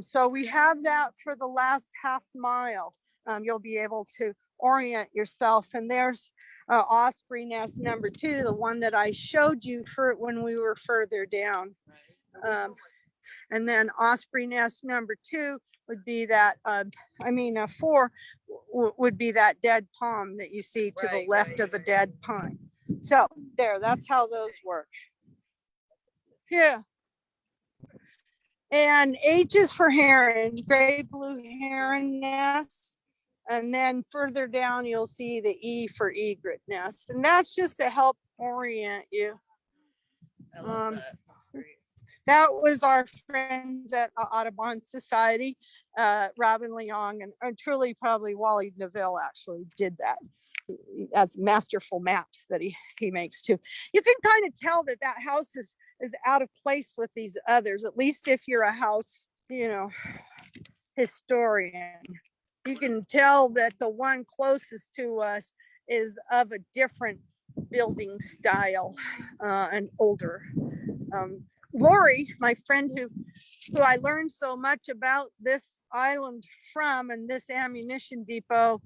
So we have that for the last half mile. You'll be able to orient yourself, and there's osprey nest number 2, the one that I showed you for when we were further down. And then osprey nest number 2 would be that 4 would be that dead palm that you see to the left of the dead pine. So that's how those work. Yeah. And H is for heron, gray blue heron nest. And then further down, you'll see the E for egret nest. And that's just to help orient you. I love that. That was our friends at Audubon Society, Robin Leong, and truly probably Wally Neville actually did that. He has masterful maps that he makes too. You can kind of tell that house is out of place with these others, at least if you're a house, historian. You can tell that the one closest to us is of a different building style and older. Lori, my friend who I learned so much about this island from, and this ammunition depot,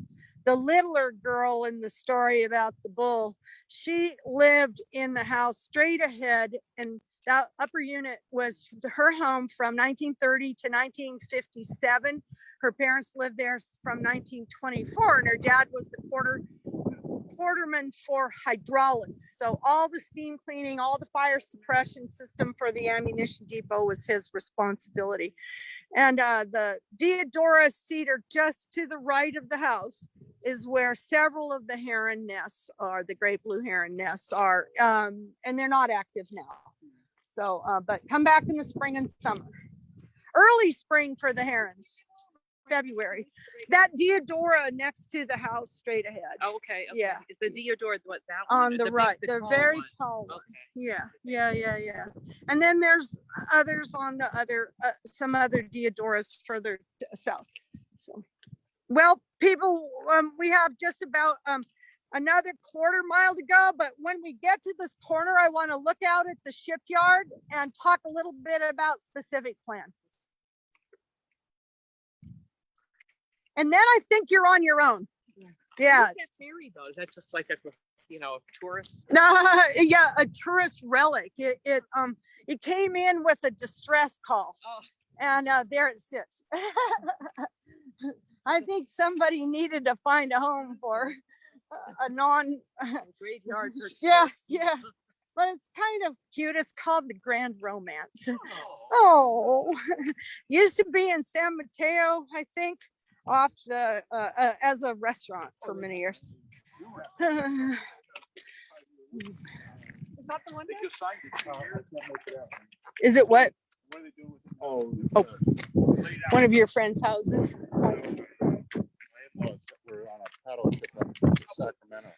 the littler girl in the story about the bull, she lived in the house straight ahead, and that upper unit was her home from 1930 to 1957. Her parents lived there from 1924, and her dad was the quarterman for hydraulics. So all the steam cleaning, all the fire suppression system for the ammunition depot was his responsibility. And the Deodora cedar just to the right of the house is where several of the heron nests are, the great blue heron nests are, and they're not active now. So, but come back in the spring and summer. Early spring for the herons. February. That Deodora next to the house straight ahead. Oh, okay. Yeah. Is the Deodora what, that one? On the right. They're very tall one. Yeah. And then there's others on the other, some other Deodoras further south. So, well, people, we have just about another quarter mile to go, but when we get to this corner, I want to look out at the shipyard and talk a little bit about specific plan. And then I think you're on your own. Yeah. Who's that ferry though? Is that just like a, tourist? Yeah, a tourist relic. It came in with a distress call. Oh. And there it sits. I think somebody needed to find a home for a non Graveyard. yeah, but it's kind of cute. It's called the Grand Romance. Oh, used to be in San Mateo, I think, off the as a restaurant for many years. Is that the one? Is it what? Oh. One of your friends' houses? We're on a paddle ship up to Sacramento.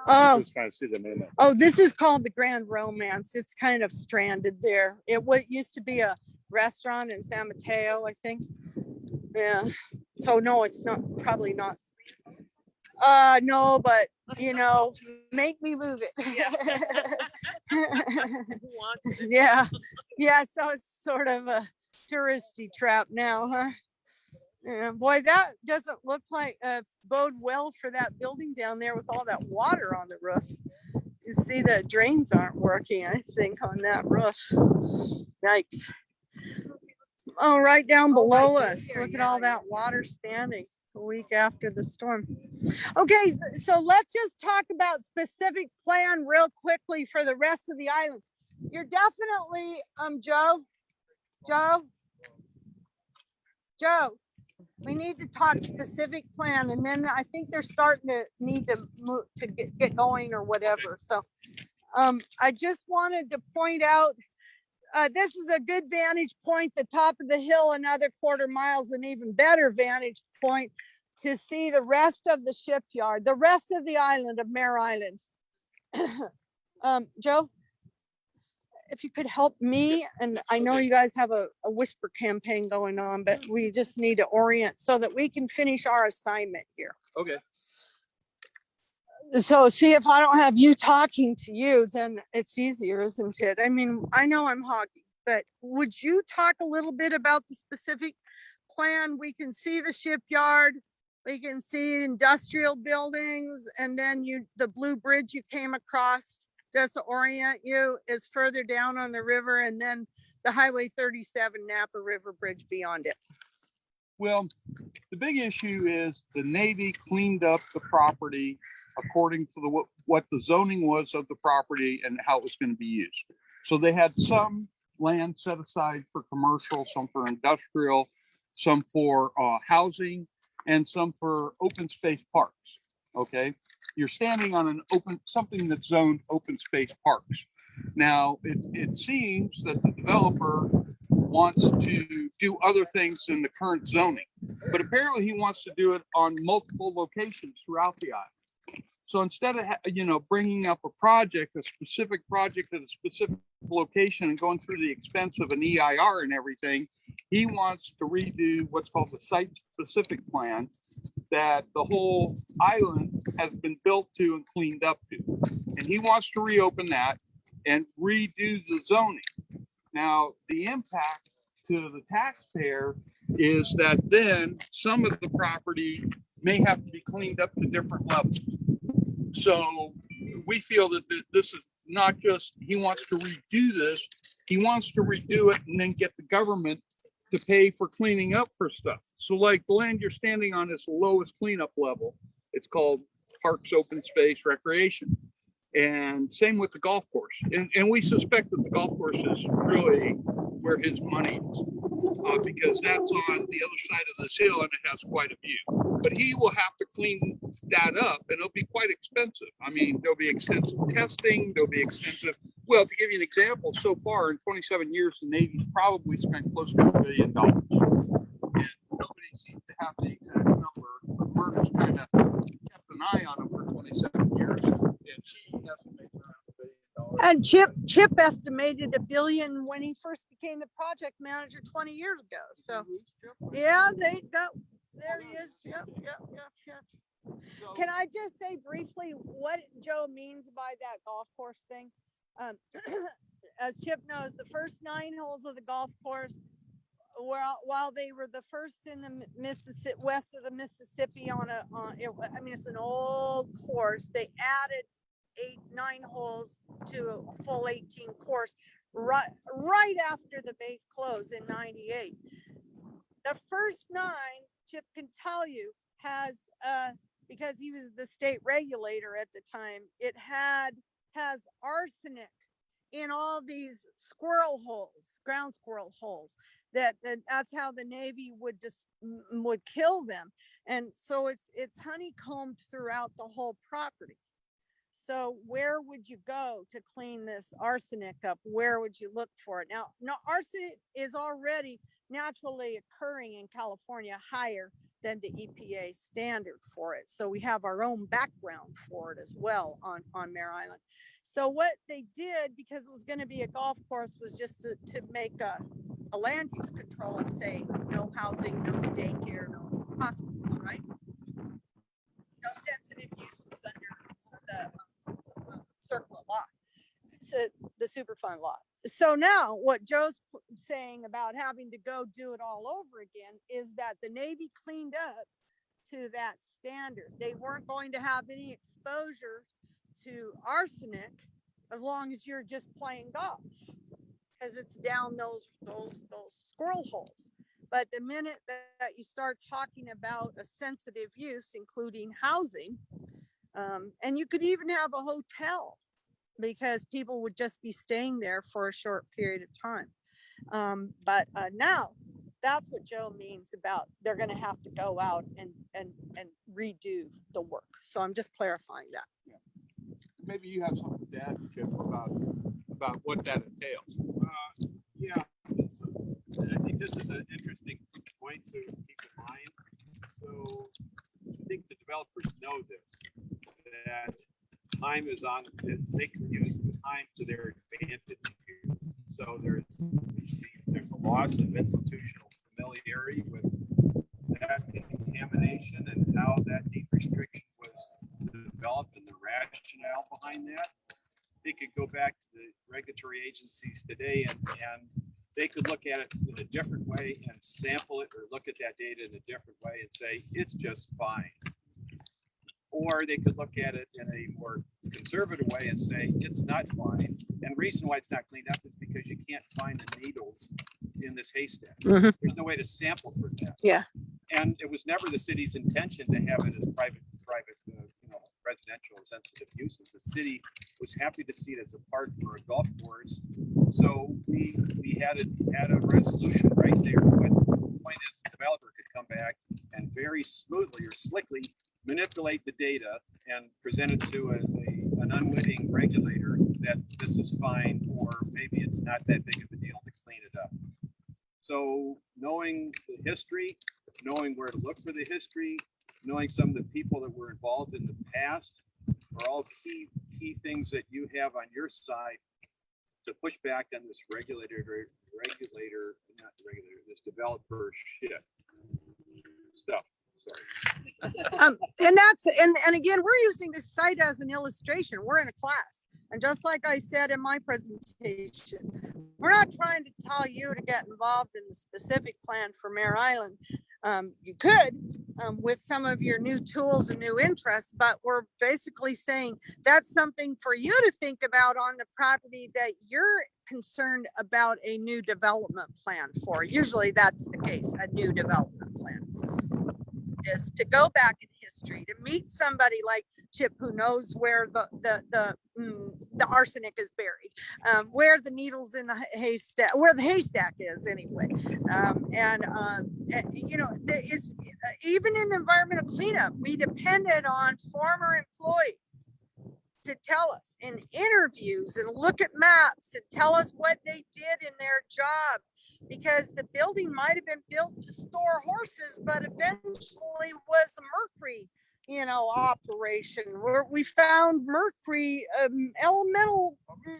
Oh, Just trying to see the name of it. oh, this is called the Grand Romance. It's kind of stranded there. It used to be a restaurant in San Mateo, I think. Yeah. So no, it's not, probably not. No, but make me move it. Who wants it? Yeah. Yeah. So it's sort of a touristy trap now, huh? Yeah, boy, that doesn't look like bode well for that building down there with all that water on the roof. You see the drains aren't working, I think, on that roof. Yikes. Oh, right down below us. Look at all that water standing a week after the storm. Okay, so let's just talk about specific plan real quickly for the rest of the island. You're definitely, Joe, we need to talk specific plan, and then I think they're starting to need to move to get going or whatever. So I just wanted to point out, this is a good vantage point, the top of the hill, another quarter miles, an even better vantage point to see the rest of the shipyard, the rest of the island of Mare Island. Joe, if you could help me, and I know you guys have a whisper campaign going on, but we just need to orient so that we can finish our assignment here. Okay. So see, if I don't have you talking to you, then it's easier, isn't it? I mean, I know I'm hogging, but would you talk a little bit about the specific plan? We can see the shipyard, we can see industrial buildings, and then the blue bridge you came across, just to orient you, is further down on the river, and then the Highway 37 Napa River Bridge beyond it. Well, the big issue is the Navy cleaned up the property according to what the zoning was of the property and how it was going to be used. So they had some land set aside for commercial, some for industrial, some for housing, and some for open space parks. Okay, you're standing on something that's zoned open space parks. Now, it seems that the developer wants to do other things in the current zoning, but apparently he wants to do it on multiple locations throughout the island. So instead of bringing up a specific project at a specific location and going through the expense of an EIR and everything, he wants to redo what's called the site-specific plan that the whole island has been built to and cleaned up to. And he wants to reopen that and redo the zoning. Now, the impact to the taxpayer is that then some of the property may have to be cleaned up to different levels. So we feel that this is not just, he wants to redo this, he wants to redo it and then get the government to pay for cleaning up for stuff. So like the land you're standing on is the lowest cleanup level. It's called Parks, Open Space, Recreation. And same with the golf course. And we suspect that the golf course is really where his money is, because that's on the other side of this hill and it has quite a view. But he will have to clean that up and it'll be quite expensive. I mean, there'll be extensive testing, there'll be extensive, well, to give you an example, so far in 27 years, the Navy's probably spent close to $1 billion. And nobody seems to have the exact number. But Murder's kind of kept an eye on him for 27 years. And she estimates around $1 billion. And Chip estimated $1 billion when he first became the project manager 20 years ago. So yeah, there he is. Yep. Can I just say briefly what Joe means by that golf course thing? As Chip knows, the first 9 holes of the golf course, while they were the first in the Mississippi, west of the Mississippi I mean, it's an old course. They added 9 holes to a full 18 course right after the base close in 98. The first 9, Chip can tell you, has because he was the state regulator at the time, it has arsenic in all these squirrel holes, ground squirrel holes. That's how the Navy would kill them. And so it's honeycombed throughout the whole property. So where would you go to clean this arsenic up? Where would you look for it? Now arsenic is already naturally occurring in California higher than the EPA standard for it. So we have our own background for it as well on Mare Island. So what they did, because it was going to be a golf course, was just to make a land use control and say no housing, no daycare, no hospitals, right? No sensitive uses under the circular law, so the Superfund law. So now what Joe's saying about having to go do it all over again is that the Navy cleaned up to that standard. They weren't going to have any exposure to arsenic as long as you're just playing golf, because it's down those squirrel holes. But the minute that you start talking about a sensitive use, including housing, and you could even have a hotel, because people would just be staying there for a short period of time. But now that's what Joe means about they're going to have to go out and redo the work. So I'm just clarifying that. Yeah. Maybe you have something to add, Chip, about what that entails. Yeah, I think this is an interesting point to keep in mind. So I think the developers know this, that time is on, they can use the time to their advantage here. So there's a loss of institutional familiarity with that contamination and how that deep restriction was developed and the rationale behind that. They could go back to the regulatory agencies today and they could look at it in a different way and sample it, or look at that data in a different way and say, it's just fine. Or they could look at it in a more conservative way and say, it's not fine. And the reason why it's not cleaned up is because you can't find the needles in this haystack. Mm-hmm. There's no way to sample for that. Yeah. And it was never the city's intention to have it as private, residential or sensitive uses. The city was happy to see it as a park for a golf course. So we had a resolution right there. But the point is, the developer could come back and very smoothly or slickly manipulate the data and present it to an unwitting regulator that this is fine, or maybe it's not that big of a deal to clean it up. So knowing the history, knowing where to look for the history, knowing some of the people that were involved in the past are all key things that you have on your side to push back on this this developer shit stuff. Sorry. And again, we're using this site as an illustration. We're in a class. And just like I said in my presentation, we're not trying to tell you to get involved in the specific plan for Mare Island. You could with some of your new tools and new interests, but we're basically saying that's something for you to think about on the property that you're concerned about a new development plan for. Usually that's the case, a new development plan. Is to go back in history, to meet somebody like Chip who knows where the arsenic is buried, where the needles in the haystack, where the haystack is anyway, you know, even in the environmental cleanup, we depended on former employees to tell us in interviews and look at maps and tell us what they did in their job. Because the building might have been built to store horses, but eventually was a mercury, operation where we found mercury, elemental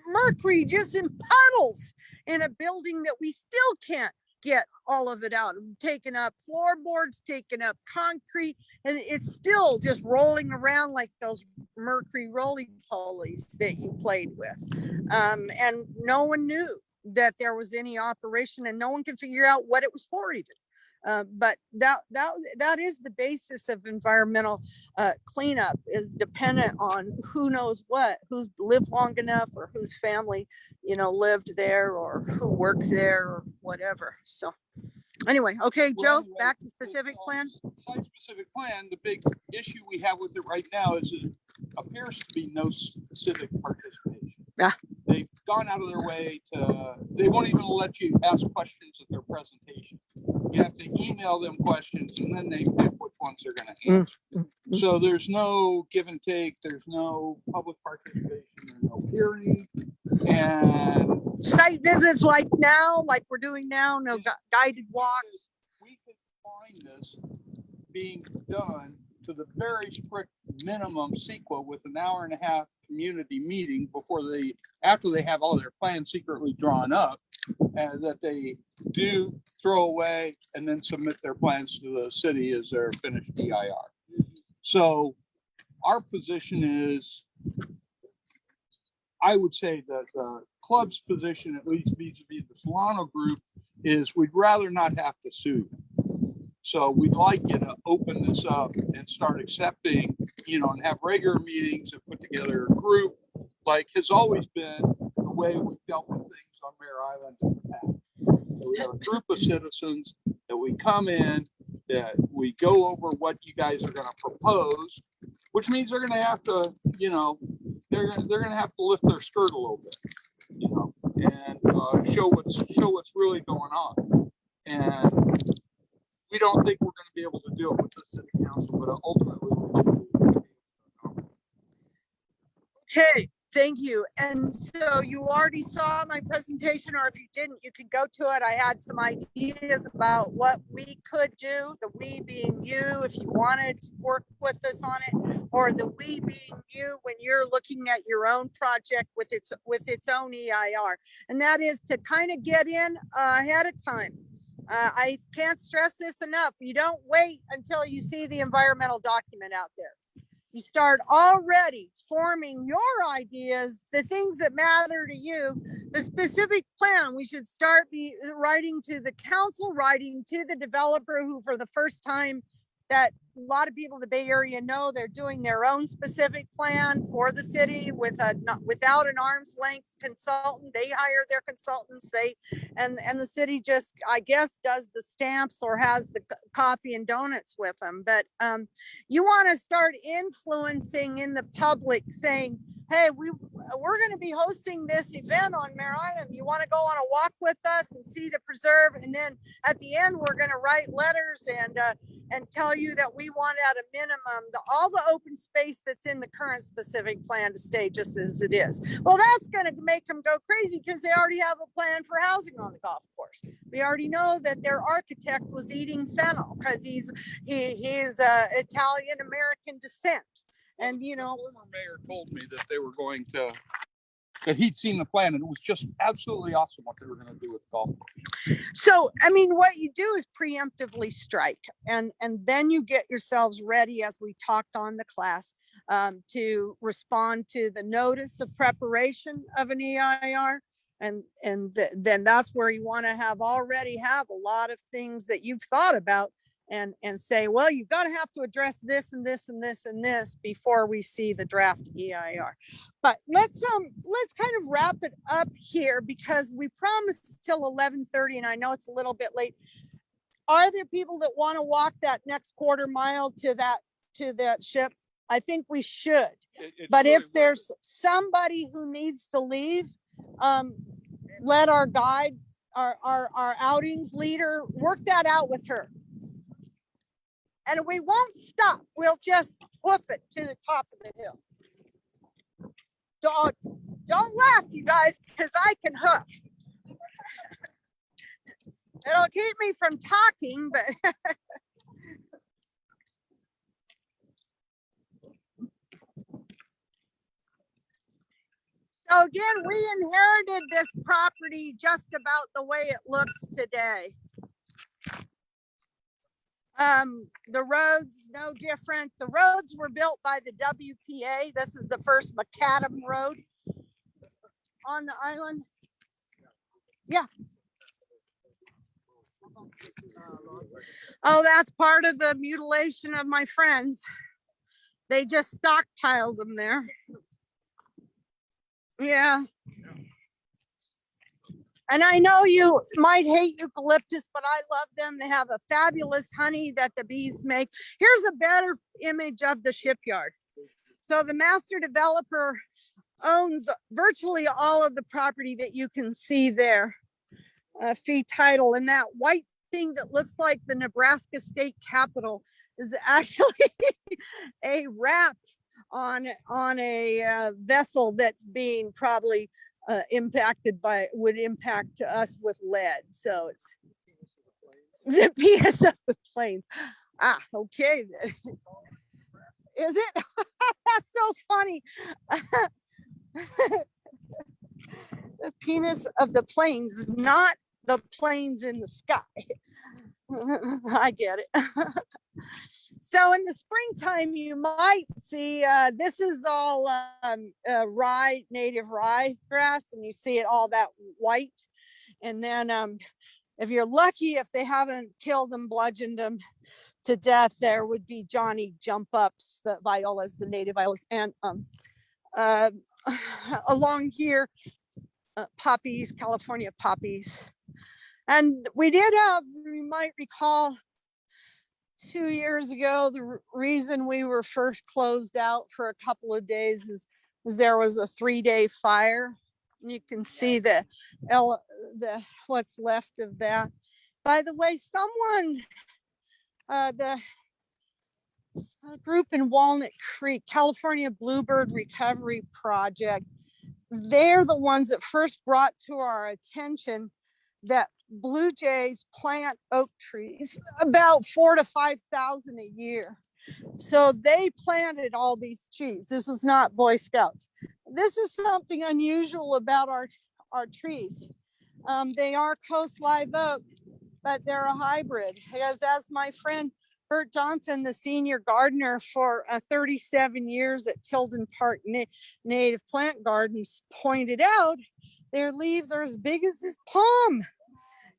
mercury just in puddles in a building that we still can't get all of it out, taking up floorboards, taking up concrete, and it's still just rolling around like those Mercury roly-polies that you played with. And no one knew that there was any operation, and no one could figure out what it was for even. But that is the basis of environmental cleanup, is dependent on who knows what, who's lived long enough, or whose family, you know, lived there, or who worked there, or whatever. So anyway, okay, Well, Joe, anyway, back to specific plan. Site-specific plan, the big issue we have with it right now is it appears to be no civic participation. Yeah. They've gone out of their way to, they won't even let you ask questions at their presentation. You have to email them questions and then they pick which ones they're gonna answer. So there's no give and take, there's no public participation, there's no hearing. And Site visits like now, like we're doing now, no guided walks. we could find this being done to the very strict minimum CEQA with an hour and a half community meeting before after they have all their plans secretly drawn up, and that they do throw away and then submit their plans to the city as their finished DIR. So our position is, I would say that the club's position, at least vis-a-vis the Solano group, is we'd rather not have to sue them. So we'd like you to open this up and start accepting, you know, and have regular meetings and put together a group, like has always been the way we've dealt with things on Mare Island in the past. So we have a group of citizens that we come in, that we go over what you guys are going to propose, which means they're going to have to, you know, they're going to have to lift their skirt a little bit, you know, and show what's really going on. And we don't think we're going to be able to do it with the city council, but ultimately Okay, thank you. And so you already saw my presentation, or if you didn't, you could go to it. I had some ideas about what we could do, the we being you, if you wanted to work with us on it, or the we being you when you're looking at your own project with its own EIR. And that is to kind of get in ahead of time. I can't stress this enough. You don't wait until you see the environmental document out there. You start already forming your ideas, the things that matter to you, the specific plan. We should start writing to the council, writing to the developer, who for the first time, that a lot of people in the Bay Area know, they're doing their own specific plan for the city without an arm's length consultant. They hire their consultants, and the city just, I guess, does the stamps or has the coffee and donuts with them. But you want to start influencing in the public, saying, hey, we're going to be hosting this event on Mare Island. You want to go on a walk with us and see the preserve? And then at the end, we're going to write letters and tell you that we want at a minimum all the open space that's in the current specific plan to stay just as it is. Well, that's going to make them go crazy because they already have a plan for housing on the golf course. We already know that their architect was eating fennel because he's Italian American descent. And you know, the former mayor told me that they were going to, that he'd seen the plan and it was just absolutely awesome what they were going to do with the golf course. So, I mean, what you do is preemptively strike, and then you get yourselves ready, as we talked on the class, to respond to the notice of preparation of an EIR. And then that's where you want to already have a lot of things that you've thought about, and say, well, you've got to have to address this and this and this and this before we see the draft EIR. But let's kind of wrap it up here, because we promised till 11:30, and I know it's a little bit late. Are there people that want to walk that next quarter mile to that ship? I think we should. But if there's somebody who needs to leave, let our guide, our outings leader, work that out with her. And we won't stop. We'll just hoof it to the top of the hill. Don't laugh, you guys, because I can hoof. It'll keep me from talking, but so again, we inherited this property just about the way it looks today. The roads, no different. The roads were built by the WPA. This is the first macadam road on the island. Yeah. Oh, that's part of the mutilation of my friends. They just stockpiled them there. Yeah. And I know you might hate eucalyptus, but I love them. They have a fabulous honey that the bees make. Here's a better image of the shipyard. So the master developer owns virtually all of the property that you can see there, fee title. And that white thing that looks like the Nebraska state capitol is actually a wrap on a vessel that's being probably would impact us with lead. So it's the penis of the plains. Ah, okay. Is it? That's so funny. The penis of the plains, not the planes in the sky. I get it. So in the springtime, you might see, this is all rye, native rye grass, and you see it all that white. And then if you're lucky, if they haven't killed them, bludgeoned them to death, there would be Johnny jump ups, the violas, the native violas, and along here, poppies, California poppies. And we did have, you might recall, 2 years ago, the reason we were first closed out for a couple of days is there was a 3-day fire. You can see the what's left of that. By the way, someone, the group in Walnut Creek, California Bluebird Recovery Project, they're the ones that first brought to our attention that blue jays plant oak trees about 4,000 to 5,000 a year. So they planted all these trees. This is not Boy Scouts. This is something unusual about our trees. They are coast live oak, but they're a hybrid. As my friend Bert Johnson, the senior gardener for 37 years at Tilden Park Native Plant Gardens, pointed out, their leaves are as big as this palm.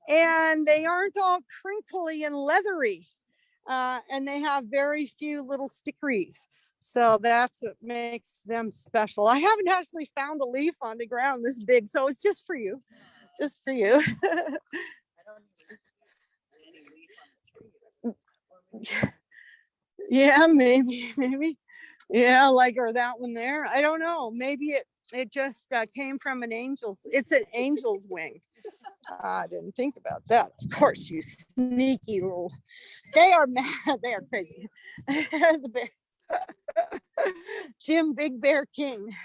And they aren't all crinkly and leathery. And they have very few little stickeries. So that's what makes them special. I haven't actually found a leaf on the ground this big, so it's just for you. Just for you. Yeah, maybe. Yeah, like, or that one there. I don't know. Maybe it just came from it's an angel's wing. I didn't think about that. Of course, you sneaky little. They are mad. They are crazy. The bears. Jim Big Bear King.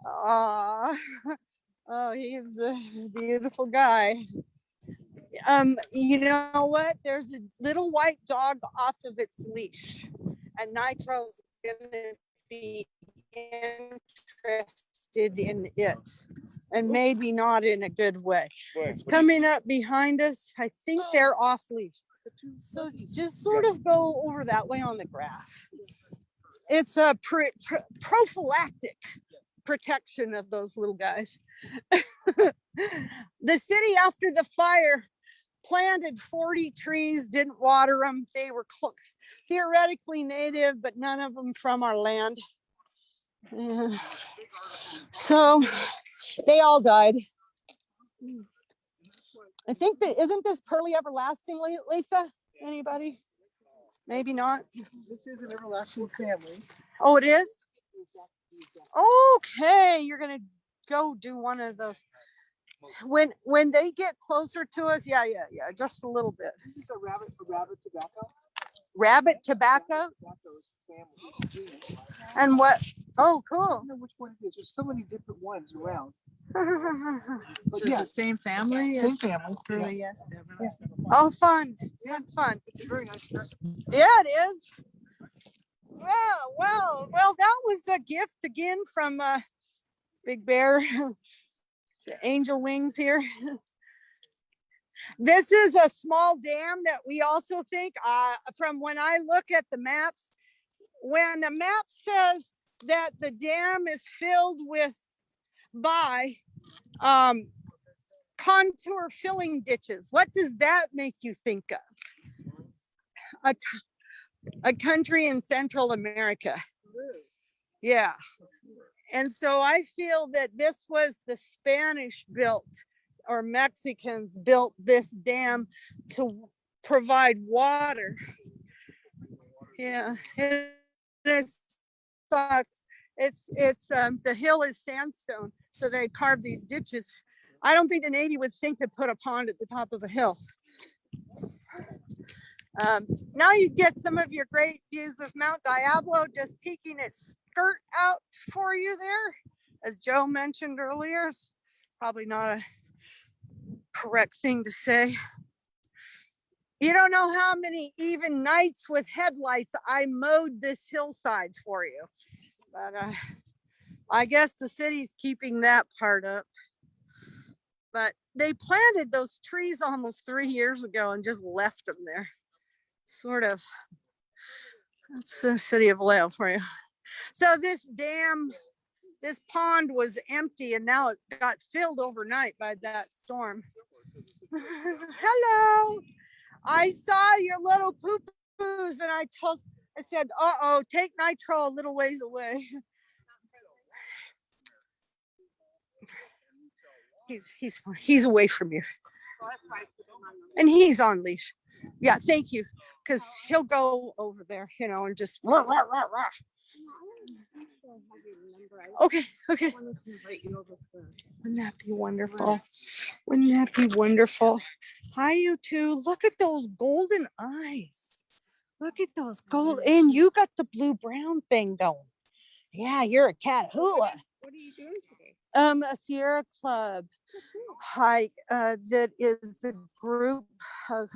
Oh, he's a beautiful guy. You know what? There's a little white dog off of its leash, and Nitro's gonna be interested in it. And maybe not in a good way. It's coming up behind us. I think they're off leash. So just sort of go over that way on the grass. It's a prophylactic protection of those little guys. The city, after the fire, planted 40 trees, didn't water them. They were theoretically native, but none of them from our land. So they all died. I think that, isn't this Pearly Everlasting, Lisa? Anybody? Maybe not. This is an everlasting family. Oh, it is? Okay, you're gonna go do one of those. When they get closer to us, yeah, just a little bit. This is a rabbit tobacco. Rabbit tobacco? And what? Oh, cool. I don't know which one it is. There's so many different ones around. But It's the same family? Same family. Yes. Oh, fun. Fun. It's a very nice dress. Yeah, it is. Well, that was a gift again from Big Bear, the angel wings here. This is a small dam that we also think, from when I look at the maps, when a map says that the dam is filled with by contour filling ditches, what does that make you think of? A country in Central America. Yeah. And so I feel that this was the Spanish built or Mexicans built this dam to provide water. Yeah, it sucks. It's the hill is sandstone, so they carved these ditches. I don't think the Navy would think to put a pond at the top of a hill. Now you get some of your great views of Mount Diablo, just peeking its skirt out for you there. As Joe mentioned earlier, it's probably not a correct thing to say. You don't know how many even nights with headlights I mowed this hillside for you. But I guess the city's keeping that part up. But they planted those trees almost 3 years ago and just left them there. Sort of. That's the city of Vallejo for you. So this dam, this pond was empty and now it got filled overnight by that storm. Hello. I saw your little poo-poos and I said, uh-oh, take Nitro a little ways away. He's away from you. And he's on leash. Yeah, thank you. Because he'll go over there, you know, and just rah, rah, rah, rah. Okay. Wouldn't that be wonderful? Wouldn't that be wonderful? Hi, you two. Look at those golden eyes. Look at those gold. And you got the blue-brown thing going. Yeah, you're a cat hula. What are you doing today? A Sierra Club hike that is a group of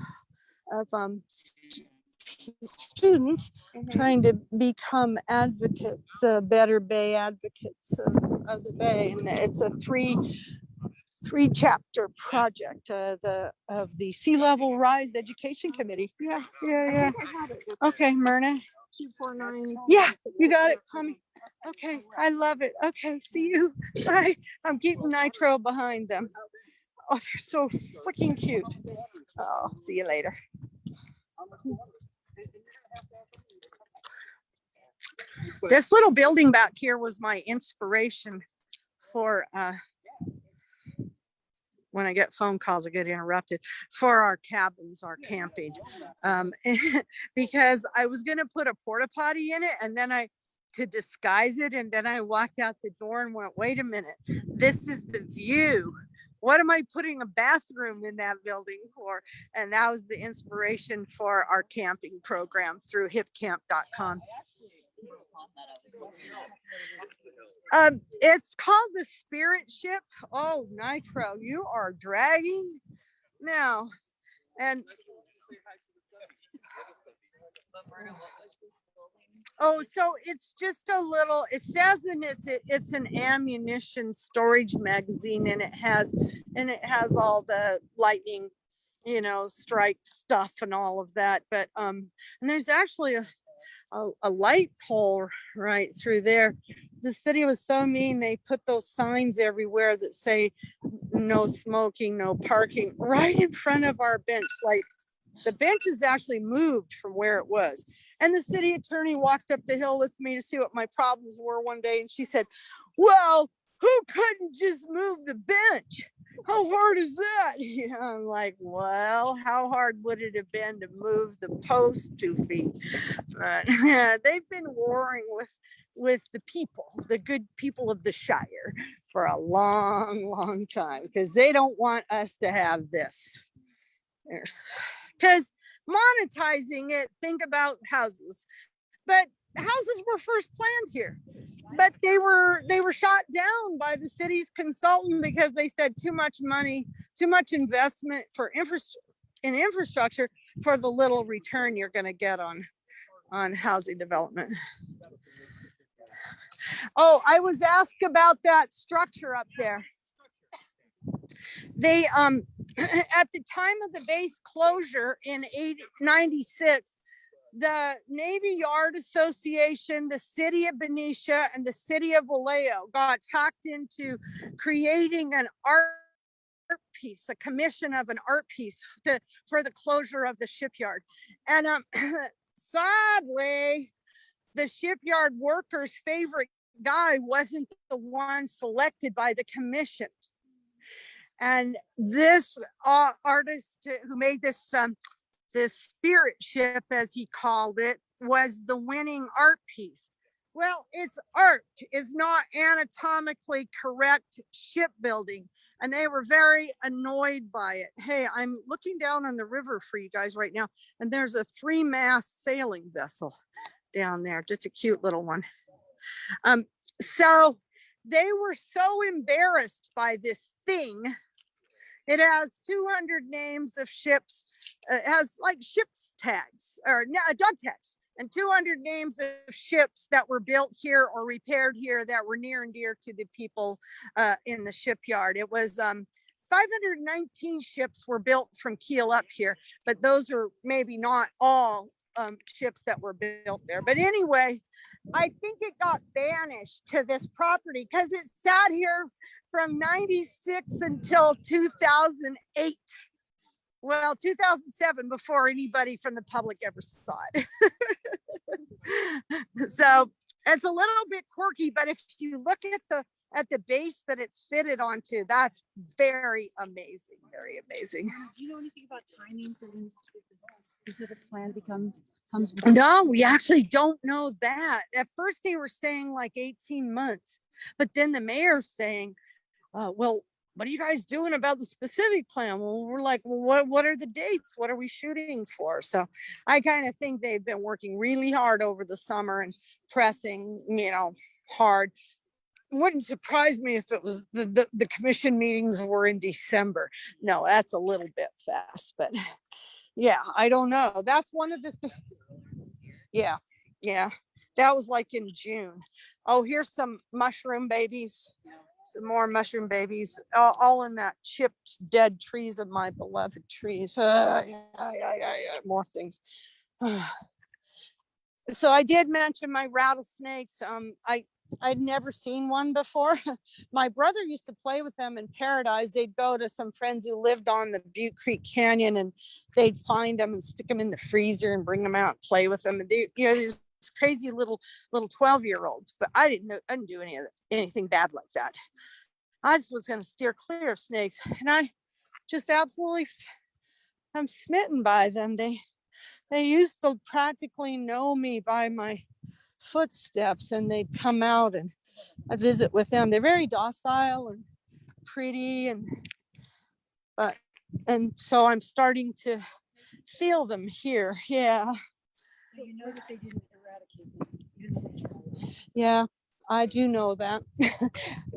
students trying to become advocates, better Bay advocates of the Bay, and it's a three chapter project of the Sea Level Rise Education Committee. Yeah. Okay, Myrna. 249. Yeah, you got it, honey. Okay, I love it. Okay, see you. Bye. I'm keeping Nitro behind them. Oh, they're so freaking cute. Oh, see you later. This little building back here was my inspiration for when I get phone calls, I get interrupted, for our cabins, our camping. Because I was gonna put a porta potty in it and then to disguise it, and then I walked out the door and went, wait a minute, this is the view. What am I putting a bathroom in that building for? And that was the inspiration for our camping program through hipcamp.com. It's called the Spirit Ship. Oh, Nitro, you are dragging now. And oh, so it's just a little, it says in it's an ammunition storage magazine, and it has all the lightning, you know, strike stuff and all of that. But and there's actually a light pole right through there. The city was so mean, they put those signs everywhere that say no smoking, no parking, right in front of our bench. Like, the bench is actually moved from where it was. And the city attorney walked up the hill with me to see what my problems were one day. And she said, well, who couldn't just move the bench? How hard is that? You know, I'm like, well, how hard would it have been to move the post 2 feet? But yeah, they've been warring with the people, the good people of the Shire, for a long time, because they don't want us to have this. Because monetizing it, think about houses, but houses were first planned here, but they were shot down by the city's consultant because they said too much money, too much investment for infrastructure for the little return you're going to get on housing development. Oh, I was asked about that structure up there. They at the time of the base closure in 96, the Navy Yard Association, the city of Benicia, and the city of Vallejo got talked into creating an art piece, a commission of an art piece for the closure of the shipyard. And sadly, the shipyard workers' favorite guy wasn't the one selected by the commission. And this artist who made this this spirit ship, as he called it, was the winning art piece. Well, it's art, is not anatomically correct shipbuilding. And they were very annoyed by it. Hey, I'm looking down on the river for you guys right now, and there's a 3-mast sailing vessel down there, just a cute little one. So they were so embarrassed by this thing. It has 200 names of ships. It has like ships tags or dog tags, and 200 names of ships that were built here or repaired here that were near and dear to the people in the shipyard. It was 519 ships were built from keel up here, but those are maybe not all ships that were built there. But anyway, I think it got banished to this property because it sat here from 96 until 2008. Well, 2007, before anybody from the public ever saw it. So it's a little bit quirky, but if you look at the base that it's fitted onto, that's very amazing, very amazing. Do you know anything about timing for when this specific plan comes? No, we actually don't know that. At first they were saying like 18 months, but then the mayor's saying, well, what are you guys doing about the specific plan? Well, we're like, well, what are the dates? What are we shooting for? So I kind of think they've been working really hard over the summer and pressing, hard. Wouldn't surprise me if it was the commission meetings were in December. No, that's a little bit fast, but yeah, I don't know. That's one of the things. Yeah. That was like in June. Oh, here's some mushroom babies. Some more mushroom babies, all in that chipped dead trees of my beloved trees. More things. So I did mention my rattlesnakes. I'd never seen one before. My brother used to play with them in Paradise. They'd go to some friends who lived on the Butte Creek Canyon, and they'd find them and stick them in the freezer and bring them out and play with them. And there's crazy little 12-year-olds, but I didn't do anything bad like that. I just was going to steer clear of snakes, and I just absolutely I'm smitten by them. They used to practically know me by my footsteps, and they'd come out and I visit with them. They're very docile and pretty, and so I'm starting to feel them here. Yeah. So you know that they didn't eradicate them. Yeah, I do know that.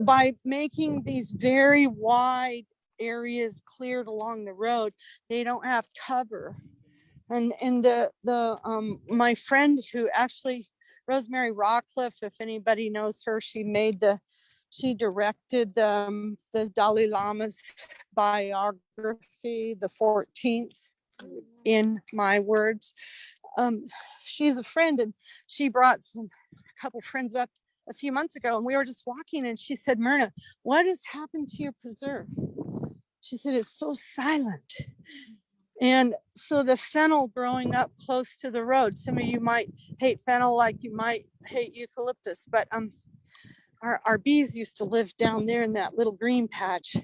By making these very wide areas cleared along the road, they don't have cover. And my friend who actually, Rosemary Rockcliffe, if anybody knows her, she directed the Dalai Lama's biography, the 14th, in my words. She's a friend, and she brought a couple friends up a few months ago, and we were just walking, and she said, Myrna, what has happened to your preserve? She said, it's so silent. And so the fennel growing up close to the road, some of you might hate fennel like you might hate eucalyptus, but our bees used to live down there in that little green patch.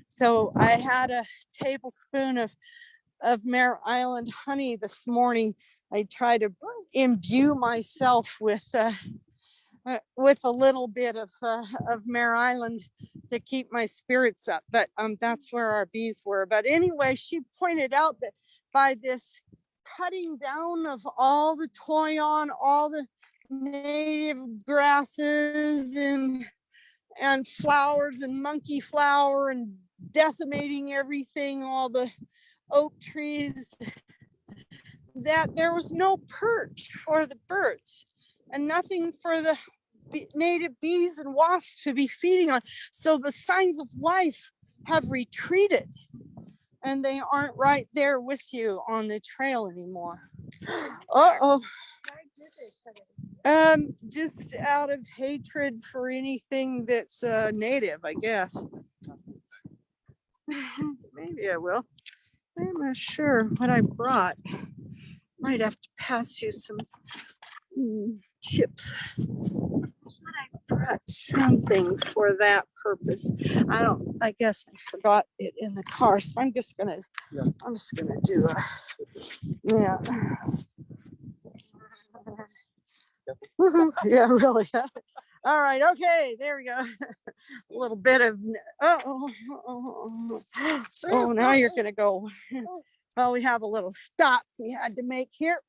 So I had a tablespoon of Mare Island honey this morning. I try to imbue myself with a little bit of Mare Island to keep my spirits up. But that's where our bees were. But anyway, she pointed out that by this cutting down of all the toyon, all the native grasses and flowers and monkey flower and decimating everything, all the oak trees, that there was no perch for the birds and nothing for the native bees and wasps to be feeding on. So the signs of life have retreated. and they aren't right there with you on the trail anymore. Uh-oh. Just out of hatred for anything that's native, I guess. Maybe I will. I'm not sure what I brought. Might have to pass you some chips. I brought something for that purpose. I guess I forgot it in the car, so I'm just gonna do a, yeah. Yeah, really. All right, okay, there we go. A little bit of, oh, now you're gonna go. Well, we have a little stop we had to make here.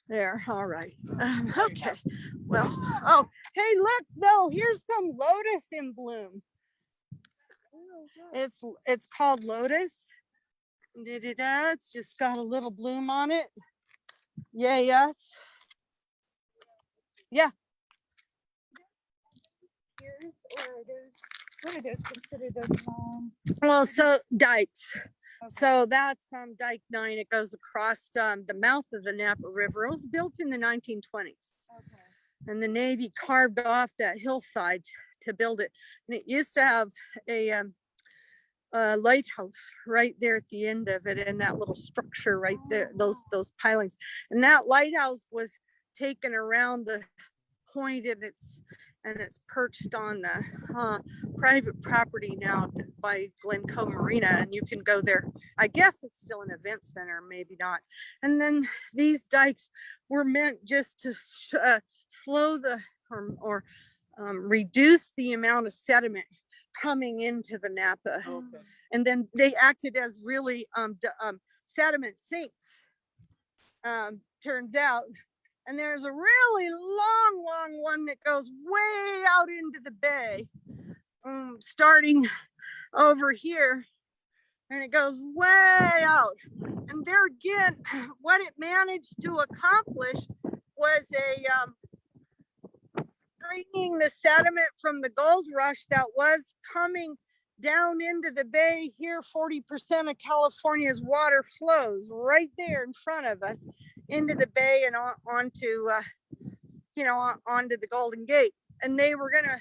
There, all right. Okay, well, oh, hey, look, no, here's some lotus in bloom. It's called lotus. It's just got a little bloom on it. Yeah, yes. Yeah. Well, so dikes. So that's Dike 9. It goes across the mouth of the Napa River. It was built in the 1920s. Okay. And the Navy carved off that hillside to build it. And it used to have a lighthouse right there at the end of it, and that little structure right there, those pilings. And that lighthouse was taken around the point, and it's perched on the private property now by Glencoe Marina, and you can go there. I guess it's still an event center, maybe not. And then these dikes were meant just to slow the or reduce the amount of sediment coming into the Napa. Okay. And then they acted as really sediment sinks, turns out. And there's a really long one that goes way out into the bay, starting over here, and it goes way out. And there again, what it managed to accomplish was bringing the sediment from the gold rush that was coming down into the bay here. 40% of California's water flows right there in front of us into the bay and onto onto the Golden Gate. And they were gonna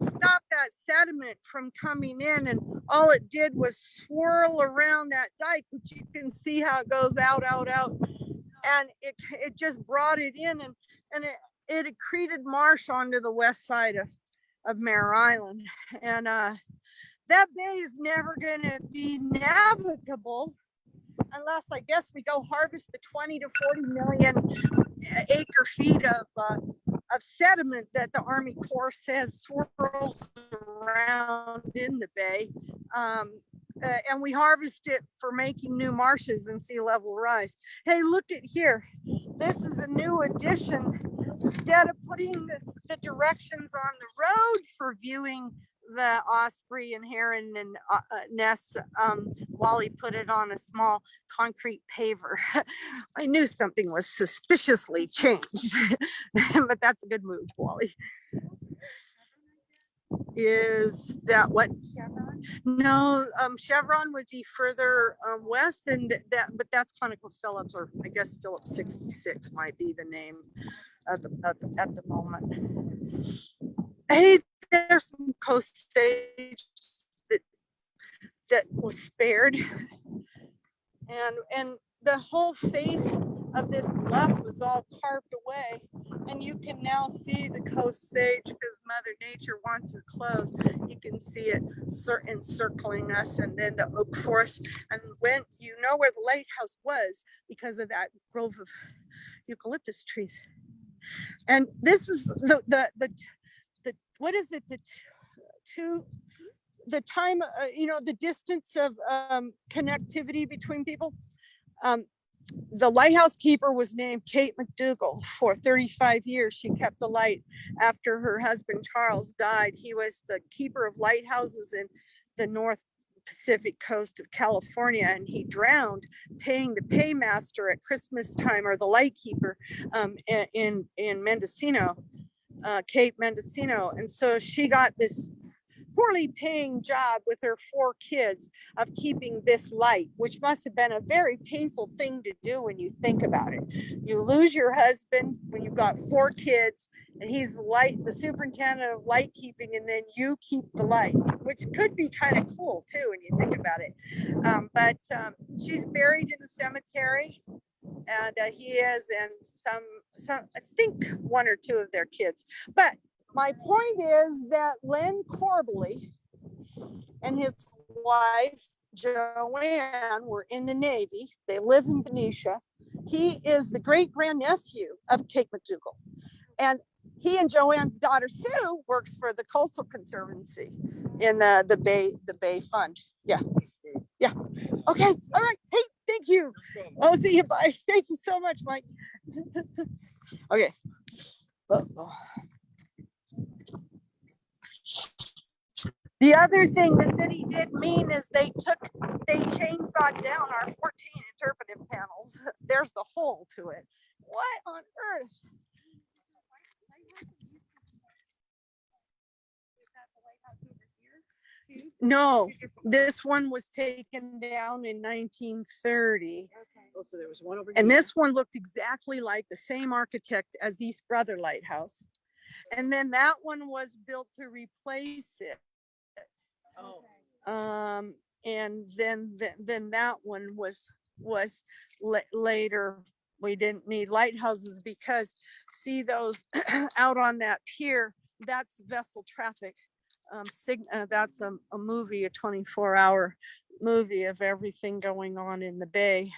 stop that sediment from coming in, and all it did was swirl around that dike, which you can see how it goes out, and it just brought it in, and it accreted marsh onto the west side of Mare Island. And that bay is never gonna be navigable unless, I guess, we go harvest the 20 to 40 million acre feet of sediment that the Army Corps says swirls around in the bay. And we harvest it for making new marshes and sea level rise. Hey, look at here. This is a new addition. Instead of putting the directions on the road for viewing the osprey and heron and nests, Wally put it on a small concrete paver. I knew something was suspiciously changed, but that's a good move, Wally. Is that what? Chevron? No, Chevron would be further west, and but that's ConocoPhillips, or I guess Phillips 66 might be the name at the moment. Hey, there's some coast sage that was spared, and the whole face of this bluff was all carved away, and you can now see the coast sage because Mother Nature wants her clothes. You can see it encircling us, and then the oak forest, and when you know where the lighthouse was because of that grove of eucalyptus trees. And this is the what is it, the time, the distance of connectivity between people. The Lighthouse Keeper was named Kate McDougall. For 35 years, she kept the light after her husband Charles died. He was the keeper of lighthouses in the North Pacific coast of California, and he drowned paying the paymaster at Christmas time, or the lightkeeper, in Mendocino, Cape Mendocino. And so she got this poorly paying job with her 4 kids of keeping this light, which must have been a very painful thing to do when you think about it. You lose your husband when you've got 4 kids, and he's the superintendent of light keeping, and then you keep the light, which could be kind of cool too when you think about it. But she's buried in the cemetery, and he is, and some I think 1 or 2 of their kids. But my point is that Len Corbally and his wife Joanne were in the Navy. They live in Benicia. He is the great grandnephew of Kate McDougall, and he and Joanne's daughter Sue works for the Coastal Conservancy in the Bay Fund. Yeah. Okay. All right. Hey, thank you. I'll see you. Bye. Thank you so much, Mike. Okay. The other thing the city did mean is they chainsawed down our 14 interpretive panels. There's the hole to it. What on earth? No, this one was taken down in 1930. Oh, so there was one over And here. this one looked exactly like the same architect as East Brother Lighthouse. And then that one was built to replace it. Oh. And then that one was later. We didn't need lighthouses because see those out on that pier, that's vessel traffic. That's a movie, a 24-hour movie of everything going on in the bay,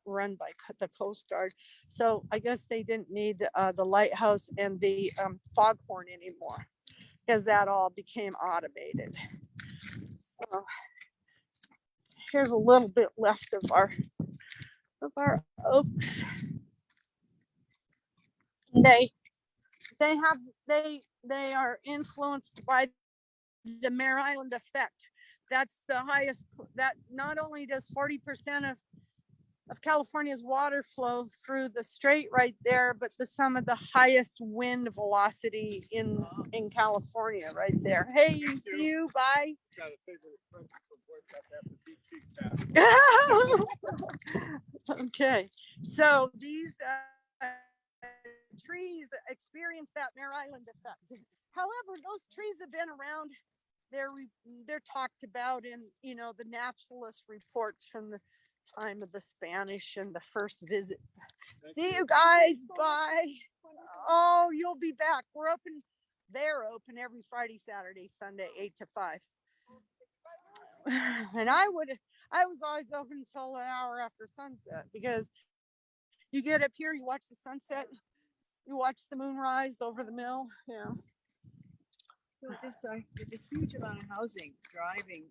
run by the Coast Guard. So I guess they didn't need the lighthouse and the foghorn anymore because that all became automated. So here's a little bit left of our oaks. They are influenced by the Mare Island effect. That's the highest, that not only does 40% of California's water flow through the strait right there, but some of the highest wind velocity in California right there. Hey, see you, bye. Got a favorite friend from work at the beach path. Okay, so these trees experience that Mare Island effect. However, those trees have been around. They're talked about in, you know, the naturalist reports from the time of the Spanish and the first visit. See you guys. Bye. Oh, you'll be back. We're open. They're open every Friday, Saturday, Sunday, 8 to 5. And I was always open until an hour after sunset because you get up here, you watch the sunset, you watch the moon rise over the mill. Yeah. There's a huge amount of housing driving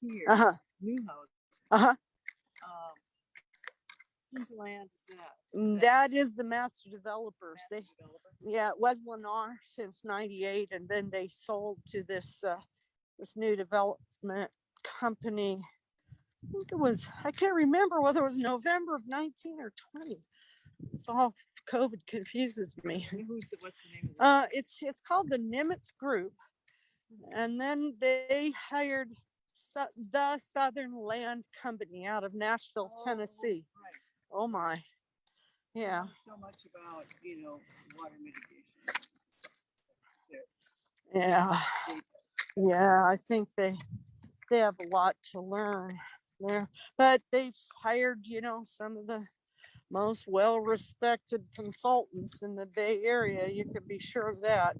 here. New houses. Whose land is that? That is the master developers. Yeah, it was Lennar since '98, and then they sold to this new development company. I think it was, I can't remember whether it was November of 19 or 20. It's all COVID confuses me. What's the name of it? It's called the Nimitz Group. And then they hired the Southern Land Company out of Nashville, Tennessee. Right. Oh my. Yeah. So much about, water mitigation. Yeah. Yeah, I think they have a lot to learn there. But they've hired, some of the most well-respected consultants in the Bay Area. You can be sure of that.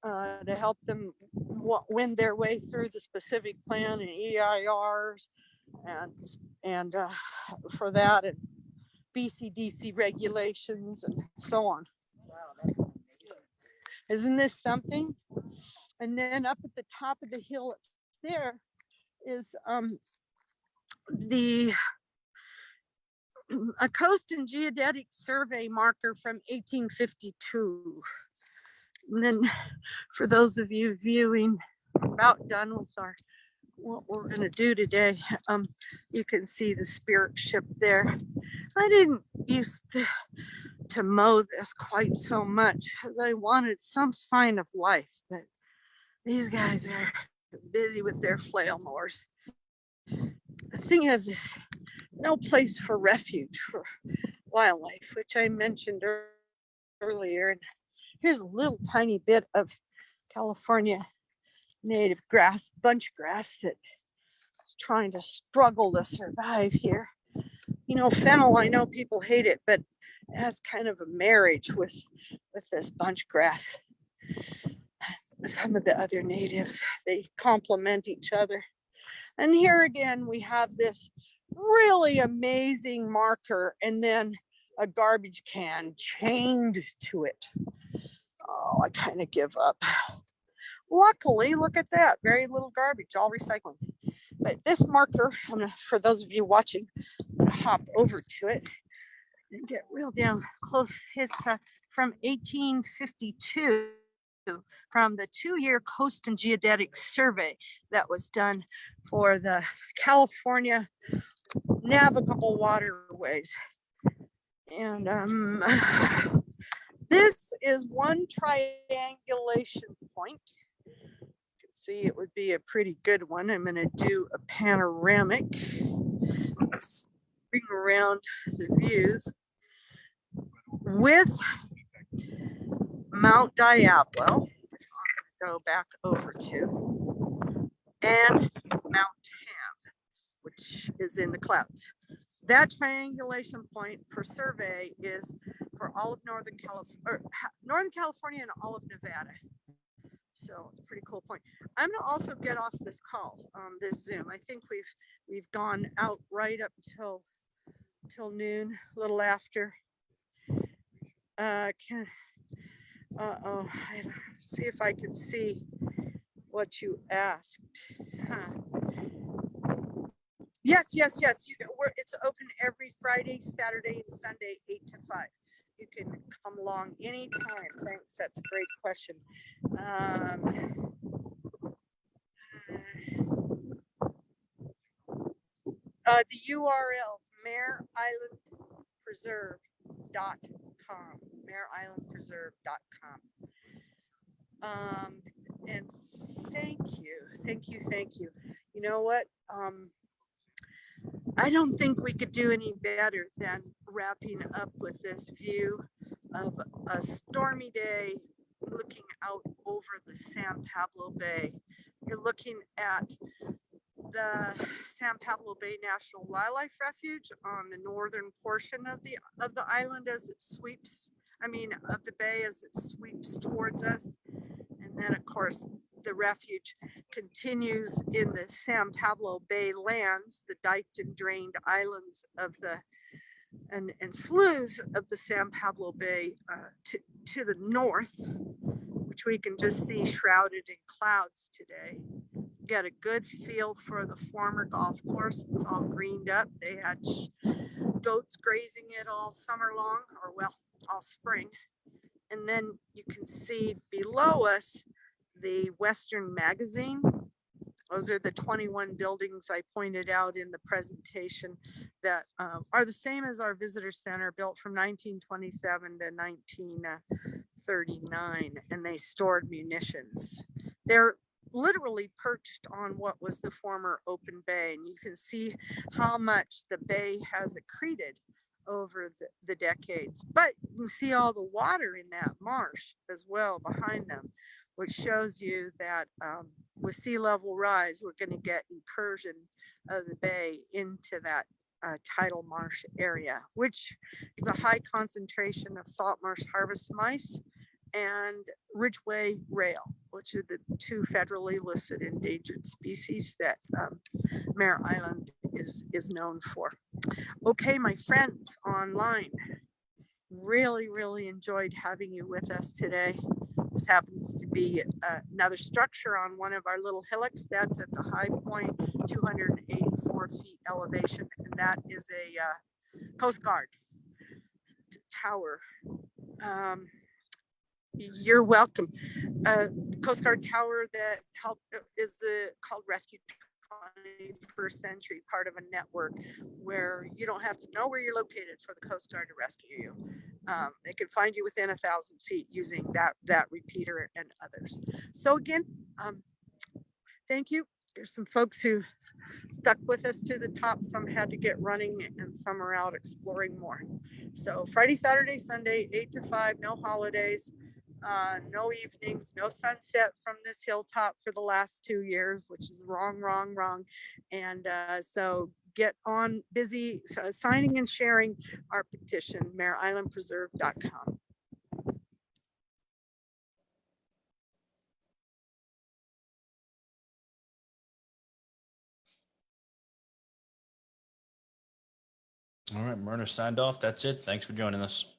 To help them win their way through the specific plan and EIRs and for that and BCDC regulations and so on. Wow, isn't this something? And then up at the top of the hill there is a Coast and Geodetic Survey marker from 1852. And then for those of you viewing, about done with what we're going to do today, you can see the spirit ship there. I didn't used to mow this quite so much because I wanted some sign of life, but these guys are busy with their flail mowers. The thing is, there's no place for refuge for wildlife, which I mentioned earlier. And here's a little tiny bit of California native grass, bunch grass that is trying to struggle to survive here. You know, fennel, I know people hate it, but it has kind of a marriage with this bunch grass. Some of the other natives, they complement each other. And here again, we have this really amazing marker and then a garbage can chained to it. Oh, I kind of give up. Luckily, look at that, very little garbage, all recycling. But this marker, for those of you watching, I'm gonna hop over to it and get real down close. It's from 1852, from the 2-year Coast and Geodetic Survey that was done for the California navigable waterways. And this is one triangulation point. You can see it would be a pretty good one. I'm going to do a panoramic. Let's bring around the views with Mount Diablo, which I'm going to go back over to, and Mount Tam, which is in the clouds. That triangulation point for survey is for all of Northern California and all of Nevada. So it's a pretty cool point. I'm gonna also get off this call, this Zoom. I think we've gone out right up till noon, a little after. See if I can see what you asked. Yes. It's open every Friday, Saturday, and Sunday, 8 to 5. You can come along anytime. Thanks. That's a great question. The URL, mareislandpreserve.com. mareislandpreserve.com. And thank you. You know what? I don't think we could do any better than wrapping up with this view of a stormy day looking out over the San Pablo Bay. You're looking at the San Pablo Bay National Wildlife Refuge on the northern portion of the island as it sweeps, of the bay as it sweeps towards us. And then of course, the refuge continues in the San Pablo Bay lands, the diked and drained islands of and sloughs of the San Pablo Bay to the north, which we can just see shrouded in clouds today. Get a good feel for the former golf course. It's all greened up. They had goats grazing it all summer long, all spring. And then you can see below us the Western Magazine. Those are the 21 buildings I pointed out in the presentation that are the same as our visitor center, built from 1927 to 1939, and they stored munitions. They're literally perched on what was the former open bay, and you can see how much the bay has accreted over the decades. But you can see all the water in that marsh as well behind them, which shows you that with sea level rise, we're going to get incursion of the bay into that tidal marsh area, which is a high concentration of salt marsh harvest mice and ridgeway rail, which are the 2 federally listed endangered species that Mare Island is known for. Okay, my friends online, really enjoyed having you with us today. This happens to be another structure on one of our little hillocks. That's at the high point, 284 feet elevation, and that is a Coast Guard tower. You're welcome. Coast Guard tower that is called Rescue 21st Century, part of a network where you don't have to know where you're located for the Coast Guard to rescue you. They can find you within 1,000 feet using that repeater and others. So again, thank you. There's some folks who stuck with us to the top. Some had to get running and some are out exploring more. So Friday, Saturday, Sunday, 8 to 5, no holidays, no evenings, no sunset from this hilltop for the last 2 years, which is wrong, wrong, wrong. And so get on busy signing and sharing our petition, mareislandpreserve.com. All right, Myrna signed off. That's it. Thanks for joining us.